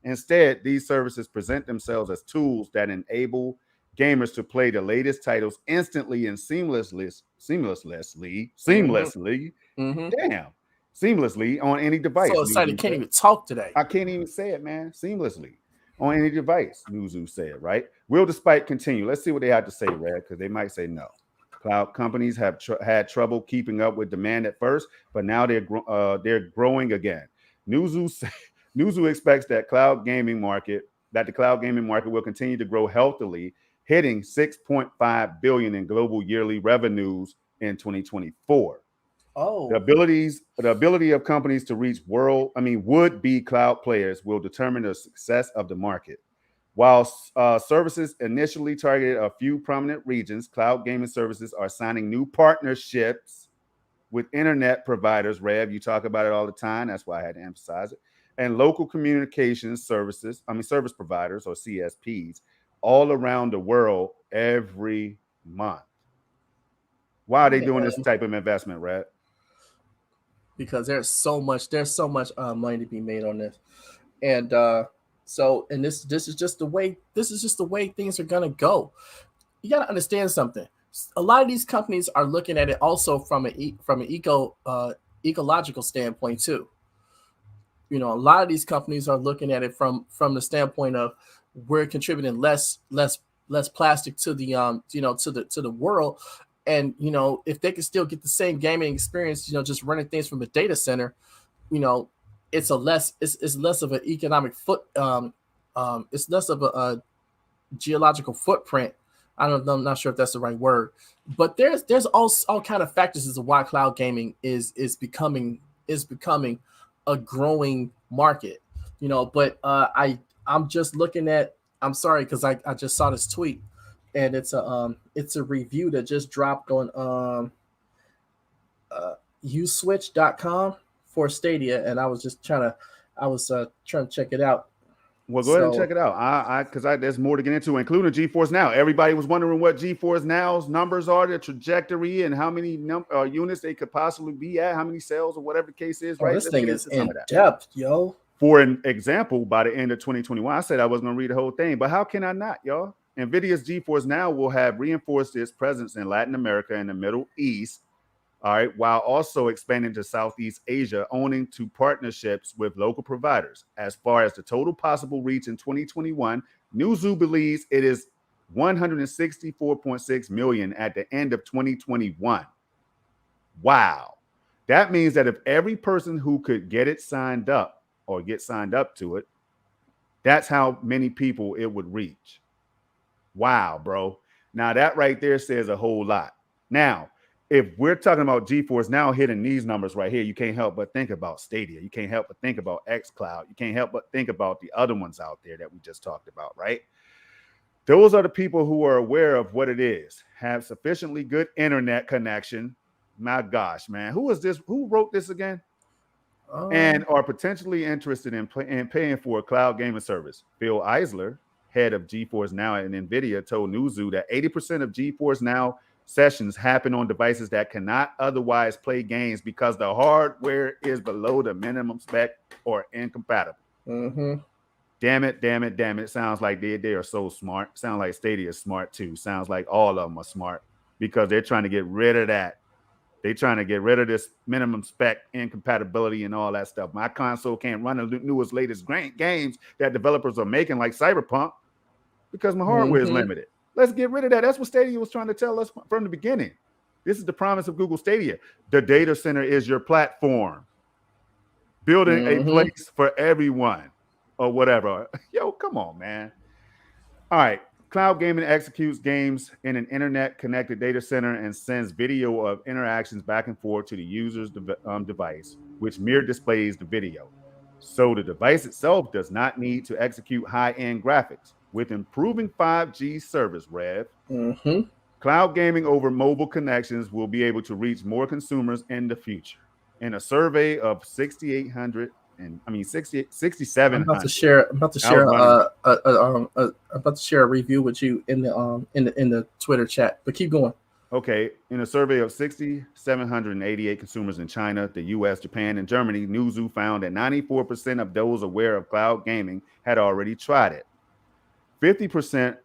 Instead, these services present themselves as tools that enable gamers to play the latest titles instantly and seamlessly on any device. So excited, can't even talk today. I can't even say it, man. Seamlessly on any device, Newzoo said, right? Will the spike continue? Let's see what they have to say, Red, because they might say no. Cloud companies have had trouble keeping up with demand at first, but now they're growing again. Newzoo expects that the cloud gaming market will continue to grow healthily, hitting $6.5 billion in global yearly revenues in 2024. Oh, the ability of companies to reach would-be cloud players will determine the success of the market. While services initially targeted a few prominent regions, cloud gaming services are signing new partnerships with internet providers. Rev, you talk about it all the time. That's why I had to emphasize it. And local communications service providers or CSPs all around the world every month. Why are they doing this type of investment, Red? Because there's so much money to be made on this. And this is just the way things are gonna go. You gotta understand something. A lot of these companies are looking at it also from an ecological standpoint too. A lot of these companies are looking at it from the standpoint of we're contributing less plastic to the to the world, and if they can still get the same gaming experience, just running things from a data center, it's less of an economic it's less of a geological footprint. I'm not sure if that's the right word, but there's all kind of factors as to why cloud gaming is becoming a growing market, but I'm just looking at, I'm sorry, because I just saw this tweet, and it's a review that just dropped on uswitch.com for Stadia, and I was trying to check it out. Well, go ahead and check it out. Because there's more to get into, including GeForce Now. Everybody was wondering what GeForce Now's numbers are, the trajectory, and how many units they could possibly be at, how many sales or whatever the case is. Right? This thing is in depth, yo. For an example, by the end of 2021, I said I wasn't going to read the whole thing, but how can I not, y'all? NVIDIA's GeForce Now will have reinforced its presence in Latin America and the Middle East. All right, while also expanding to Southeast Asia, owning to partnerships with local providers. As far as the total possible reach in 2021, Newzoo believes it is 164.6 million at the end of 2021. Wow. That means that if every person who could get it signed up or get signed up to it, that's how many people it would reach. Wow, bro. Now that right there says a whole lot. Now, if we're talking about GeForce Now hitting these numbers right here, you can't help but think about Stadia. You can't help but think about xCloud. You can't help but think about the other ones out there that we just talked about, right? Those are the people who are aware of what it is, have sufficiently good internet connection. My gosh, man. Who is this? Who wrote this again? And are potentially interested in paying for a cloud gaming service. Phil Eisler, head of GeForce Now and NVIDIA, told Newzoo that 80% of GeForce Now sessions happen on devices that cannot otherwise play games because the hardware is below the minimum spec or incompatible. Damn it. Sounds like they are so smart. Sounds like Stadia is smart too. Sounds like all of them are smart because they're trying to get rid of that. They're trying to get rid of this minimum spec incompatibility and all that stuff. My console can't run the newest, latest games that developers are making like Cyberpunk because my hardware is limited. Let's get rid of that. That's what Stadia was trying to tell us from the beginning. This is the promise of Google Stadia. The data center is your platform. Building a place for everyone or whatever. Yo, come on, man. All right. Cloud gaming executes games in an internet-connected data center and sends video of interactions back and forth to the user's device, which mirror displays the video. So the device itself does not need to execute high-end graphics. With improving 5G service, Rev, cloud gaming over mobile connections will be able to reach more consumers in the future. In a survey of 6,700. I'm about to share a review with you in the Twitter chat. But keep going. Okay. In a survey of 6,788 consumers in China, the US, Japan, and Germany, Newzoo found that 94% of those aware of cloud gaming had already tried it. 50%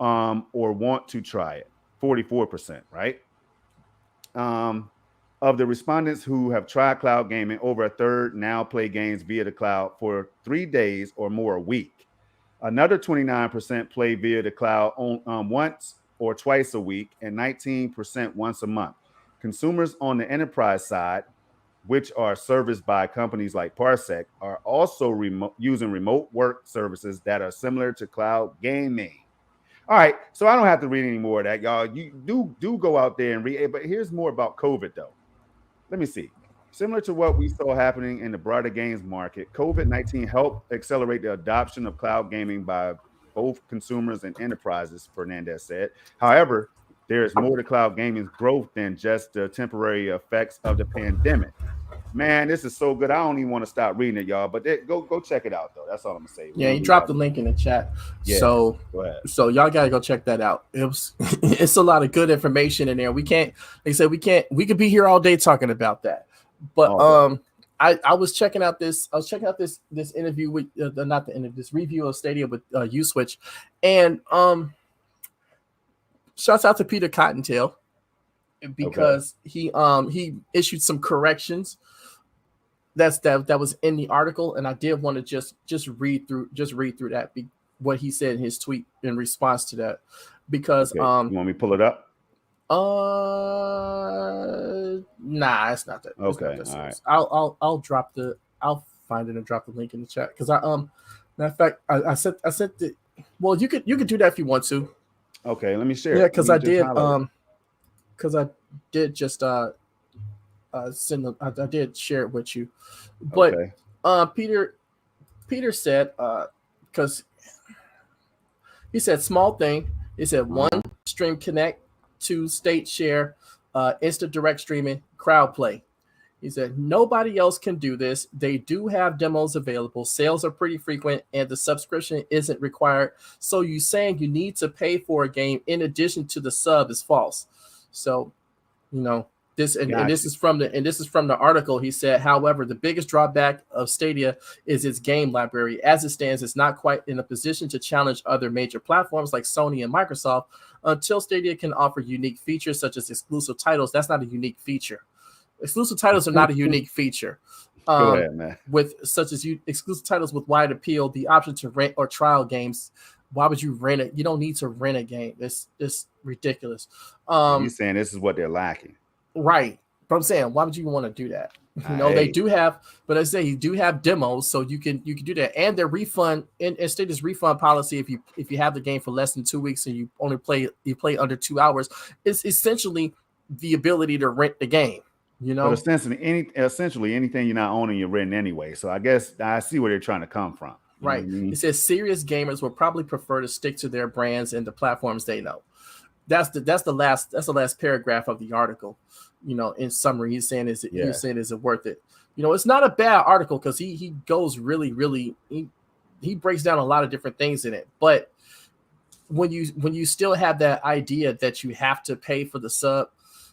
or want to try it. 44%, right? Of the respondents who have tried cloud gaming, over a third now play games via the cloud for 3 days or more a week. Another 29% play via the cloud once or twice a week, and 19% once a month. Consumers on the enterprise side, which are serviced by companies like Parsec, are also using remote work services that are similar to cloud gaming. All right, so I don't have to read any more of that, y'all. You do go out there and read, but here's more about COVID, though. Let me see. Similar to what we saw happening in the broader games market, COVID-19 helped accelerate the adoption of cloud gaming by both consumers and enterprises, Fernandez said. However, there is more to cloud gaming's growth than just the temporary effects of the pandemic. Man, this is so good. I don't even want to stop reading it, y'all. But go check it out, though. That's all I'm gonna say. Yeah, he dropped the link in the chat. Yeah, so y'all gotta go check that out. It's a lot of good information in there. We could be here all day talking about that. But I was checking out this interview with this review of Stadia with Uswitch, and shouts out to Peter Cottontail because he issued some corrections that was in the article, and I did want to just read through that what he said in his tweet in response to that, because you want me to pull it up? Nah, it's not that. Okay, all right. I'll find it and drop the link in the chat, because matter of fact, I said that. Well, you could do that if you want to. Okay, let me share. Yeah, because I did just I did share it with you, but Peter said, because he said small thing. He said 1, Stream Connect, 2, State Share, instant direct streaming, crowd play. He said, nobody else can do this. They do have demos available. Sales are pretty frequent, and the subscription isn't required. So you saying you need to pay for a game in addition to the sub is false. So, this this is from the article. He said, however, the biggest drawback of Stadia is its game library. As it stands, it's not quite in a position to challenge other major platforms like Sony and Microsoft until Stadia can offer unique features such as exclusive titles. That's not a unique feature. Exclusive titles are not a unique feature. Go ahead, man. With such as exclusive titles with wide appeal, the option to rent or trial games. Why would you rent it? You don't need to rent a game. It's ridiculous. You're saying this is what they're lacking, right? But I'm saying, why would you want to do that? They do have, but I say you do have demos, so you can do that, and their refund and Stadia's refund policy. If you have the game for less than 2 weeks and you only play under 2 hours, is essentially the ability to rent the game. But essentially anything you're not owning, you're renting anyway. So I guess I see where they're trying to come from. Right. It says serious gamers will probably prefer to stick to their brands and the platforms they know. That's the last paragraph of the article. In summary, he's saying is it worth it? It's not a bad article because he goes really he breaks down a lot of different things in it. But when you still have that idea that you have to pay for the sub.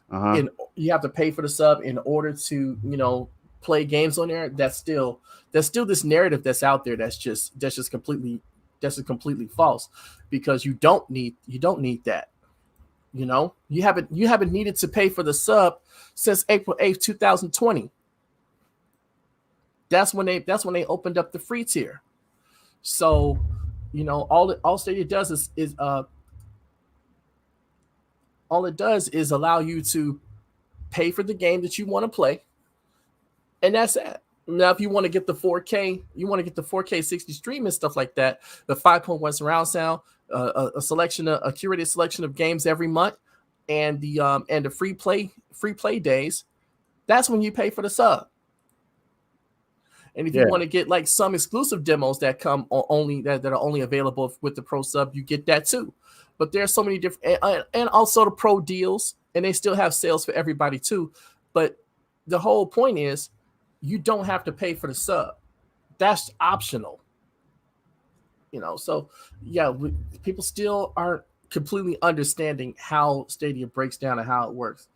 And you have to pay for the sub in order to play games on there. There's still this narrative that's out there that's just completely false, because you don't need that. You haven't needed to pay for the sub since April 8th, 2020. That's when they opened up the free tier. So all Stadia does is all it does is allow you to pay for the game that you want to play, and that's it. Now, if you want to get the 4K, 60 stream and stuff like that, the 5.1 surround sound, a curated selection of games every month, and the free play days, that's when you pay for the sub. And if you want to get like some exclusive demos that come only that are only available with the pro sub, you get that too. But there's so many different, and also the pro deals, and they still have sales for everybody too. But the whole point is, you don't have to pay for the sub. That's optional. So people still aren't completely understanding how Stadia breaks down and how it works.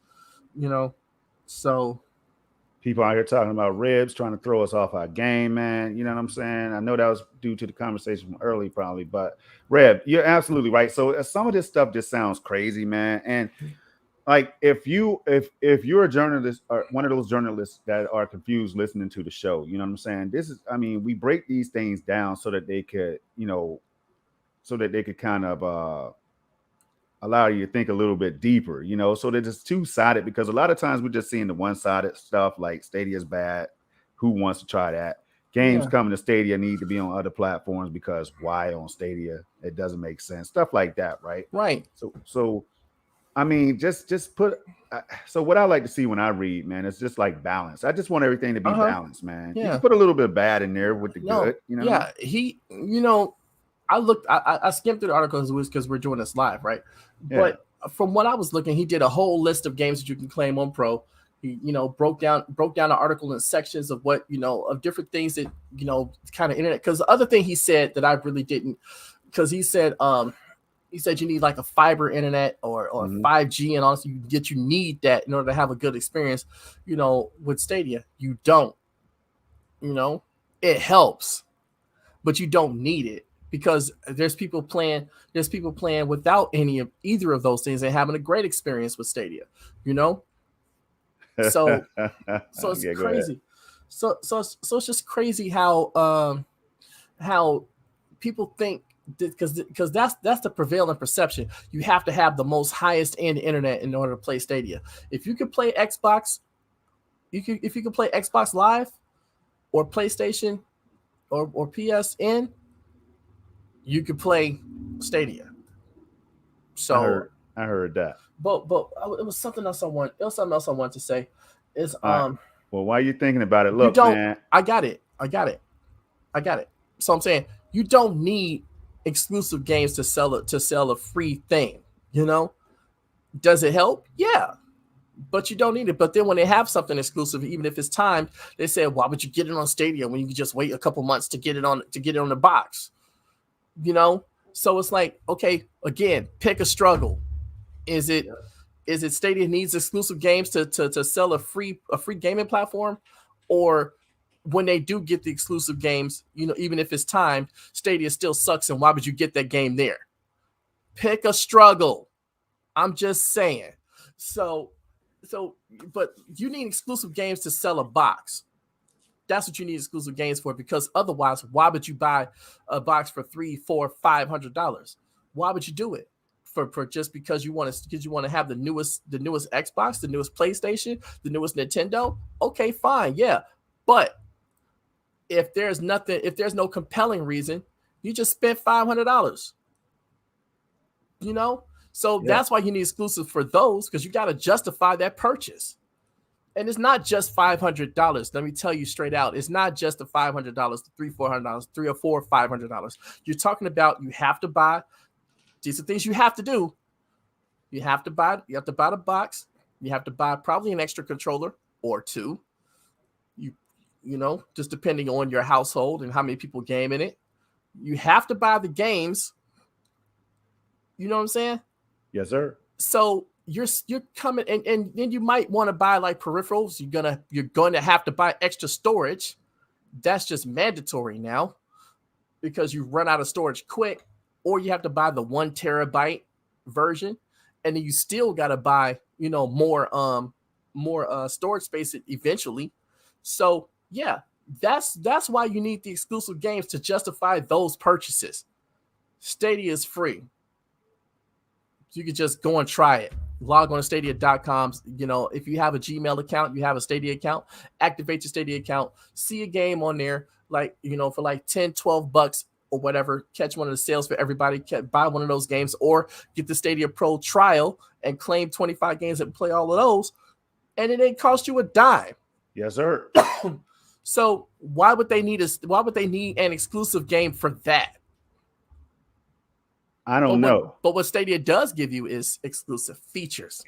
So people out here talking about ribs, trying to throw us off our game, man. You know what I'm saying? I know that was due to the conversation from early, probably, but Reb, you're absolutely right. So some of this stuff just sounds crazy, man. And like, if you're a journalist or one of those journalists that are confused listening to the show, you know what I'm saying? We break these things down so that they could, kind of allow you to think a little bit deeper, so that it's two-sided, because a lot of times we're just seeing the one-sided stuff like Stadia's bad. Who wants to try that? Games coming to Stadia need to be on other platforms because why on Stadia? It doesn't make sense. Stuff like that, right? Right. So just put. So what I like to see when I read, man, it's just like balance. I just want everything to be balanced, man. Yeah. You can put a little bit of bad in there with the good, Yeah, I skimmed through the articles because we're doing this live, right? Yeah. But from what I was looking, he did a whole list of games that you can claim on Pro. He, broke down the article in sections of what, of different things that, kind of internet. Because the other thing he said that I really didn't, because he said you need like a fiber internet or 5G, and honestly, you need that in order to have a good experience. With Stadia, you don't. It helps, but you don't need it. Because there's people playing without either of those things and having a great experience with Stadia, So it's crazy. So it's just crazy how people think, because that's the prevailing perception. You have to have the most highest end internet in order to play Stadia. If you could play Xbox, if you could play Xbox Live or PlayStation or PSN, you could play Stadia. So I heard that. But it was something else I wanted to say. Is well, why are you thinking about it? Look, man. I got it. So I'm saying you don't need exclusive games to sell a free thing. Does it help? Yeah. but you don't need it. But then when they have something exclusive, even if it's timed, they say, why would you get it on Stadia when you can just wait a couple months to get it on the box? You know? So it's like, okay, again, pick a struggle. Is it Stadia needs exclusive games to sell a free gaming platform? Or when they do get the exclusive games, you know, even if it's timed, Stadia still sucks, and why would you get that game there? Pick a struggle. I'm just saying. So, but you need exclusive games to sell a box. That's what you need exclusive games for, because otherwise, why would you buy a box for $300, $400, $500? Why would you do it? For just because you want to have the newest Xbox, the newest PlayStation, the newest Nintendo? Okay, fine, yeah. But if there's no compelling reason, you just spent $500. You know? So that's why you need exclusive for those, because you got to justify that purchase. And it's not just $500. Let me tell you straight out. It's not just the $500, $300, $400, $300 or $400, $500. You're talking about you have to buy. These are things you have to do. You have to buy the box. You have to buy probably an extra controller or two. You know, just depending on your household and how many people game in it. You have to buy the games. You know what I'm saying? Yes, sir. So you're coming, and then you might want to buy like peripherals. You're going to have to buy extra storage. That's just mandatory now, because you run out of storage quick, or you have to buy the 1 terabyte version, and then you still got to buy, you know, more storage space eventually. So yeah, that's why you need the exclusive games to justify those purchases. Stadia is free. You can just go and try it. Log on to Stadia.com. You know, if you have a Gmail account, you have a Stadia account, activate your Stadia account, see a game on there, like, you know, for like $10, $12 or whatever, catch one of the sales for everybody, buy one of those games, or get the Stadia Pro trial and claim 25 games and play all of those, and it ain't cost you a dime. Yes, sir. So why would they need an exclusive game for that? I don't know. But what Stadia does give you is exclusive features.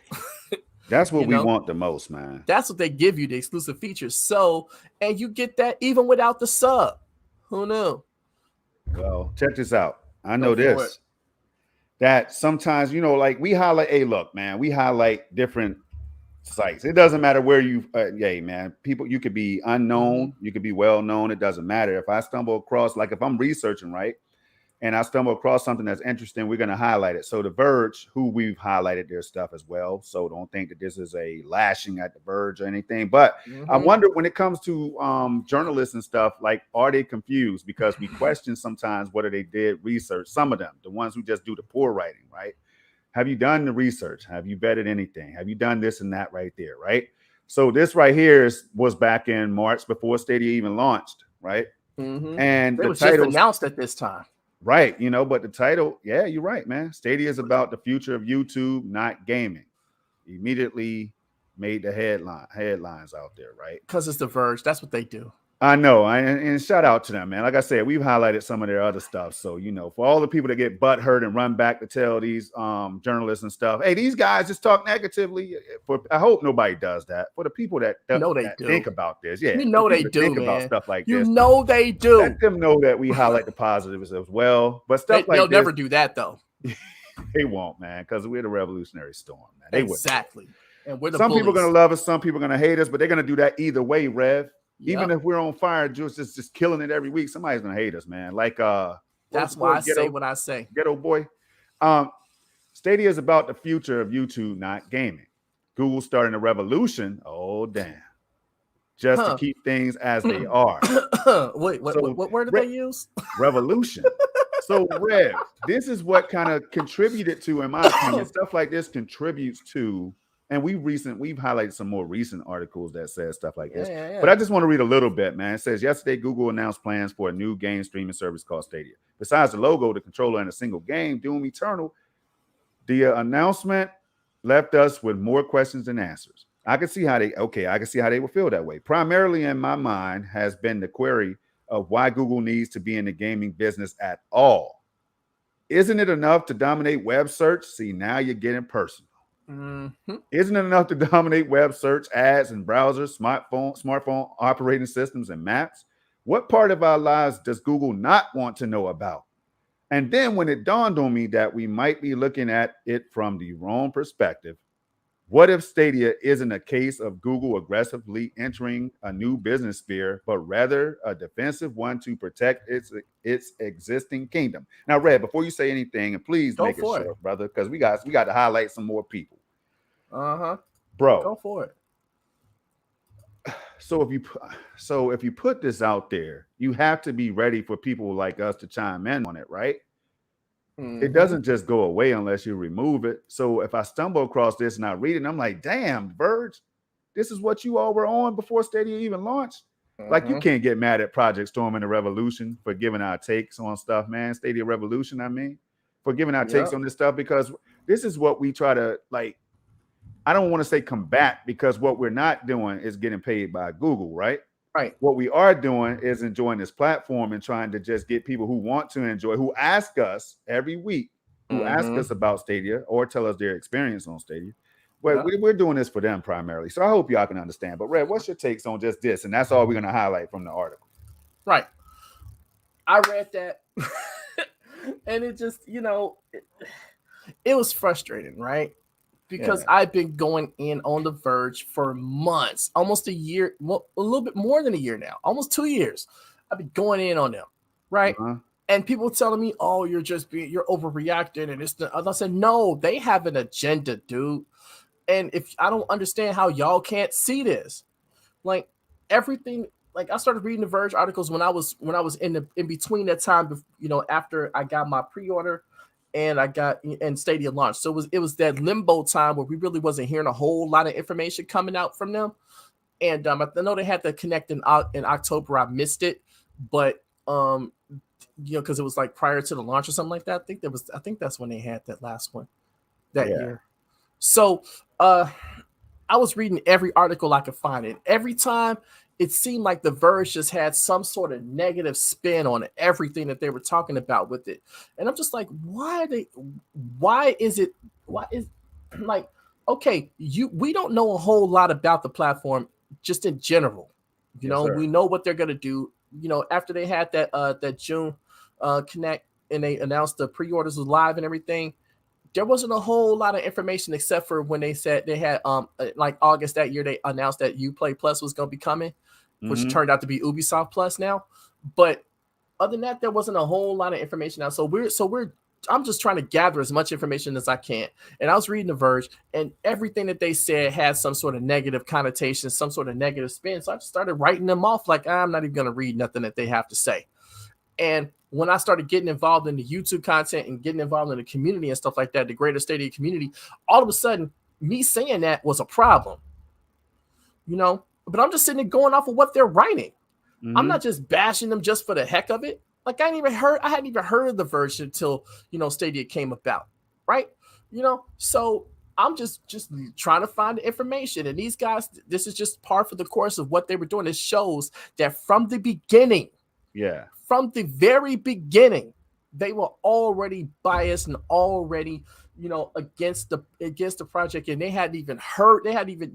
That's what we want the most, man. That's what they give you, the exclusive features. So, and you get that even without the sub. Who knew? Well, check this out. I know this. That sometimes, you know, like we highlight, look, man, we highlight different sites. It doesn't matter where you, man, people, you could be unknown, you could be well known. It doesn't matter. If I stumble across, like if I'm researching, right, and I stumble across something that's interesting, we're going to highlight it. So The Verge, who we've highlighted their stuff as well. So don't think that this is a lashing at The Verge or anything. But I wonder, when it comes to journalists and stuff, like, are they confused? Because we question sometimes whether they did research. Some of them, the ones who just do the poor writing, right? Have you done the research? Have you vetted anything? Have you done this and that right there, right? So this right here was back in March, before Stadia even launched, right? And it was just announced at this time. Right, you know, but the title, yeah, you're right, man. Stadia is about the future of YouTube, not gaming. Immediately made the headlines out there, right? Because it's The Verge. That's what they do. I know, and shout out to them, man. Like I said, we've highlighted some of their other stuff. So, you know, for all the people that get butthurt and run back to tell these journalists and stuff, hey, these guys just talk negatively. I hope nobody does that. For the people that think about this, yeah, you know they do, think man. about stuff like this. You know they do. Let them know that we highlight the positives as well. But stuff like they'll this, never do that though. They won't, man, because we're the revolutionary storm, man. They exactly. And we're the some bullies. people are gonna love us, some people are gonna hate us, but they're gonna do that either way, Rev. Yep. Even if we're on fire, just killing it every week, somebody's gonna hate us, man. Like that's why I say what I say. Ghetto boy. Stadia is about the future of YouTube, not gaming. Google's starting a revolution. Oh damn. Just to keep things as they are. Wait, what word did they use? Revolution. So Rev, this is what kind of contributed to, in my opinion, stuff like this contributes to. And we've highlighted some more recent articles that says stuff like this. Yeah. But I just want to read a little bit, man. It says, yesterday, Google announced plans for a new game streaming service called Stadia. Besides the logo, the controller, and a single game, Doom Eternal, the announcement left us with more questions than answers. I can see how they would feel that way. Primarily in my mind has been the query of why Google needs to be in the gaming business at all. Isn't it enough to dominate web search? See, now you're getting personal. Mm-hmm. Isn't it enough to dominate web search, ads, and browsers, smartphone operating systems, and maps? What part of our lives does Google not want to know about? And then when it dawned on me that we might be looking at it from the wrong perspective, what if Stadia isn't a case of Google aggressively entering a new business sphere, but rather a defensive one to protect its existing kingdom? Now, Red, before you say anything, and please make it short, brother, because we got to highlight some more people. Bro, go for it. So if you put this out there, you have to be ready for people like us to chime in on it, right? Mm-hmm. It doesn't just go away unless you remove it. So if I stumble across this and I read it, I'm like, damn, Verge, this is what you all were on before Stadia even launched. Mm-hmm. Like, you can't get mad at Project Storm and the Revolution for giving our takes on stuff, man. Stadia Revolution, I mean, for giving our takes on this stuff, because this is what we try to, like, I don't want to say combat, because what we're not doing is getting paid by Google, right? Right. What we are doing is enjoying this platform and trying to just get people who want to enjoy, who ask us every week, who ask us about Stadia or tell us their experience on Stadia. Well, we're doing this for them primarily. So I hope y'all can understand. But Red, what's your takes on just this? And that's all we're going to highlight from the article. Right. I read that and it just, it was frustrating, right? Because I've been going in on The Verge for months, almost a year, well, a little bit more than a year now, almost 2 years. I've been going in on them, right? And people telling me, "Oh, you're overreacting," and it's I said, "No, they have an agenda, dude. And if I don't understand how y'all can't see this, like everything." Like, I started reading The Verge articles when I was in between that time, after I got my pre-order. And Stadia launched. So it was that limbo time where we really wasn't hearing a whole lot of information coming out from them. And I know they had to connect in October. I missed it, but because it was like prior to the launch or something like that. I think that's when they had that last one that year. So I was reading every article I could find, and every time it seemed like The Verge just had some sort of negative spin on everything that they were talking about with it. And I'm just like, okay, we don't know a whole lot about the platform just in general. We know what they're going to do. After they had that June Connect and they announced the pre-orders was live and everything, there wasn't a whole lot of information except for when they said they had like August that year, they announced that Uplay Plus was going to be coming, which turned out to be Ubisoft Plus now. But other than that, there wasn't a whole lot of information out. I'm just trying to gather as much information as I can. And I was reading The Verge, and everything that they said had some sort of negative connotation, some sort of negative spin. So I just started writing them off like, I'm not even going to read nothing that they have to say. And when I started getting involved in the YouTube content and getting involved in the community and stuff like that, the greater Stadia community, all of a sudden, me saying that was a problem. But I'm just sitting there going off of what they're writing. I'm not just bashing them just for the heck of it. Like, I hadn't even heard of The Verge until, Stadia came about, right? So I'm just trying to find the information. And these guys, this is just par for the course of what they were doing. It shows that from the beginning, from the very beginning, they were already biased and already, against the project, and they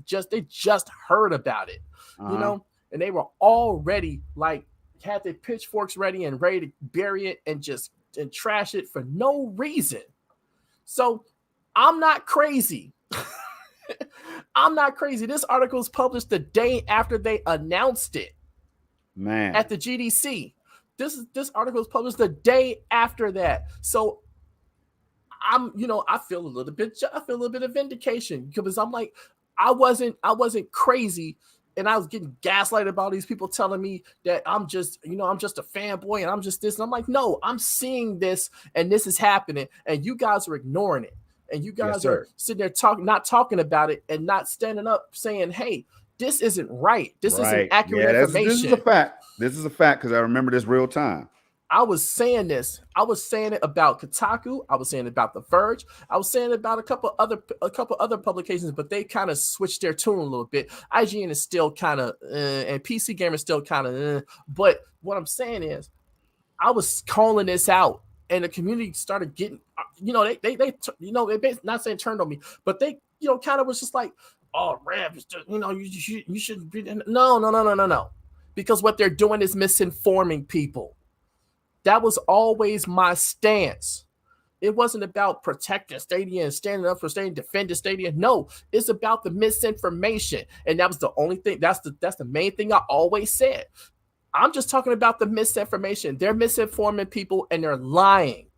just heard about it, and they were already like had their pitchforks ready and ready to bury it and trash it for no reason. So I'm not crazy. I'm not crazy. This article was published the day after they announced it, at the GDC. This article was published the day after that. So I feel a little bit of vindication, because I'm like, I wasn't crazy, and I was getting gaslighted about these people telling me that I'm just a fanboy and I'm just this. And I'm like, no, I'm seeing this and this is happening, and you guys are ignoring it. And you guys are sitting there not talking about it and not standing up saying, hey, this isn't right. This isn't accurate information. This is a fact. This is a fact, because I remember this real time. I was saying this. I was saying it about Kotaku. I was saying it about The Verge. I was saying it about a couple other publications, but they kind of switched their tune a little bit. IGN is still kind of, and PC Gamer is still kind of. But what I'm saying is, I was calling this out and the community started getting, they not saying turned on me, but they, kind of was just like, oh, Rev, you shouldn't be. No. Because what they're doing is misinforming people. That was always my stance. It wasn't about protecting Stadia and standing up for Stadia, defending Stadia. No, it's about the misinformation. And that was the only thing. That's the main thing I always said. I'm just talking about the misinformation. They're misinforming people and they're lying,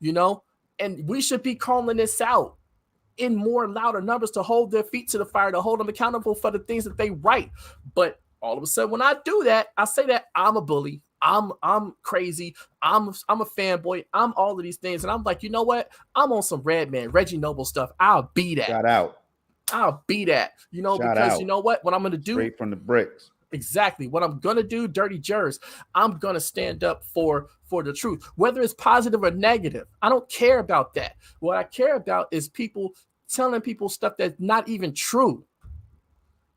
and we should be calling this out in more louder numbers to hold their feet to the fire, to hold them accountable for the things that they write. But all of a sudden, when I do that, I say that I'm a bully. I'm crazy. I'm a fanboy. I'm all of these things. And I'm like, you know what? I'm on some Redman, Reggie Noble stuff. I'll be that. Shout out. I'll be that. Shout because out. You know what I'm going to do? Straight from the bricks. Exactly. What I'm going to do, Dirty Jers, I'm going to stand up for the truth, whether it's positive or negative. I don't care about that. What I care about is people telling people stuff that's not even true.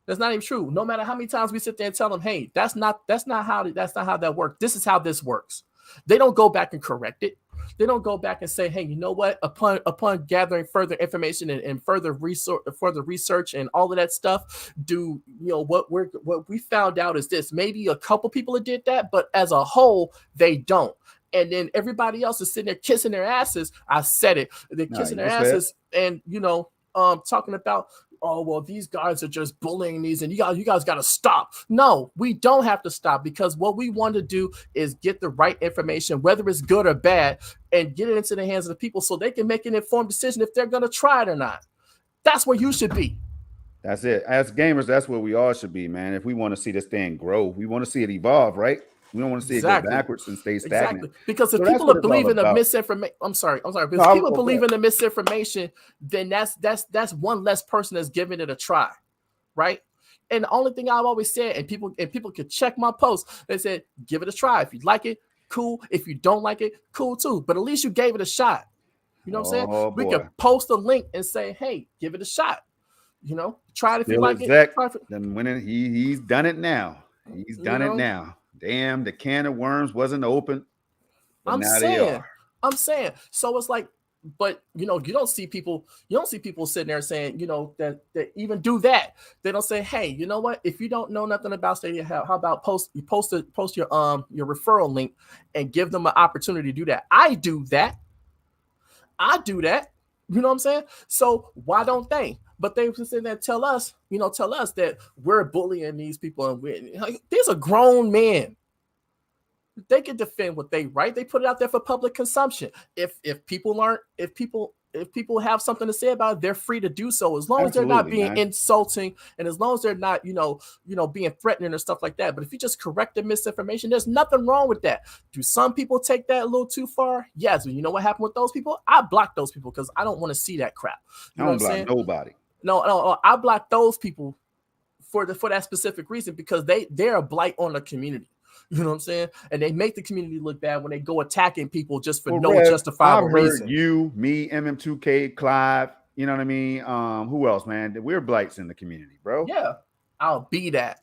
That's not even true. No matter how many times we sit there and tell them, hey, that's not how that works. This is how this works. They don't go back and correct it. They don't go back and say, hey, you know what? Upon gathering further information and further research and all of that stuff, what we found out is this. Maybe a couple people did that, but as a whole, they don't. And then everybody else is sitting there kissing their asses. I said it. They're kissing their asses and talking about, oh, well, these guys are just bullying these and you guys got to stop. No, we don't have to stop, because what we want to do is get the right information, whether it's good or bad, and get it into the hands of the people so they can make an informed decision if they're going to try it or not. That's where you should be. That's it. As gamers, that's where we all should be, man. If we want to see this thing grow, we want to see it evolve, right? We don't want to see it go backwards and stay stagnant. Exactly. Because if people believe in the misinformation, I'm sorry. But if people believe in the misinformation, then that's one less person that's giving it a try, right? And the only thing I've always said, and people could check my posts, they said, give it a try. If you like it, cool. If you don't like it, cool too. But at least you gave it a shot. You know what I'm saying? We could post a link and say, hey, give it a shot. Try it if you like it. Then when he's done it now. He's done it now. Damn, the can of worms wasn't open. I'm saying. So it's like, but you don't see people sitting there saying, that even do that. They don't say, hey, you know what? If you don't know nothing about Stadia, how about post your referral link and give them an opportunity to do that. I do that. You know what I'm saying? So why don't they? But they sit there and tell us that we're bullying these people, and these are grown men. They can defend what they write. They put it out there for public consumption. If people have something to say about it, they're free to do so, as long as they're not being insulting, and as long as they're not, being threatening or stuff like that. But if you just correct the misinformation, there's nothing wrong with that. Do some people take that a little too far? Yes. But you know what happened with those people? I block those people because I don't want to see that crap. I don't block nobody. No, I block those people for that specific reason, because they're a blight on the community. You know what I'm saying? And they make the community look bad when they go attacking people just for no justifiable reason. You, me, MM2K, Clive, you know what I mean? Who else, man? We're blights in the community, bro. Yeah, I'll be that.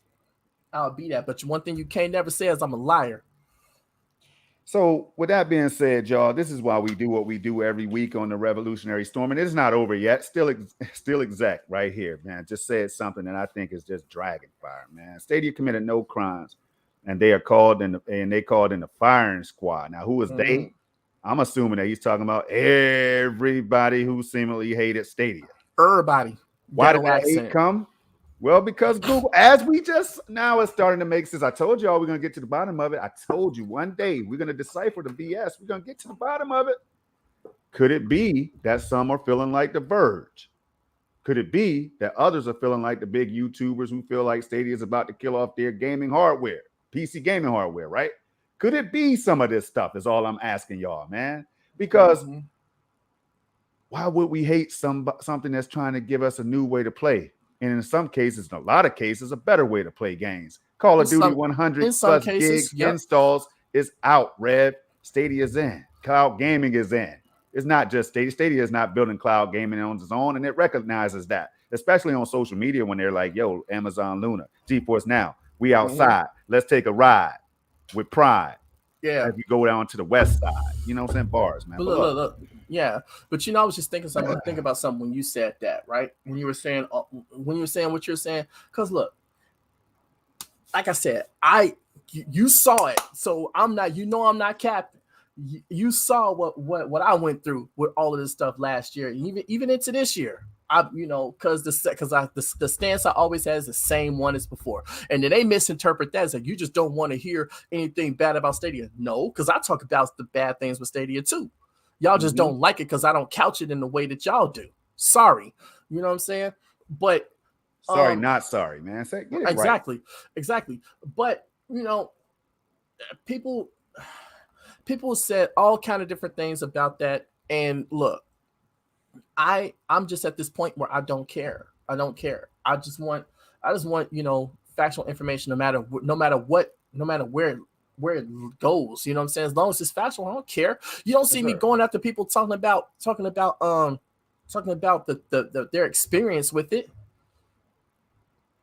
But one thing you can't never say is I'm a liar. So with that being said, y'all, this is why we do what we do every week on the Revolutionary Storm. And it's not over yet. Still exec right here, man. Just said something that I think is just dragon fire, man. Stadia committed no crimes. And they called in the firing squad. Now, who is they? I'm assuming that he's talking about everybody who seemingly hated Stadia. Everybody. Why did that hate come? Well, because Google, as we just now is starting to make sense. I told y'all we're gonna get to the bottom of it. I told you one day we're gonna decipher the BS. We're gonna get to the bottom of it. Could it be that some are feeling like The Verge? Could it be that others are feeling like the big YouTubers who feel like Stadia is about to kill off their gaming hardware? PC gaming hardware, right? Could it be some of this stuff? Is all I'm asking y'all, man. Because why would we hate something that's trying to give us a new way to play? And in some cases, in a lot of cases, a better way to play games. Call of Duty 100 plus gigs installs is out, Rev. Stadia's in. Cloud gaming is in. It's not just Stadia. Stadia is not building cloud gaming on its own, and it recognizes that, especially on social media when they're like, yo, Amazon Luna, GeForce Now, we outside. Let's take a ride with Pride. Yeah. If you go down to the west side, you know what I'm saying? Bars, man. But look. Yeah. But I was just thinking about something when you said that, right? When you were saying what you're saying. Because look, like I said, you saw it. So I'm not capping. You saw what I went through with all of this stuff last year, even into this year. Because the stance I always had is the same one as before, and then they misinterpret that as like you just don't want to hear anything bad about Stadia. No, because I talk about the bad things with Stadia too. Y'all just don't like it because I don't couch it in the way that y'all do. Sorry, you know what I'm saying? But sorry, not sorry, man. Say exactly, right. Exactly. But people said all kind of different things about that, and look. I'm just at this point where I don't care. I just want factual information no matter where it goes. You know what I'm saying? As long as it's factual, I don't care. You don't see me going after people talking about their experience with it.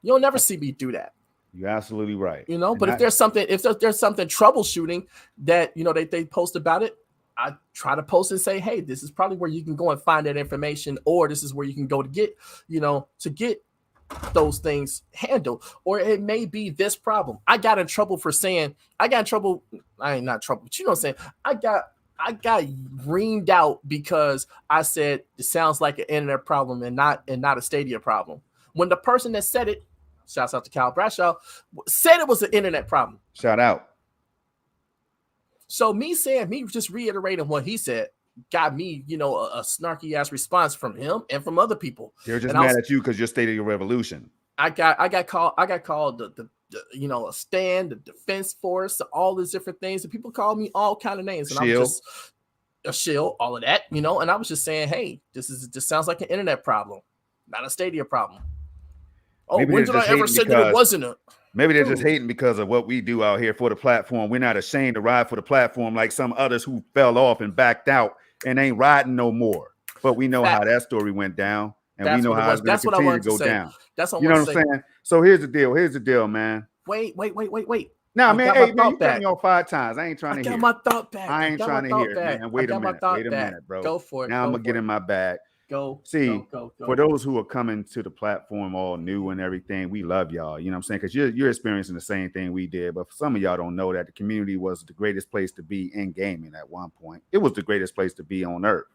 You'll never see me do that. You're absolutely right. But if there's something troubleshooting that they post about it, I try to post and say, hey, this is probably where you can go and find that information, or this is where you can go to get those things handled. Or it may be this problem. I ain't not in trouble, but you know what I'm saying? I got reamed out because I said it sounds like an internet problem and not a Stadia problem. When the person that said it, shouts out to Kyle Bradshaw, said it was an internet problem. Shout out. So me just reiterating what he said got me, a snarky ass response from him and from other people. They're just mad at you because you're stating your revolution. I got called the a stand, the defense force, all these different things. And people call me all kind of names. And I'm just a shill, all of that, and I was just saying, hey, this sounds like an internet problem, not a Stadia problem. Oh, maybe when did I ever say that it wasn't a? Maybe they're just hating because of what we do out here for the platform. We're not ashamed to ride for the platform like some others who fell off and backed out and ain't riding no more. But we know how that story went down, and we know how it's going to continue to go down. That's what you know what I'm saying? So here's the deal, man. Wait. Now, man, hey, man, you cut me off 5 times. I ain't trying to hear. I got my thought back. I ain't trying to hear it, man. Wait a minute, bro. Go for it. Now I'm going to get in my bag. Go. For those who are coming to the platform all new and everything, we love y'all. You know what I'm saying? Because you're experiencing the same thing we did. But for some of y'all don't know that the community was the greatest place to be in gaming at one point. It was the greatest place to be on earth.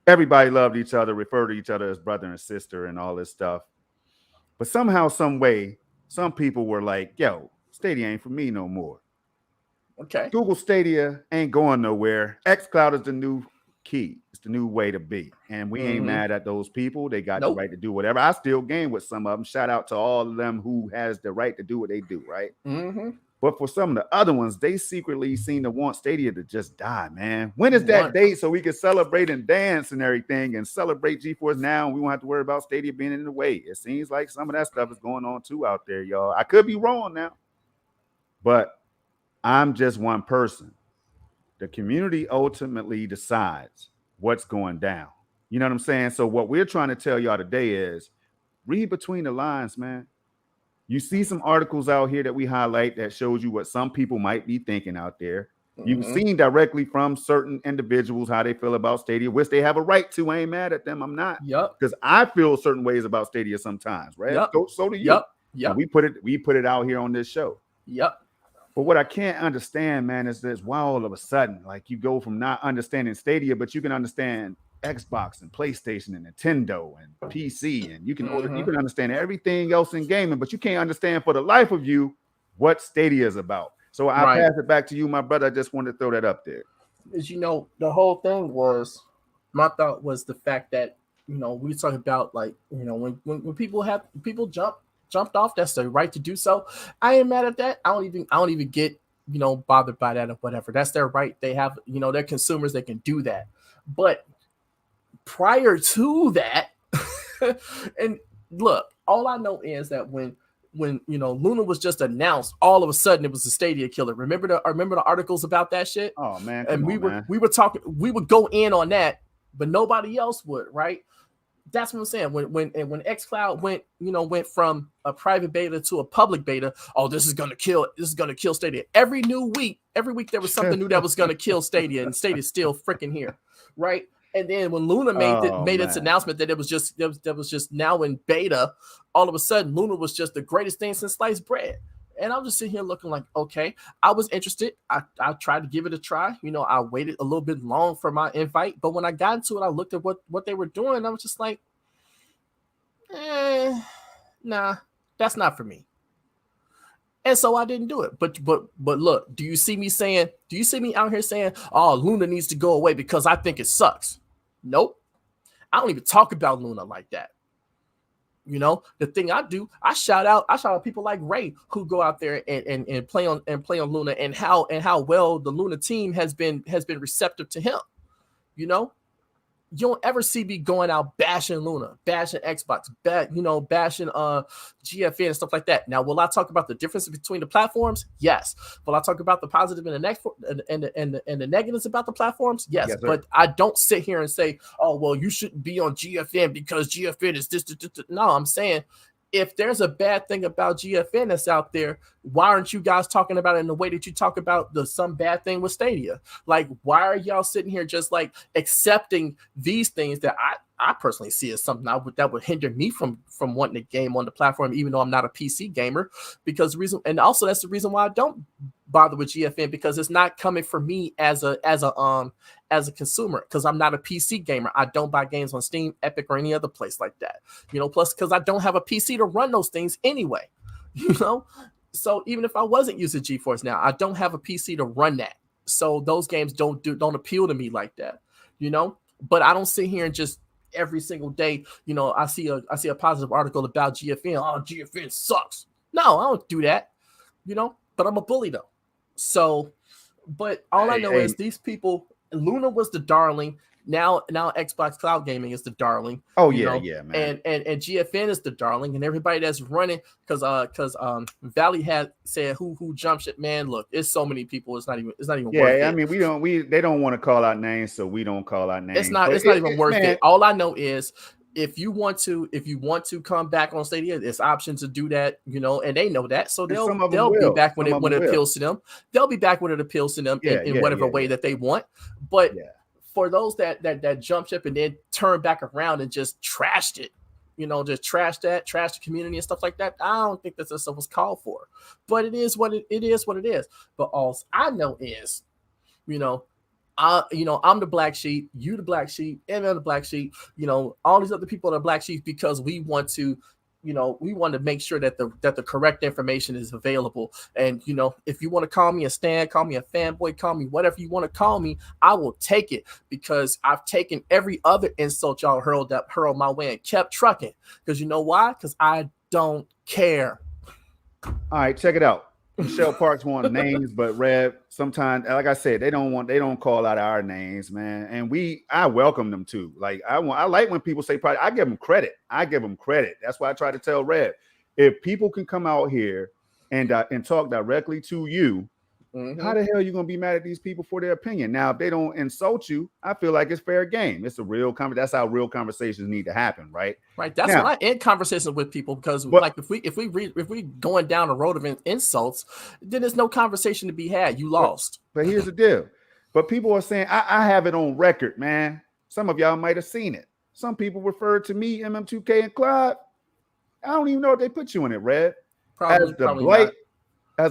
Everybody loved each other, referred to each other as brother and sister and all this stuff. But somehow, some way, some people were like, yo, Stadia ain't for me no more. Okay. Google Stadia ain't going nowhere. xCloud is the new key. It's the new way to be, and we ain't mad at those people. They got the right to do whatever. I still game with some of them. Shout out to all of them who has the right to do what they do, right? But for some of the other ones, they secretly seem to want Stadia to just die, man. When is that date so we can celebrate and dance and everything and celebrate GeForce Now, and we won't have to worry about Stadia being in the way? It seems like some of that stuff is going on too out there, y'all. I could be wrong now, but I'm just one person. The community ultimately decides what's going down. You know what I'm saying? So what we're trying to tell y'all today is read between the lines, man. You see some articles out here that we highlight that shows you what some people might be thinking out there. You've seen directly from certain individuals how they feel about Stadia, which they have a right to. I ain't mad at them. I'm not. Yep. Because I feel certain ways about Stadia sometimes, right? Yep. So do you. Yep. We put it out here on this show. Yep. But what I can't understand, man, is this: why all of a sudden, like, you go from not understanding Stadia, but you can understand Xbox and PlayStation and Nintendo and PC, and you can understand everything else in gaming, but you can't understand for the life of you what Stadia is about. So I pass it back to you, my brother. I just wanted to throw that up there. As you know, the whole thing was, my thought was the fact that, we talk about, like, when people jumped off, that's their right to do so. I ain't mad at that. I don't even get bothered by that or whatever. That's their right. They have, they're consumers, they can do that. But prior to that, and look, all I know is that when Luna was just announced, all of a sudden it was a Stadia killer. Remember the articles about that shit? Oh man, we would go in on that, but nobody else would, right? That's what I'm saying. When xCloud went from a private beta to a public beta, oh, this is gonna kill Stadia. Every week there was something new that was gonna kill Stadia, and Stadia's still freaking here, right? And then when Luna made its announcement that it was just now in beta, all of a sudden Luna was just the greatest thing since sliced bread. And I'm just sitting here looking like, okay, I was interested. I tried to give it a try. I waited a little bit long for my invite, but when I got into it, I looked at what they were doing. I was just like, nah, that's not for me. And so I didn't do it. But look, do you see me out here saying, oh, Luna needs to go away because I think it sucks? Nope. I don't even talk about Luna like that. The thing I do, I shout out people like Ray who go out there and play on Luna, and how well the Luna team has been receptive to him. You don't ever see me going out bashing Luna, bashing Xbox, bashing GFN and stuff like that. Now, will I talk about the difference between the platforms? Yes. Will I talk about the positive and the negatives about the platforms? Yes. But I don't sit here and say, oh, well, you shouldn't be on GFN because GFN is this. No, I'm saying, if there's a bad thing about GFN that's out there, why aren't you guys talking about it in the way that you talk about some bad thing with Stadia? Like, why are y'all sitting here just like accepting these things that I personally see as something that would hinder me from wanting to game on the platform, even though I'm not a PC gamer? Because that's the reason why I don't bother with GFN, because it's not coming for me as a consumer, because I'm not a PC gamer. I don't buy games on Steam, Epic, or any other place like that. Plus because I don't have a PC to run those things anyway. So even if I wasn't using GeForce Now, I don't have a PC to run that. So those games don't appeal to me like that. But I don't sit here and just every single day, I see a positive article about GFN. Oh, GFN sucks. No, I don't do that. But I'm a bully though. So, but all I know is these people. Luna was the darling. Now Xbox Cloud Gaming is the darling. Oh yeah, man. And GFN is the darling, and everybody that's running, because Valley had said who jumped ship. Man, look, it's so many people. It's not even worth it. I mean, they don't want to call out names, so we don't call out names. It's not even worth it. All I know is, if you want to come back on Stadia, there's options to do that, and they know that, so they'll be back when it appeals to them. They'll be back when it appeals to them in whatever way that they want. But for those that jump ship and then turn back around and just trashed it, just trash the community and stuff like that, I don't think that's what was called for. But it is what it is. But all I know is, I'm the black sheep, you the black sheep, and I'm the black sheep. All these other people are black sheep because we want to make sure that the correct information is available. And if you want to call me a stan, call me a fanboy, call me whatever you want to call me, I will take it, because I've taken every other insult y'all hurled my way and kept trucking. Because you know why? Because I don't care. All right, check it out. Michelle Parks want names, but Rev, sometimes, like I said, they don't call out our names, man. And I welcome them too. Like I like when people say project. I give them credit. That's why I try to tell Rev, if people can come out here and talk directly to you, how the hell are you gonna be mad at these people for their opinion? Now, if they don't insult you, I feel like it's fair game. It's a real that's how real conversations need to happen, right? Right. That's why I end conversations with people, because like if we going down a road of insults, then there's no conversation to be had. You lost. But here's the deal. But people are saying, I have it on record, man. Some of y'all might have seen it. Some people referred to me, MM2K, and Clyde. I don't even know if they put you in it, Red. As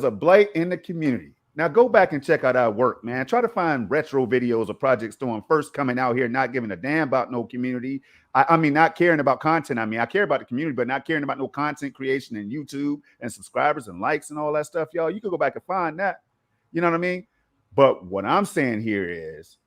a blight in the community. Now go back and check out our work, man. Try to find retro videos of Project Storm first coming out here, not giving a damn about no community. I mean, not caring about content. I mean, I care about the community, but not caring about no content creation and YouTube and subscribers and likes and all that stuff, y'all. You could go back and find that. You know what I mean? But what I'm saying here is,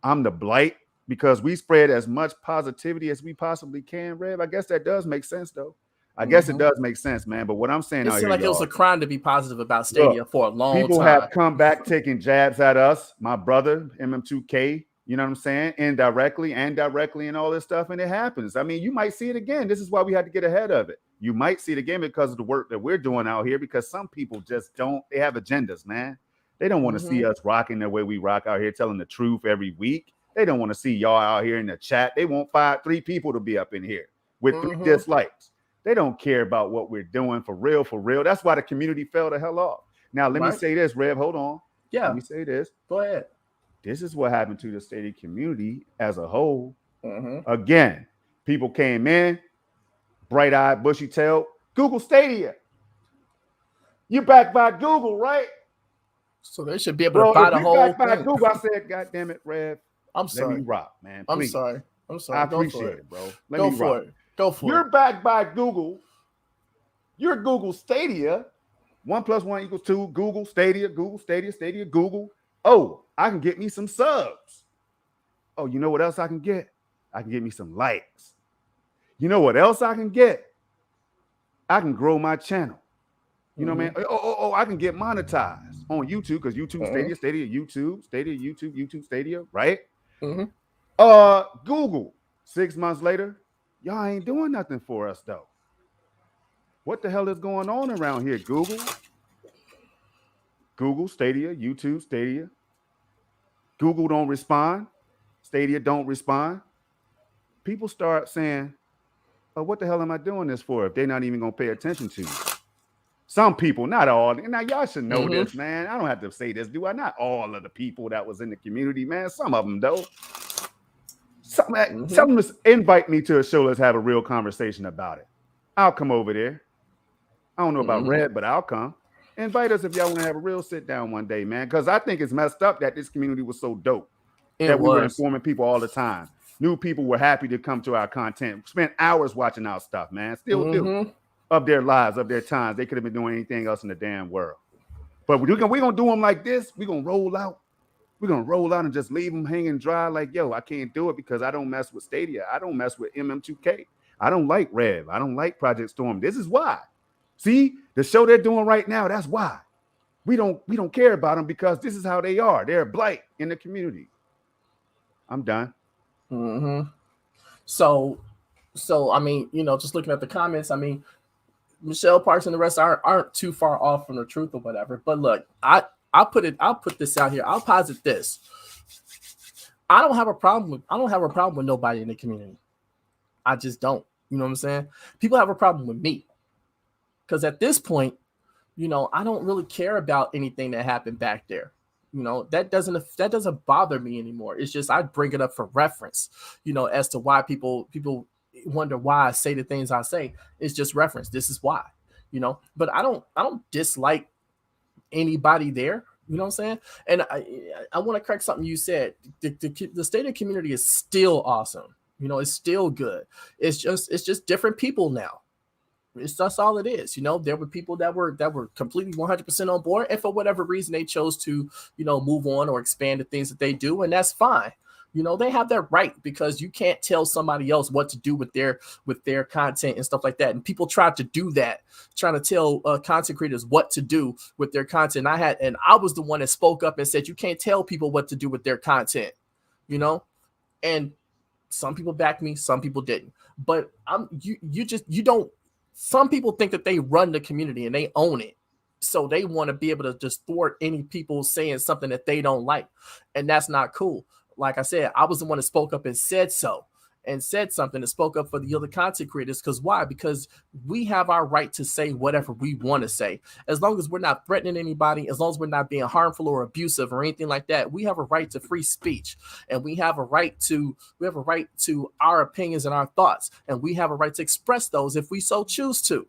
I'm the blight because we spread as much positivity as we possibly can, Rev. I guess that does make sense, though. I guess it does make sense, man. But what I'm saying, it seemed like it was a crime to be positive about Stadia for a long time. People have come back taking jabs at us, my brother, MM2K, you know what I'm saying? Indirectly and directly and all this stuff. And it happens. I mean, you might see it again. This is why we had to get ahead of it. You might see it again because of the work that we're doing out here, because some people just they have agendas, man. They don't want to see us rocking the way we rock out here, telling the truth every week. They don't want to see y'all out here in the chat. They want 3 people to be up in here with 3 dislikes. They don't care about what we're doing for real, for real. That's why the community fell the hell off. Now, let me say this, Rev. Hold on. Yeah. Let me say this. Go ahead. This is what happened to the Stadia community as a whole. Again, people came in, bright-eyed, bushy-tailed. Google Stadia. You're backed by Google, right? So they should be able to buy the whole thing. By Google, I said, God damn it, Rev. I'm sorry. Let me rock, man. Please. I'm sorry. I appreciate it, bro. Go for it. You're backed by Google. You're Google Stadia. 1 + 1 = 2. Google Stadia, Stadia, Google. Oh, I can get me some subs. Oh, you know what else I can get? I can get me some likes. You know what else I can get? I can grow my channel. You know what I mean? Oh, I can get monetized on YouTube because YouTube, Stadia, YouTube, Stadia, YouTube, Stadia, right? Google, 6 months later, y'all ain't doing nothing for us though. What the hell is going on around here, Google? Google, Stadia, YouTube, Stadia. Google don't respond. Stadia don't respond. People start saying, oh, what the hell am I doing this for if they're not even going to pay attention to me? Some people, not all. Now, y'all should know this, man. I don't have to say this, do I? Not all of the people that was in the community, man. Some of them, though. Some of them invite me to a show. Let's have a real conversation about it. I'll come over there. I don't know about Red, but I'll come. Invite us if y'all want to have a real sit down one day, man. Because I think it's messed up that this community was so dope. We were informing people all the time. New people were happy to come to our content. Spent hours watching our stuff, man. Still do. Of their lives, of their times. They could have been doing anything else in the damn world. But we're going to do them like this. We're going to roll out. We're going to roll out and just leave them hanging dry like, yo, I can't do it because I don't mess with Stadia. I don't mess with MM2K. I don't like Rev. I don't like Project Storm. This is why. See, the show they're doing right now, that's why. We don't care about them because this is how they are. They're a blight in the community. I'm done. So I mean, just looking at the comments, I mean, Michelle Parks and the rest aren't too far off from the truth or whatever. But look, I'll put this out here. I'll posit this. I don't have a problem with nobody in the community. I just don't. You know what I'm saying? People have a problem with me. Because at this point, I don't really care about anything that happened back there. That doesn't bother me anymore. It's just I bring it up for reference, as to why people wonder why I say the things I say. It's just reference. This is why, but I don't dislike anybody there. You know what I'm saying? And I want to correct something you said. The Stadia community is still awesome. It's still good. It's just different people now. That's all it is. There were people that were completely 100% on board, and for whatever reason they chose to, move on or expand the things that they do, and that's fine. They have that right, because you can't tell somebody else what to do with their content and stuff like that. And people tried to do that, trying to tell content creators what to do with their content. I was the one that spoke up and said, you can't tell people what to do with their content, and some people backed me, some people didn't. But you don't. Some people think that they run the community and they own it. So they want to be able to just thwart any people saying something that they don't like. And that's not cool. Like I said, I was the one that spoke up and said so. And said something and spoke up for the other content creators. Because why? Because we have our right to say whatever we want to say. As long as we're not threatening anybody, as long as we're not being harmful or abusive or anything like that, we have a right to free speech. And we have a right to our opinions and our thoughts. And we have a right to express those if we so choose to.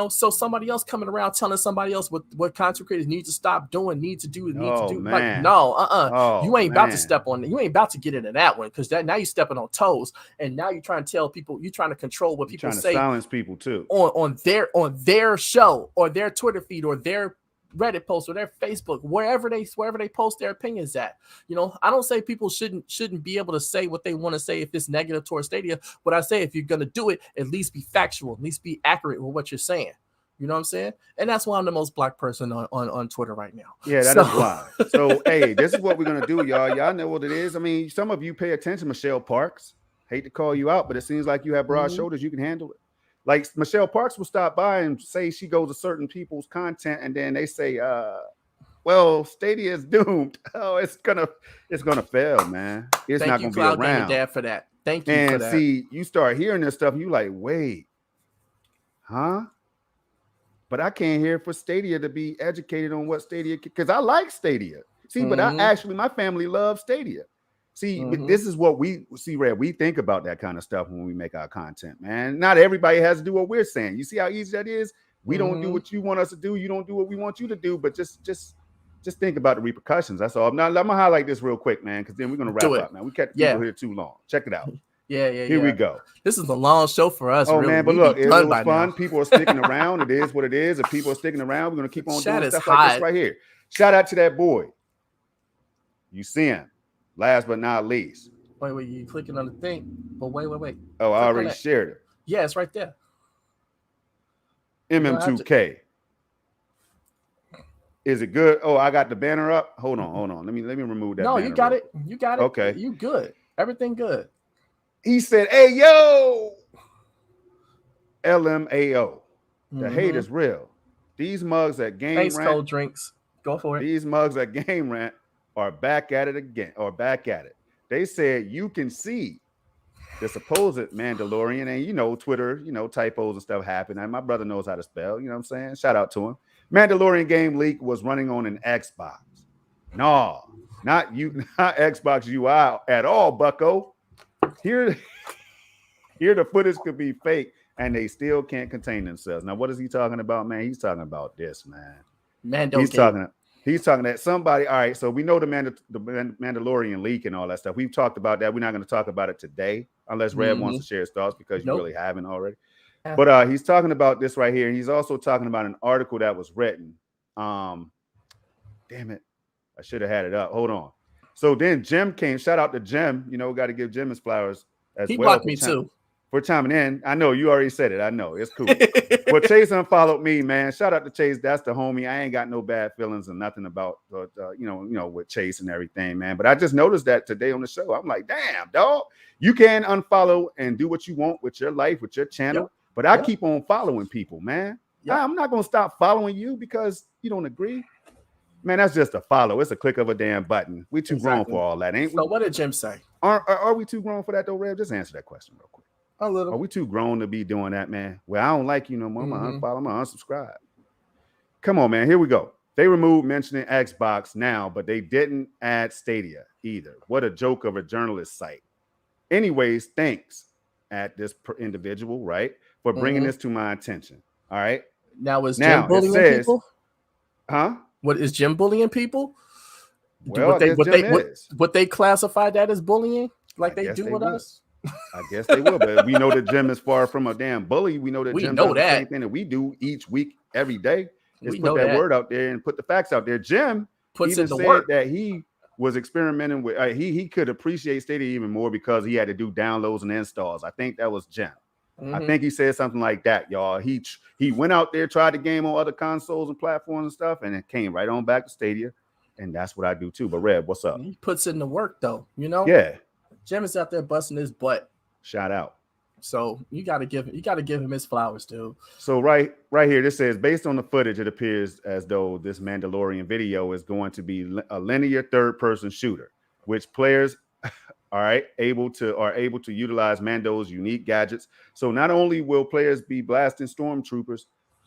So somebody else coming around telling somebody else what content creators need to stop doing, need to do. Man. Like, no, you ain't about to step on it. You ain't about to get into that one, because now you're stepping on toes, and now you're trying to tell people, you're trying to control what people say. Silence people too on their show or their Twitter feed or their Reddit post or their Facebook, wherever they post their opinions at. I don't say people shouldn't be able to say what they want to say if it's negative towards Stadia. But I say, if you're gonna do it, at least be factual, at least be accurate with what you're saying. You know what I'm saying? And that's why I'm the most black person on Twitter right now. Yeah, that is why. So hey, this is what we're gonna do, y'all. Y'all know what it is. I mean, some of you pay attention, Michelle Parks. Hate to call you out, but it seems like you have broad shoulders. You can handle it. Like Michelle Parks will stop by and say she goes to certain people's content, and then they say, well, Stadia is doomed. Oh, it's gonna fail, man. It's not gonna be around. Thank you, Cloud Dad, for that. Thank you for that. See, you start hearing this stuff, and you like, wait, huh? But I can't hear for Stadia to be educated on what Stadia, because I like Stadia. See, but my family loves Stadia. See, this is what we see, Red. We think about that kind of stuff when we make our content, man. Not everybody has to do what we're saying. You see how easy that is? We don't do what you want us to do. You don't do what we want you to do. But just think about the repercussions. That's all. Now, I'm gonna highlight this real quick, man, because then we're gonna wrap up, man. We kept people here too long. Check it out. Here we go. This is a long show for us. Oh, really. Man, but look, it was fun. People are sticking around. It is what it is. If people are sticking around, we're gonna keep on doing stuff like this right here. Shout out to that boy. You see him. Last but not least. Wait, you clicking on the thing? But wait. Oh, I already shared it. Yeah, it's right there. MM2K. Is it good? Oh, I got the banner up. Hold on. Let me remove that. No, you got it. You got it. Okay. You good. Everything good. He said, hey, yo. LMAO. The hate is real. These mugs at Game Rant. Cold drinks. Go for it. These mugs at Game Rant are back at it again, or back at it. They said you can see the supposed Mandalorian, and Twitter, typos and stuff happen. And my brother knows how to spell, you know what I'm saying? Shout out to him. Mandalorian game leak was running on an Xbox. No, not Xbox UI at all, bucko. Here the footage could be fake, and they still can't contain themselves. Now, what is he talking about, man? He's talking about this, man. He's talking that somebody. All right, so we know the Mandalorian leak and all that stuff. We've talked about that. We're not going to talk about it today, unless Red wants to share his thoughts, because you really haven't already. But he's talking about this right here. He's also talking about an article that was written. Damn it, I should have had it up. Hold on. So then Jim came. Shout out to Jim. Got to give Jim his flowers as well. He blocked me too. For chiming in. I know you already said it. I know it's cool. But Chase unfollowed me, man. Shout out to Chase. That's the homie. I ain't got no bad feelings or nothing about with Chase and everything, man. But I just noticed that today on the show. I'm like, damn, dog. You can unfollow and do what you want with your life, with your channel. But I keep on following people, man. I'm not gonna stop following you because you don't agree. Man, that's just a follow. It's a click of a damn button. We too grown for all that, ain't we? So what did Jim say? Are we too grown for that though, Rev? Just answer that question real quick. A little. Are we too grown to be doing that, man? Well, I don't like you no more. I'm gonna unfollow, I'm gonna unsubscribe. Come on, man. Here we go. They removed mentioning Xbox now, but they didn't add Stadia either. What a joke of a journalist site. Anyways, thanks at this individual, right, for bringing this to my attention. All right. Now is Jim bullying people? Huh? What is Jim bullying people? Well, would they classify that as bullying like they do with us? I guess they will, but we know that Jim is far from a damn bully. We know that Jim does the same thing that we do each week, every day. Is put that word out there and put the facts out there. Jim even said that he was experimenting with. He could appreciate Stadia even more because he had to do downloads and installs. I think that was Jim. I think he said something like that, y'all. He went out there, tried the game on other consoles and platforms and stuff, and it came right on back to Stadia. And that's what I do too. But Red, what's up? He puts in the work though, Yeah. Jim is out there busting his butt. Shout out. So you gotta give him his flowers, dude. So right here, this says, based on the footage, it appears as though this Mandalorian video is going to be a linear third-person shooter, which players are able to utilize Mando's unique gadgets. So not only will players be blasting stormtroopers,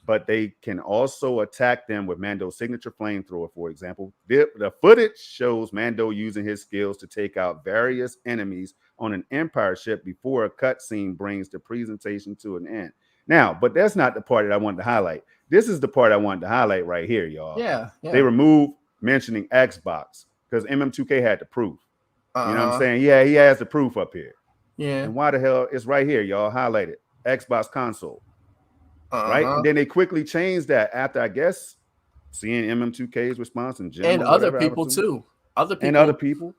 but they can also attack them with Mando's signature flamethrower, for example. The footage shows Mando using his skills to take out various enemies on an Empire ship before a cutscene brings the presentation to an end. Now, but that's not the part that I wanted to highlight. This is the part I wanted to highlight right here, y'all. Yeah. They removed mentioning Xbox because MM2K had the proof. You know what I'm saying? Yeah, he has the proof up here. Yeah. And why the hell? It's right here, y'all. Highlighted. Xbox console. Right? And then they quickly changed that after, I guess, seeing MM2K's response and Jim and other people too. Other people.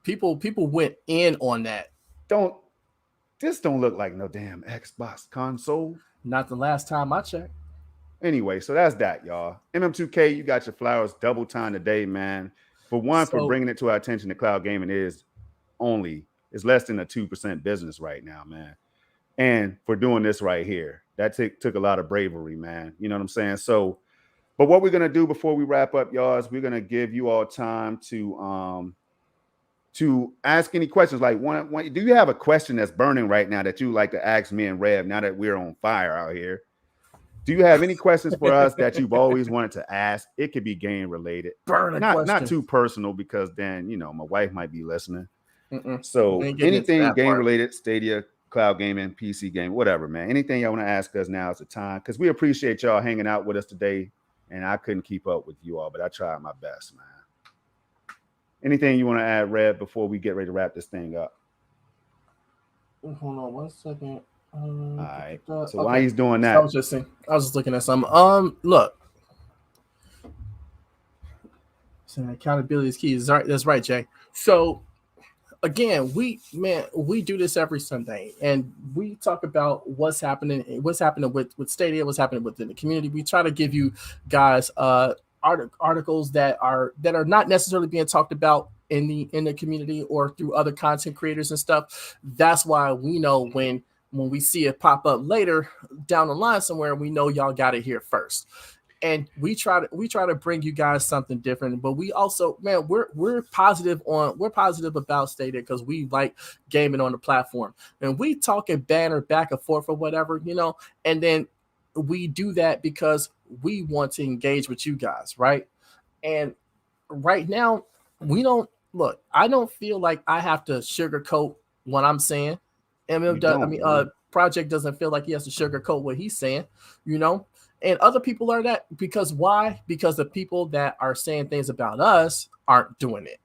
People went in on that. This don't look like no damn Xbox console. Not the last time I checked. Anyway, so that's that, y'all. MM2K, you got your flowers double time today, man. For one, for bringing it to our attention, the cloud gaming is less than a 2% business right now, man. And for doing this right here, that took a lot of bravery, man. You know what I'm saying? So But what we're gonna do before we wrap up, y'all, is we're gonna give you all time to ask any questions. Like, do you have a question that's burning right now that you like to ask me and Rev? Now that we're on fire out here, do you have any questions for us that you've always wanted to ask? It could be game related, not too personal, because then my wife might be listening. So anything game related, Stadia, cloud gaming, PC game, whatever, man. Anything y'all want to ask us, now is the time, because we appreciate y'all hanging out with us today. And I couldn't keep up with you all, but I tried my best, man. Anything you want to add, Red, before we get ready to wrap this thing up? Hold on 1 second. All right. So while he's doing that, I was just looking at something. Look. So accountability is key. That's right, Jay. So again, we do this every Sunday, and we talk about what's happening with Stadia, what's happening within the community. We try to give you guys articles that are not necessarily being talked about in the community or through other content creators and stuff. That's why we know when we see it pop up later down the line somewhere, we know y'all got it here first. And we try to bring you guys something different, but we also, man, we're positive about Stadia because we like gaming on the platform, and we talking banner back and forth or whatever, and then we do that because we want to engage with you guys, right? And right now, I don't feel like I have to sugarcoat what I'm saying. Project doesn't feel like he has to sugarcoat what he's saying, And other people are that because why? Because the people that are saying things about us aren't doing it,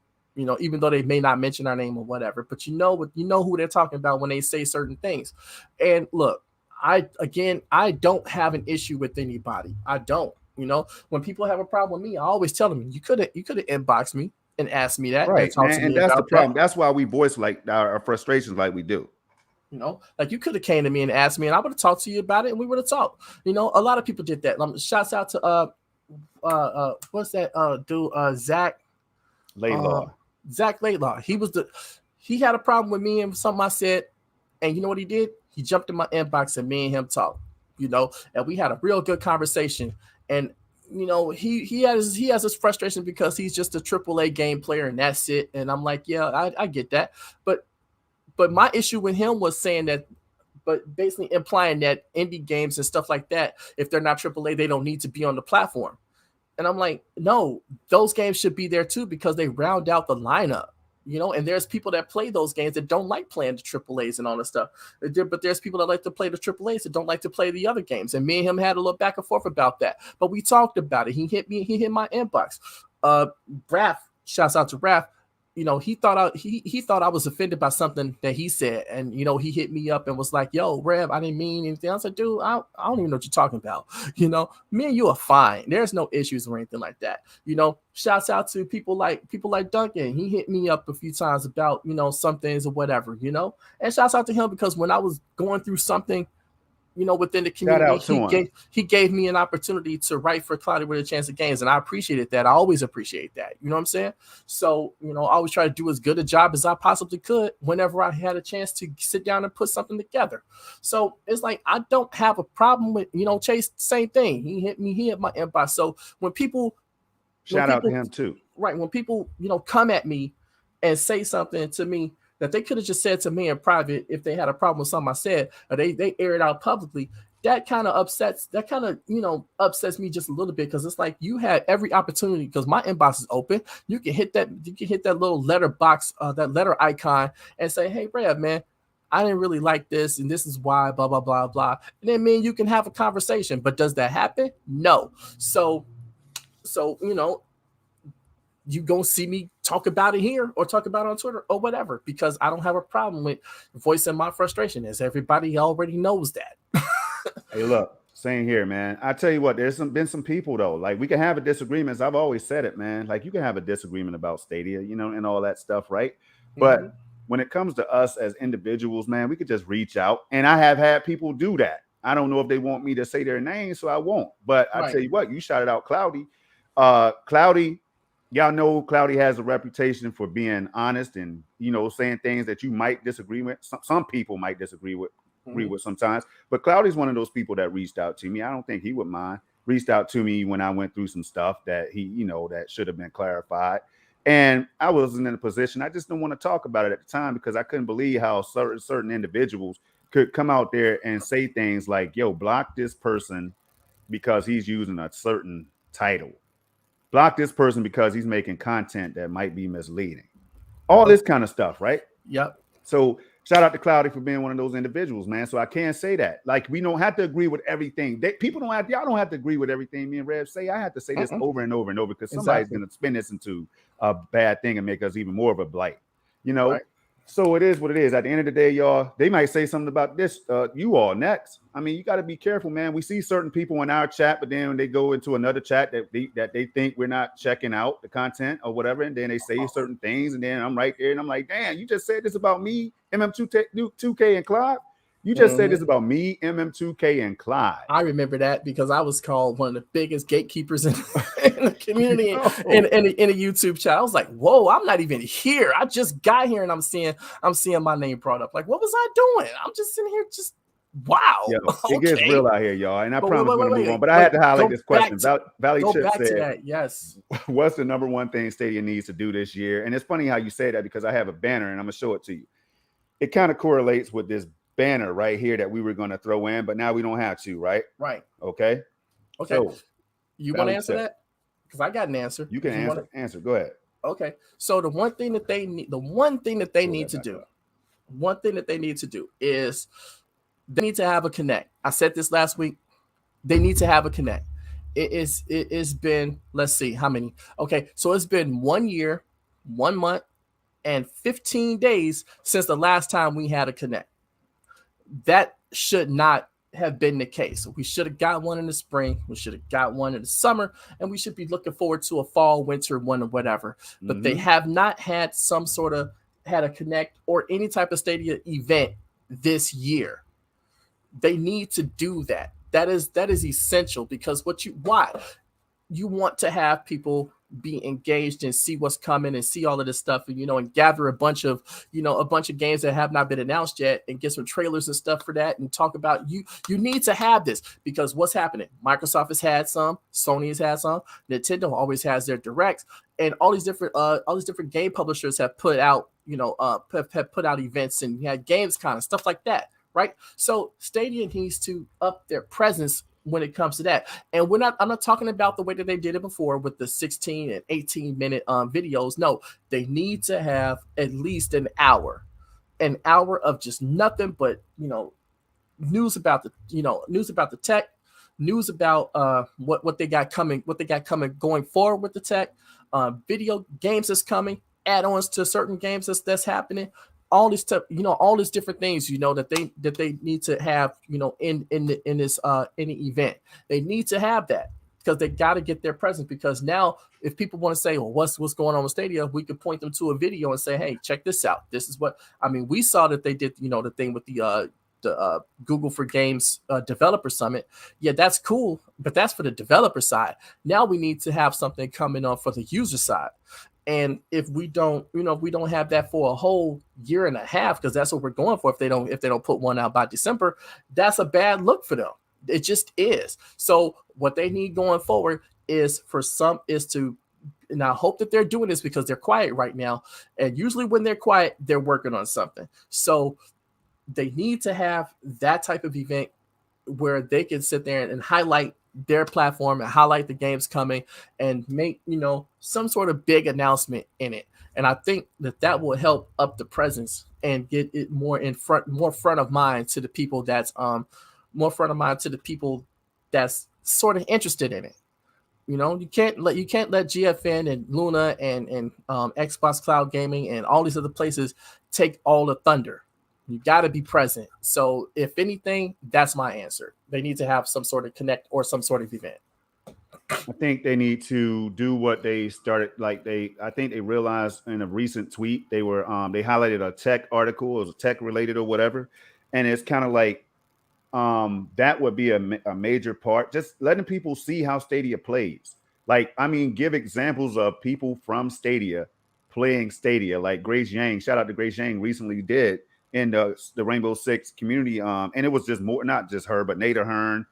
even though they may not mention our name or whatever. But you know who they're talking about when they say certain things. And look, I don't have an issue with anybody. I don't. When people have a problem with me, I always tell them, you could have inboxed me and asked me that. Right, and that's the problem. That's why we voice like our frustrations like we do. Like you could have came to me and asked me, and I would have talked to you about it, and we would have talked. A lot of people did that. Shouts out to what's that dude? Zach Laidlaw. Zach Laidlaw. He had a problem with me and something I said, and you know what he did? He jumped in my inbox and me and him talked. And we had a real good conversation. And he has his frustration because he's just a AAA game player and that's it. And I'm like, yeah, I get that, But my issue with him was saying that, but basically implying that indie games and stuff like that, if they're not AAA, they don't need to be on the platform. And I'm like, no, those games should be there too because they round out the lineup, and there's people that play those games that don't like playing the AAAs and all this stuff. But there's people that like to play the AAAs that don't like to play the other games. And me and him had a little back and forth about that. But we talked about it. He hit my inbox. Raph, shouts out to Raph. He thought I was offended by something that he said, and he hit me up and was like, "Yo, Rev, I didn't mean anything." I was like, "Dude, I don't even know what you're talking about." Me and you are fine. There's no issues or anything like that. Shouts out to people like Duncan. He hit me up a few times about some things or whatever. And shouts out to him because when I was going through something, within the community, he gave me an opportunity to write for Cloudy with a Chance of Games, and I appreciated that. I always appreciate that. You know what I'm saying? So, I always try to do as good a job as I possibly could whenever I had a chance to sit down and put something together. So it's like I don't have a problem with Chase. Same thing. He hit my inbox. So when people shout out to him too, right? When people come at me and say something to me that they could have just said to me in private if they had a problem with something I said, or they air it out publicly, that kind of upsets me just a little bit because it's like you had every opportunity because my inbox is open. You can hit that little letter box, that letter icon, and say, "Hey, Rev, man, I didn't really like this, and this is why, blah, blah, blah, blah." And then you can have a conversation. But does that happen? No. So you gonna see me talk about it here or talk about it on Twitter or whatever, because I don't have a problem with voicing my frustration, as everybody already knows that. Hey, look, same here, man. I tell you what, there's been some people though, like we can have a disagreement. I've always said it, man. Like you can have a disagreement about Stadia, and all that stuff, right? But when it comes to us as individuals, man, we could just reach out. And I have had people do that. I don't know if they want me to say their name, so I won't. But I tell you what, you shouted out Cloudy. Cloudy, y'all know Cloudy has a reputation for being honest and, saying things that you might disagree with. Some people might disagree with sometimes. But Cloudy's one of those people that reached out to me. I don't think he would mind. reached out to me when I went through some stuff that he, that should have been clarified. And I wasn't in a position. I just didn't want to talk about it at the time because I couldn't believe how certain individuals could come out there and say things like, yo, block this person because he's using a certain title. Block this person because he's making content that might be misleading. All this kind of stuff, right? Yep. So shout out to Cloudy for being one of those individuals, man. So I can't say that. Like, we don't have to agree with everything. Y'all don't have to agree with everything me and Rev say. I have to say this over and over and over because somebody's going to spin this into a bad thing and make us even more of a blight, Right. So it is what it is. At the end of the day, y'all, they might say something about this. You all next. I mean, you got to be careful, man. We see certain people in our chat, but then when they go into another chat that they think we're not checking out the content or whatever, and then they say certain things, and then I'm right there, and I'm like, damn, you just said this about me, MM2K and Clive. You just said this about me, MM2K and Clyde. I remember that because I was called one of the biggest gatekeepers in the community in a YouTube chat. I was like, whoa, I'm not even here. I just got here and I'm seeing my name brought up. Like, what was I doing? I'm just sitting here just wow. Yo, it gets real out here, y'all. And I promise we're going to move on. But I had to highlight this question. Valley Chip said, yes. What's the number one thing Stadia needs to do this year? And it's funny how you say that because I have a banner and I'm going to show it to you. It kind of correlates with this banner right here that we were going to throw in, but now we don't have to, right? Right. Okay. So, you want to answer that? Because I got an answer. You can answer. Go ahead. Okay. So the one thing that they need to do is they need to have a connect. I said this last week. They need to have a connect. It's been, let's see how many. Okay. So it's been 1 year, 1 month, and 15 days since the last time we had a connect. That should not have been the case. We should have got one in the spring. We should have got one in the summer, and we should be looking forward to a fall, winter one, or whatever. But they have not had had a connect or any type of Stadia event this year. They need to do that. That is essential because why you want to have people be engaged and see what's coming and see all of this stuff and gather a bunch of games that have not been announced yet and get some trailers and stuff for that and talk about you need to have this because what's happening? Microsoft has had some, Sony has had some, Nintendo always has their directs, and all these different game publishers have put out have put out events and had games kind of stuff like that, right? So Stadia needs to up their presence when it comes to that. And I'm not talking about the way that they did it before with the 16 and 18 minute videos. No, they need to have at least an hour of just nothing but news about the tech, news about what they got coming going forward with the tech, video games that's coming, add-ons to certain games that's happening, all these stuff, all these different things, that they need to have, in this any event. They need to have that because they got to get their presence. Because now, if people want to say, well, what's going on with Stadia, we could point them to a video and say, hey, check this out. This is what we saw that they did, the thing with the Google for Games developer summit. Yeah, that's cool, but that's for the developer side. Now we need to have something coming on for the user side. And if we don't have that for a whole year and a half, because that's what we're going for, if they don't put one out by December, that's a bad look for them. It just is. So what they need going forward is to, and I hope that they're doing this because they're quiet right now. And usually when they're quiet, they're working on something. So they need to have that type of event where they can sit there and highlight their platform and highlight the games coming and make some sort of big announcement in it. And I think that will help up the presence and get it more front of mind to the people that's sort of interested in it. You can't let GFN and Luna and Xbox Cloud Gaming and all these other places take all the thunder. You got to be present. So if anything, that's my answer. They need to have some sort of connect or some sort of event. I think they need to do what they started. I think they realized in a recent tweet, they highlighted a tech article, it was tech related or whatever. And it's kind of like, that would be a major part. Just letting people see how Stadia plays. Give examples of people from Stadia playing Stadia, like Grace Yang. Shout out to Grace Yang recently did in the Rainbow Six community. And it was just not just her, but Nate Ahern,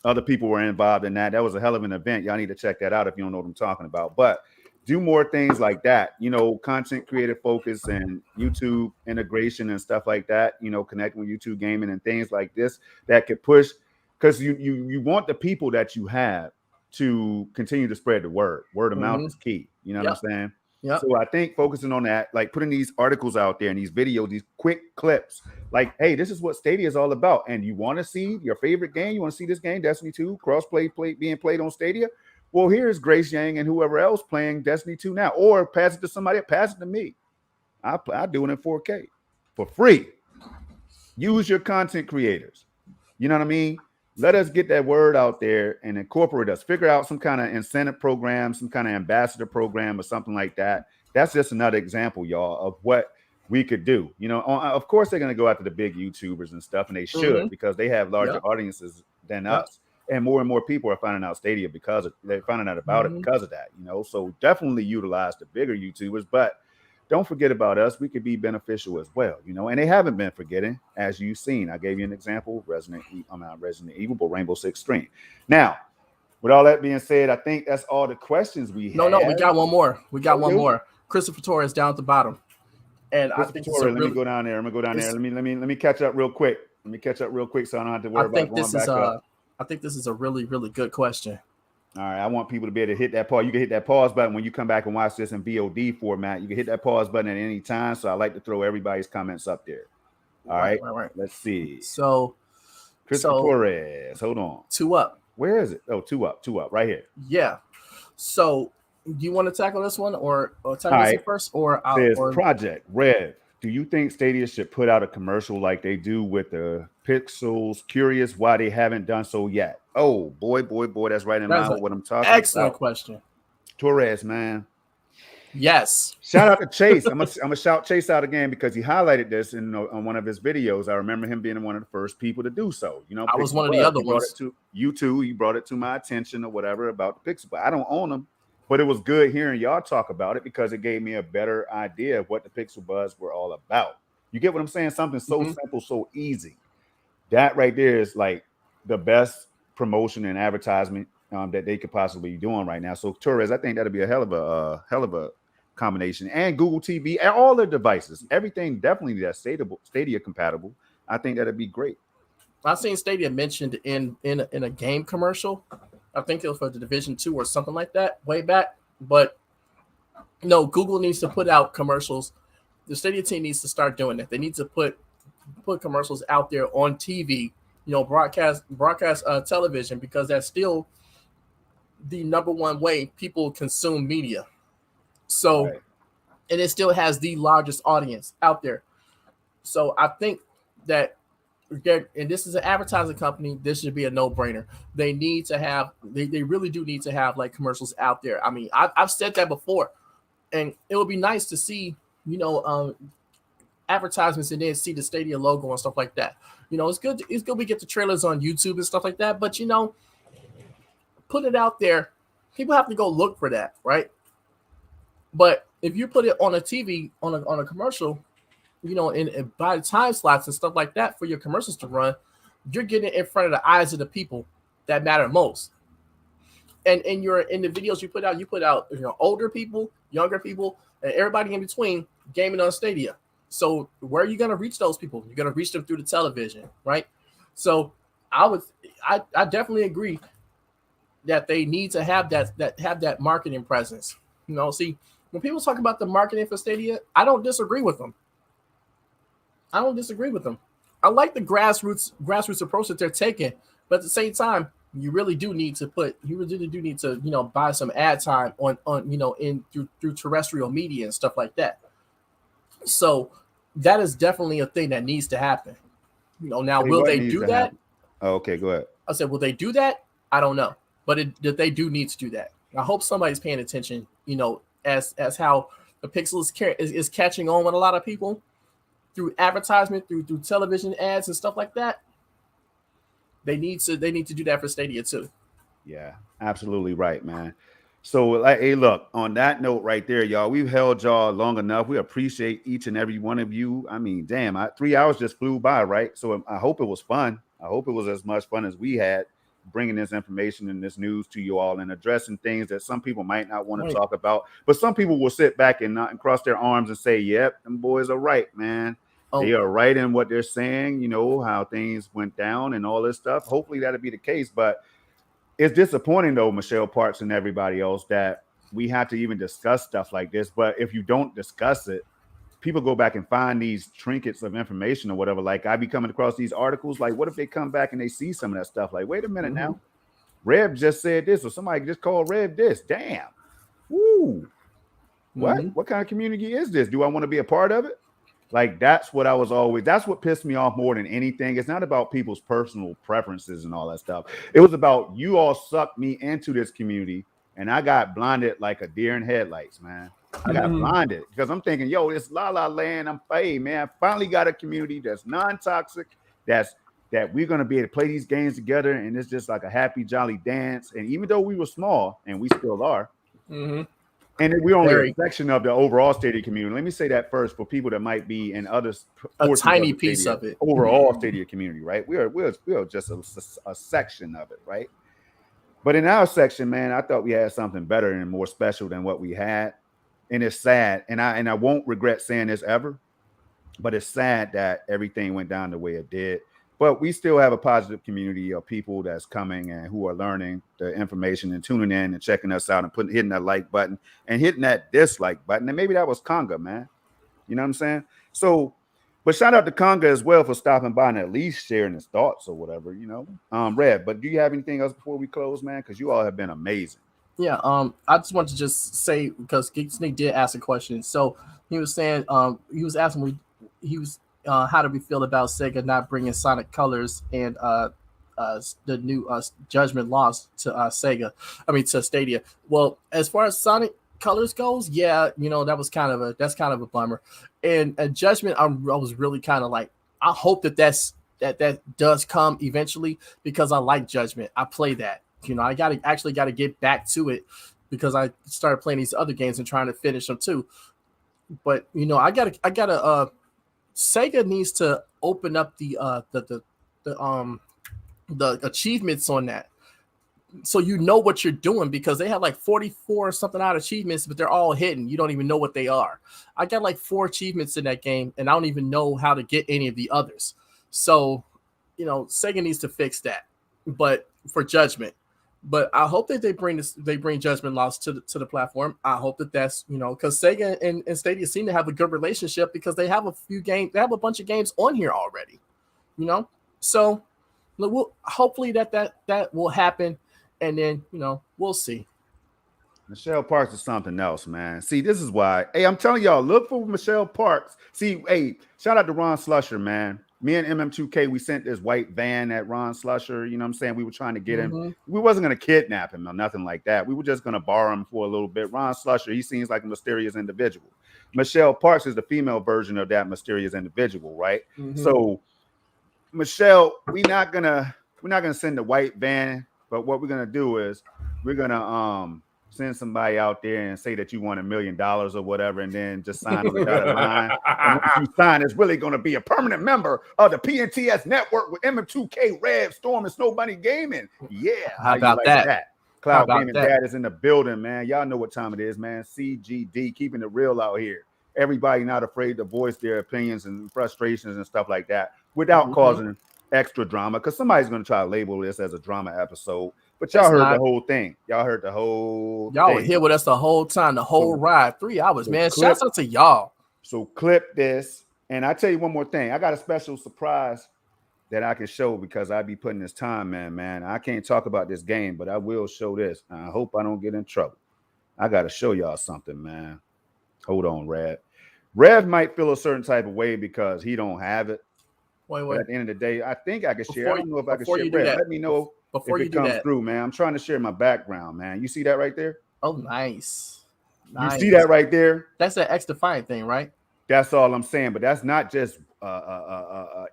Other people were involved in that. That was a hell of an event. Y'all need to check that out if you don't know what I'm talking about. But do more things like that, content creative focus and YouTube integration and stuff like that, connecting with YouTube gaming and things like this that could push, because you want the people that you have to continue to spread the word. Word of mouth is key. You know what I'm saying? Yep. So I think focusing on that, like putting these articles out there and these videos, these quick clips, like, hey, this is what Stadia is all about. And you want to see your favorite game? You want to see this game, Destiny 2, cross-play being played on Stadia? Well, here's Grace Yang and whoever else playing Destiny 2 now. Or pass it to somebody, pass it to me. I do it in 4K for free. Use your content creators. You know what I mean? Let us get that word out there and incorporate us. Figure out some kind of incentive program, some kind of ambassador program or something like that. That's just another example, y'all, of what we could do. Of course, they're going to go after the big YouTubers and stuff, and they should because they have larger audiences than us. And more people are finding out Stadia because they're finding out about it because of that. So definitely utilize the bigger YouTubers, but don't forget about us. We could be beneficial as well, and they haven't been forgetting, as you've seen. I gave you an example, Resident Evil, but Rainbow Six Extreme. Now, with all that being said, I think that's all the questions we have. No, we got one more. More. Christopher Torres down at the bottom. And I think let me go down there. I'm gonna go down there. Let me catch up real quick. So I don't have to worry about going back up. I think this is a really, really good question. All right, I want people to be able to hit that pause. You can hit that pause button when you come back and watch this in VOD format. You can hit that pause button at any time. So I like to throw everybody's comments up there. All right. Let's see. So, Christopher Torres, hold on. 2 up. Where is it? Oh, 2 up, right here. Yeah. So, do you want to tackle this one or tackle this one first? Or Project Rev. Do you think Stadia should put out a commercial like they do with the Pixels? Curious why they haven't done so yet. Oh, boy, that's right in line with what I'm talking about. Excellent question. Torres, man. Yes. Shout out to Chase. I'm gonna shout Chase out again because he highlighted this on one of his videos. I remember him being one of the first people to do so. I was one of the other ones. You too. You brought it to my attention or whatever about the Pixel, but I don't own them. But it was good hearing y'all talk about it because it gave me a better idea of what the Pixel Buds were all about. You get what I'm saying? Something so simple, so easy. That right there is like the best promotion and advertisement that they could possibly be doing right now. So Torres, I think that'll be a hell of a combination. And Google TV and all their devices, everything definitely that's Stadia compatible. I think that'd be great. I've seen Stadia mentioned in a game commercial. I think it was for the Division 2 or something like that way back. But no, Google needs to put out commercials. The Stadia team needs to start doing it. They need to put commercials out there on TV, broadcast television, because that's still the number one way people consume media. So, and it still has the largest audience out there. So I think that, and this is an advertising company, this should be a no-brainer. They need to have, they really do need to have like commercials out there. I mean, I've said that before, and it would be nice to see, advertisements and then see the Stadia logo and stuff like that. It's good we get the trailers on YouTube and stuff like that, but put it out there. People have to go look for that, right? But if you put it on a TV, on a commercial, in by time slots and stuff like that for your commercials to run, you're getting it in front of the eyes of the people that matter most. And in the videos you put out, older people, younger people, and everybody in between gaming on Stadia. So where are you going to reach those people? You're going to reach them through the television, right? So I definitely agree that they need to have that marketing presence. See, when people talk about the marketing for Stadia, I don't disagree with them. I like the grassroots approach that they're taking, but at the same time, you really do need to buy some ad time on through terrestrial media and stuff like that. So that is definitely a thing that needs to happen. Now will they do that? Oh, okay, go ahead. I said, will they do that? I don't know, but they do need to do that. I hope somebody's paying attention. As how the Pixel is catching on with a lot of people through advertisement, through television ads and stuff like that. They need to do that for Stadia too. Yeah, absolutely right, man. So, hey, look, on that note right there, y'all, we've held y'all long enough. We appreciate each and every one of you. I mean, damn, 3 hours just flew by, right? So I hope it was fun. I hope it was as much fun as we had bringing this information and this news to you all and addressing things that some people might not want to talk about, but some people will sit back and not cross their arms and say, "Yep, them boys are right, man. They are right in what they're saying. You know how things went down and all this stuff." Hopefully that'll be the case, but it's disappointing though, Michelle Parks and everybody else, that we have to even discuss stuff like this. But if you don't discuss it, people go back and find these trinkets of information or whatever. Like I be coming across these articles. Like, what if they come back and they see some of that stuff? Like, wait a minute now, Rev just said this, or somebody just called Rev this. Damn. Woo. What? What kind of community is this? Do I want to be a part of it? Like, that's what pissed me off more than anything. It's not about people's personal preferences and all that stuff. It was about you all sucked me into this community and I got blinded like a deer in headlights, man. I got blinded because I'm thinking, yo, it's La La Land. Man. Finally got a community that's non-toxic, that we're going to be able to play these games together. And it's just like a happy, jolly dance. And even though we were small, and we still are, and we're only a section of the overall Stadia community. Let me say that first for people that might be in others. A tiny piece of it. Overall Stadia community, right? We're just a section of it, right? But in our section, man, I thought we had something better and more special than what we had. And it's sad. And I won't regret saying this ever, but it's sad that everything went down the way it did. But we still have a positive community of people that's coming and who are learning the information and tuning in and checking us out and hitting that like button and hitting that dislike button. And maybe that was Conga, man. You know what I'm saying? So, but shout out to Conga as well for stopping by and at least sharing his thoughts or whatever, you know. Red, but do you have anything else before we close, man? Because you all have been amazing. Yeah, I just want to just say, because Geek Snake did ask a question. So he was saying, he was asking how do we feel about Sega not bringing Sonic Colors and the new Judgment Lost to to Stadia? Well, as far as Sonic Colors goes, yeah, you know, that's kind of a bummer. And Judgment, I was really kind of like, I hope that does come eventually, because I like Judgment. I play that. You know, I got to get back to it because I started playing these other games and trying to finish them too. But you know, I gotta Sega needs to open up the achievements on that, so you know what you're doing, because they have like 44 or something odd achievements, but they're all hidden. You don't even know what they are. I got like 4 achievements in that game, and I don't even know how to get any of the others. So, you know, Sega needs to fix that. But for Judgment. But I hope that they bring Judgment Lost to the platform. I hope that's, you know, because Sega and Stadia seem to have a good relationship, because they have a bunch of games on here already, you know. So hopefully that will happen, and then, you know, we'll see. Michelle Parks is something else, man. See, this is why. Hey, I'm telling y'all, look for Michelle Parks. See, hey, shout out to Ron Slusher, man. Me and MM2K, we sent this white van at Ron Slusher. You know what I'm saying? We were trying to get him. We wasn't going to kidnap him or nothing like that. We were just going to borrow him for a little bit. Ron Slusher, he seems like a mysterious individual. Michelle Parks is the female version of that mysterious individual, right? So, Michelle, we're not gonna send the white van, but what we're gonna do is we're gonna send somebody out there and say that you want $1 million or whatever, and then just sign on the dotted line. And once you sign, it's really going to be a permanent member of the PNTS network with MM2K, Rev, Storm, and Snow Bunny Gaming. Yeah, how about that? Cloud Gaming Dad is in the building, man. Y'all know what time it is, man. CGD, keeping it real out here. Everybody not afraid to voice their opinions and frustrations and stuff like that without causing extra drama, because somebody's going to try to label this as a drama episode. But y'all heard the whole thing. Y'all were here with us the whole time, the whole ride, 3 hours, man. Shouts out to y'all. So clip this. And I tell you one more thing. I got a special surprise that I can show, because I be putting this time in, man. I can't talk about this game, but I will show this. I hope I don't get in trouble. I got to show y'all something, man. Hold on, Rev. Rev might feel a certain type of way because he don't have it. Wait. But at the end of the day, I think I can share. I don't know if I can share. Rev, let me know before if it comes through, man. I'm trying to share my background, man. You see that right there? Oh, nice. You see that right there? That's that X Defiant thing, right? That's all I'm saying. But that's not just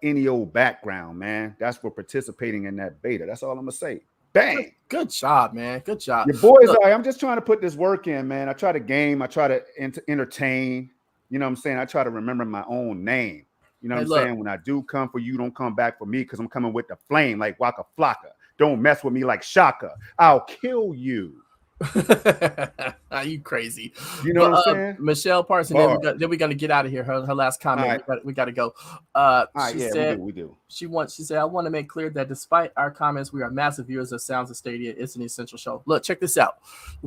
any old background, man. That's for participating in that beta. That's all I'm gonna say. Bang. Good job, man. Good job. Your boys, I'm just trying to put this work in, man. I try to game. I try to entertain. You know what I'm saying? I try to remember my own name. You know what I'm saying? When I do come for you, don't come back for me, because I'm coming with the flame like Waka Flocka. Don't mess with me like Shaka. I'll kill you. Are you crazy? You know what I'm saying? Michelle Parson. Then we're gonna get out of here. Her last comment. Right. We got to go. She said, we do. She said, I want to make clear that despite our comments, we are massive viewers of Sounds of Stadia. It's an essential show. Look, check this out.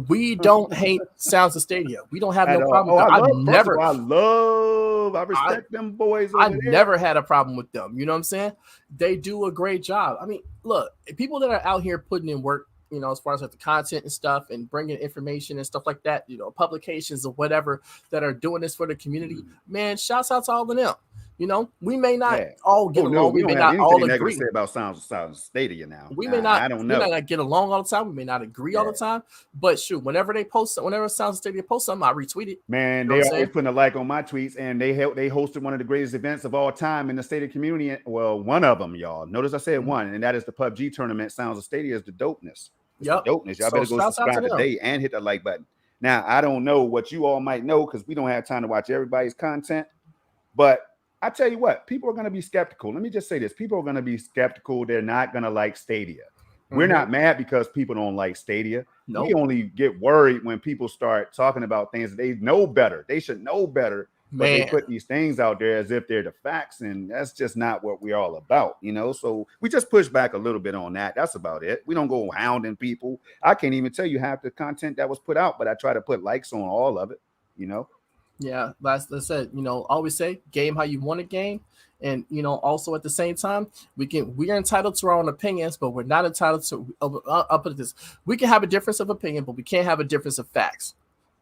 We don't hate Sounds of Stadia. We don't have no problem with them. I respect them boys. Never had a problem with them. You know what I'm saying? They do a great job. I mean, look, people that are out here putting in work, you know, as far as like the content and stuff and bringing information and stuff like that, you know, publications or whatever that are doing this for the community, man, shouts out to all of them. You know, we may not all get along. We may not all agree. Say about Sounds of Stadia now. We may not. I don't know. We may not get along all the time. We may not agree all the time. But shoot, whenever Sounds of Stadia post something, I retweet it. Man, they always putting a like on my tweets, and they hosted one of the greatest events of all time in the Stadia community. Well, one of them, y'all. Notice I said one, and that is the PUBG tournament. Sounds of Stadia is the dopeness. Yep. Dopeness. Y'all better go subscribe today and hit that like button. Now, I don't know what you all might know because we don't have time to watch everybody's content, but I tell you what, people are going to be skeptical. Let me just say this. People are going to be skeptical. They're not going to like Stadia. We're not mad because people don't like Stadia. Nope. We only get worried when people start talking about things that they know better. They should know better. But they put these things out there as if they're the facts, and that's just not what we're all about, you know? So we just push back a little bit on that. That's about it. We don't go hounding people. I can't even tell you half the content that was put out, but I try to put likes on all of it, you know? Yeah, that's it. You know, always say game how you want a game. And, you know, also at the same time, we are entitled to our own opinions, but we're not entitled to, I'll put it this, we can have a difference of opinion, but we can't have a difference of facts.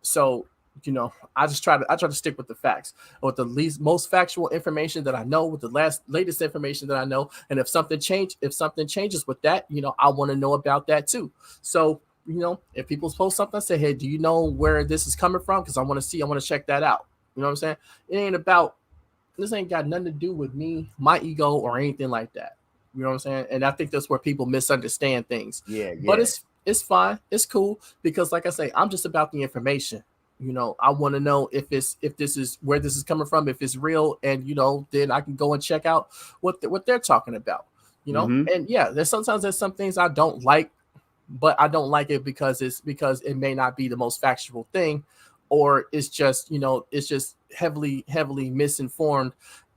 So, you know, I try to stick with the facts, with the most factual information that I know, with the latest information that I know. And if something changes with that, you know, I want to know about that too. So, you know, if people post something, I say, hey, do you know where this is coming from? Because I want to check that out. You know what I'm saying? This ain't got nothing to do with me, my ego, or anything like that. You know what I'm saying? And I think that's where people misunderstand things. Yeah. But it's fine. It's cool. Because like I say, I'm just about the information. You know, I want to know if this is where this is coming from, if it's real, and you know, then I can go and check out what they're talking about. You know, and yeah, there's some things I don't like, but I don't like it because it may not be the most factual thing, or it's just, you know, it's just heavily misinformed,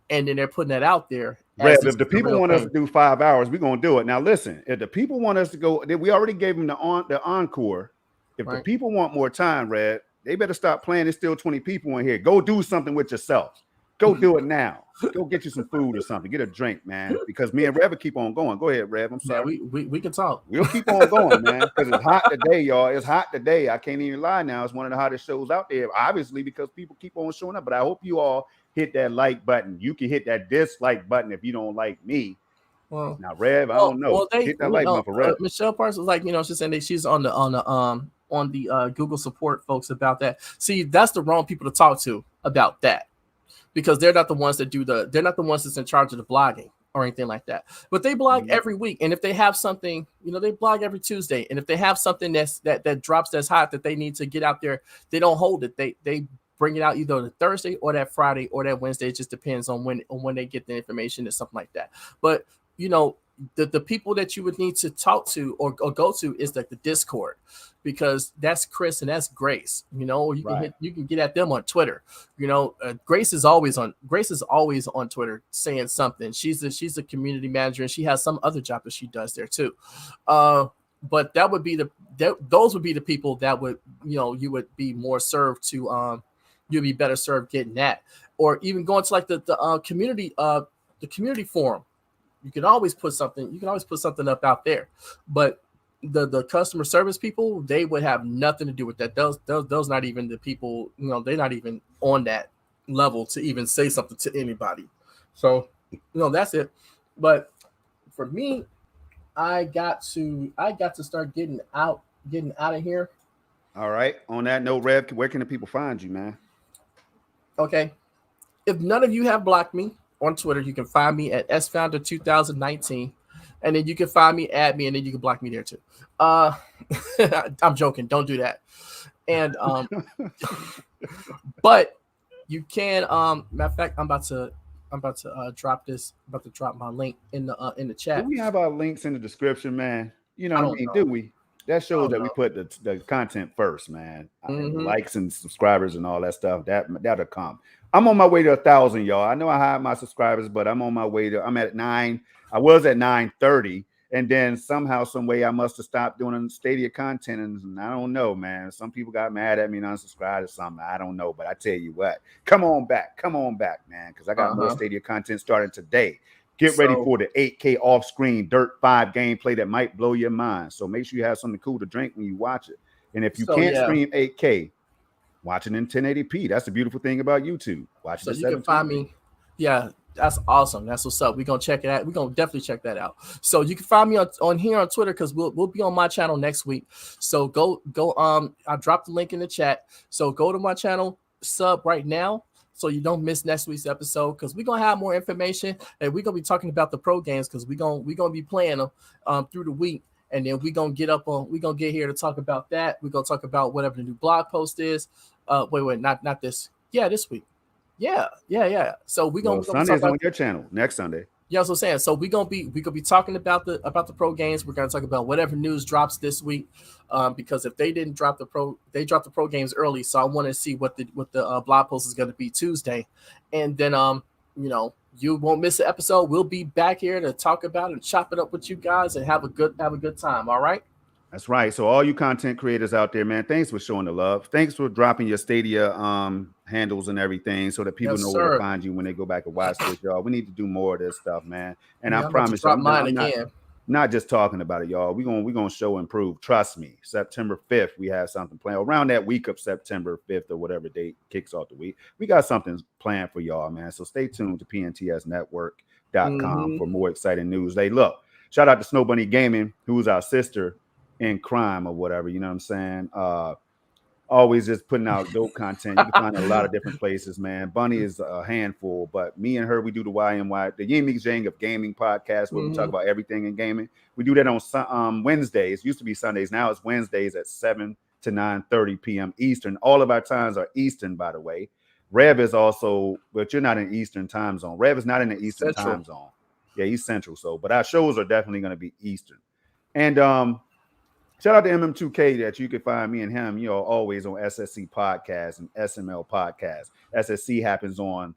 and then they're putting that out there. Rev, if the people want us to do 5 hours, we're gonna do it. Now listen, if the people want us to go, we already gave them the encore. If the people want more time, Rev, they better stop playing. There's still 20 people in here. Go do something with yourself. Go do it now. Go get you some food or something. Get a drink, man. Because me and Rev will keep on going. Go ahead, Rev. I'm sorry. Yeah, we can talk. We'll keep on going, man. Because it's hot today, y'all. It's hot today. I can't even lie now. It's one of the hottest shows out there, obviously, because people keep on showing up. But I hope you all hit that like button. You can hit that dislike button if you don't like me. Well, now, Rev, I don't know. Hit that like button for Rev. Michelle Parsons was like, you know, she's saying that she's on the Google support folks about that. See, that's the wrong people to talk to about that, because they're not the ones that they're not the ones that's in charge of the blogging or anything like that. But they blog every week, and if they have something, you know, they blog every Tuesday, and if they have something that drops that's hot that they need to get out there, they don't hold it. They bring it out either the Thursday or that Friday or that Wednesday. It just depends on when they get the information or something like that. But you know, the people that you would need to talk to or go to is like the Discord, because that's Chris and that's Grace. You know, you can get at them on Twitter. You know, Grace is always on Twitter saying something. She's a community manager, and she has some other job that she does there too. But that would be those would be the people that would, you know, you would be more served to you'd be better served getting that, or even going to like the community forum. You can always put something up out there, but the customer service people, they would have nothing to do with that. Those not even the people, you know, they're not even on that level to even say something to anybody. So, you know, that's it. But for me, I got to start getting out of here. All right. On that note, Rev, where can the people find you, man? Okay. If none of you have blocked me on Twitter, you can find me at sfounder2019, and then you can find me, add me, and then you can block me there too. I'm joking. Don't do that. And but you can. Matter of fact, I'm about to drop my link in the chat. We have our links in the description, man. You know what I mean? Do we? That shows that we put the content first, man. Likes and subscribers and all that stuff. That'll come. I'm on my way to 1,000, y'all. I know I have my subscribers, but I'm on my way to. I'm at 9. I was at 930, and then somehow, some way, I must have stopped doing Stadia content, and I don't know, man. Some people got mad at me and unsubscribed or something. I don't know, but I tell you what, come on back, man, because I got more Stadia content starting today. Get ready for the 8K off-screen Dirt 5 gameplay that might blow your mind. So make sure you have something cool to drink when you watch it. And if you can't stream 8K, watch it in 1080p. That's the beautiful thing about YouTube. Watch it. So you can find me. Yeah, that's awesome. That's what's up. We're gonna check it out. We're gonna definitely check that out. So you can find me on here on Twitter because we'll be on my channel next week. So go. I dropped the link in the chat. So go to my channel, sub right now, so you don't miss next week's episode, because we're gonna have more information and we're gonna be talking about the pro games, because we're gonna be playing them through the week, and then we're gonna get here to talk about that. We're gonna talk about whatever the new blog post is. Not this. Yeah, this week. Yeah. So we're gonna Sunday's on your channel next Sunday. Yeah, that's what I'm saying. So we're gonna be talking about the pro games. We're gonna talk about whatever news drops this week, because if they didn't drop they dropped the pro games early. So I want to see what the blog post is gonna be Tuesday, and then you won't miss an episode. We'll be back here to talk about it and chop it up with you guys and have a good time. All right. That's right. So all you content creators out there, man, thanks for showing the love. Thanks for dropping your Stadia handles and everything so that people know where to find you when they go back and watch this, y'all. We need to do more of this stuff, man. And I promise you, I'm not just talking about it, y'all. We're gonna show and prove. Trust me. September 5th, we have something planned. Around that week of September 5th or whatever date kicks off the week, we got something planned for y'all, man. So stay tuned to pntsnetwork.com for more exciting news. Look, shout out to Snow Bunny Gaming, who's our sister in crime or whatever, you know what I'm saying? Always just putting out dope content. You can find it a lot of different places, man. Bunny is a handful, but me and her, we do the YMY, the Yin Mix Yang of Gaming podcast, where we talk about everything in gaming. We do that on Wednesdays. Used to be Sundays. Now it's Wednesdays at 7 to 9:30 p.m. Eastern. All of our times are Eastern, by the way. Rev is also, but you're not in Eastern time zone. Rev is not in the Eastern time zone. Yeah, he's Central. So, but our shows are definitely going to be Eastern. And shout out to MM2K that you can find me and him, always on SSC Podcast and SML Podcast. SSC happens on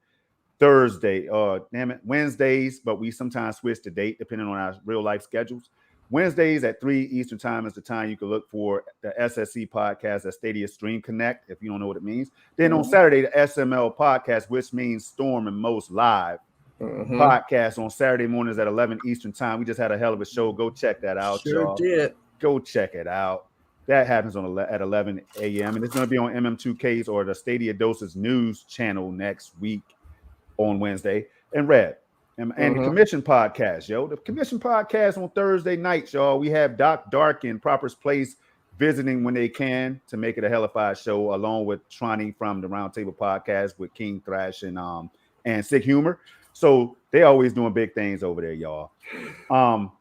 Wednesdays, but we sometimes switch the date depending on our real life schedules. Wednesdays at 3 Eastern time is the time you can look for the SSC Podcast at Stadia Stream Connect, if you don't know what it means. Then on Saturday, the SML Podcast, which means Storm and Most Live podcast on Saturday mornings at 11 Eastern time. We just had a hell of a show. Go check that out, y'all. Did. Go check it out. That happens at 11 a.m. and it's going to be on MM2K's or the Stadia Doses News channel next week on Wednesday. And Red and the Commission Podcast, yo. The Commission Podcast on Thursday nights, y'all. We have Doc Dark and Proper's Place visiting when they can to make it a hellified show, along with Tronny from the Roundtable Podcast with King Thrash and Sick Humor. So they always doing big things over there, y'all.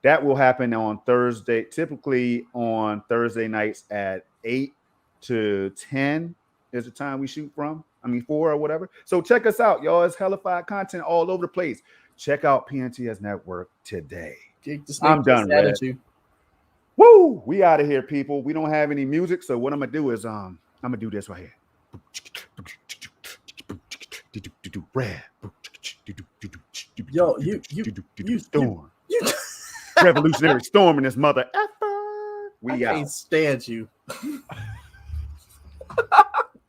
That will happen on Thursday, typically on Thursday nights at 8 to 10 is the time we shoot from. 4 or whatever. So check us out, y'all. It's hellified content all over the place. Check out PNTS Network today. I'm done, Red. Woo! We out of here, people. We don't have any music, so what I'm gonna do is I'm gonna do this right here. Red. Yo, you storm. Revolutionary storm in this mother effer. I can't stand you.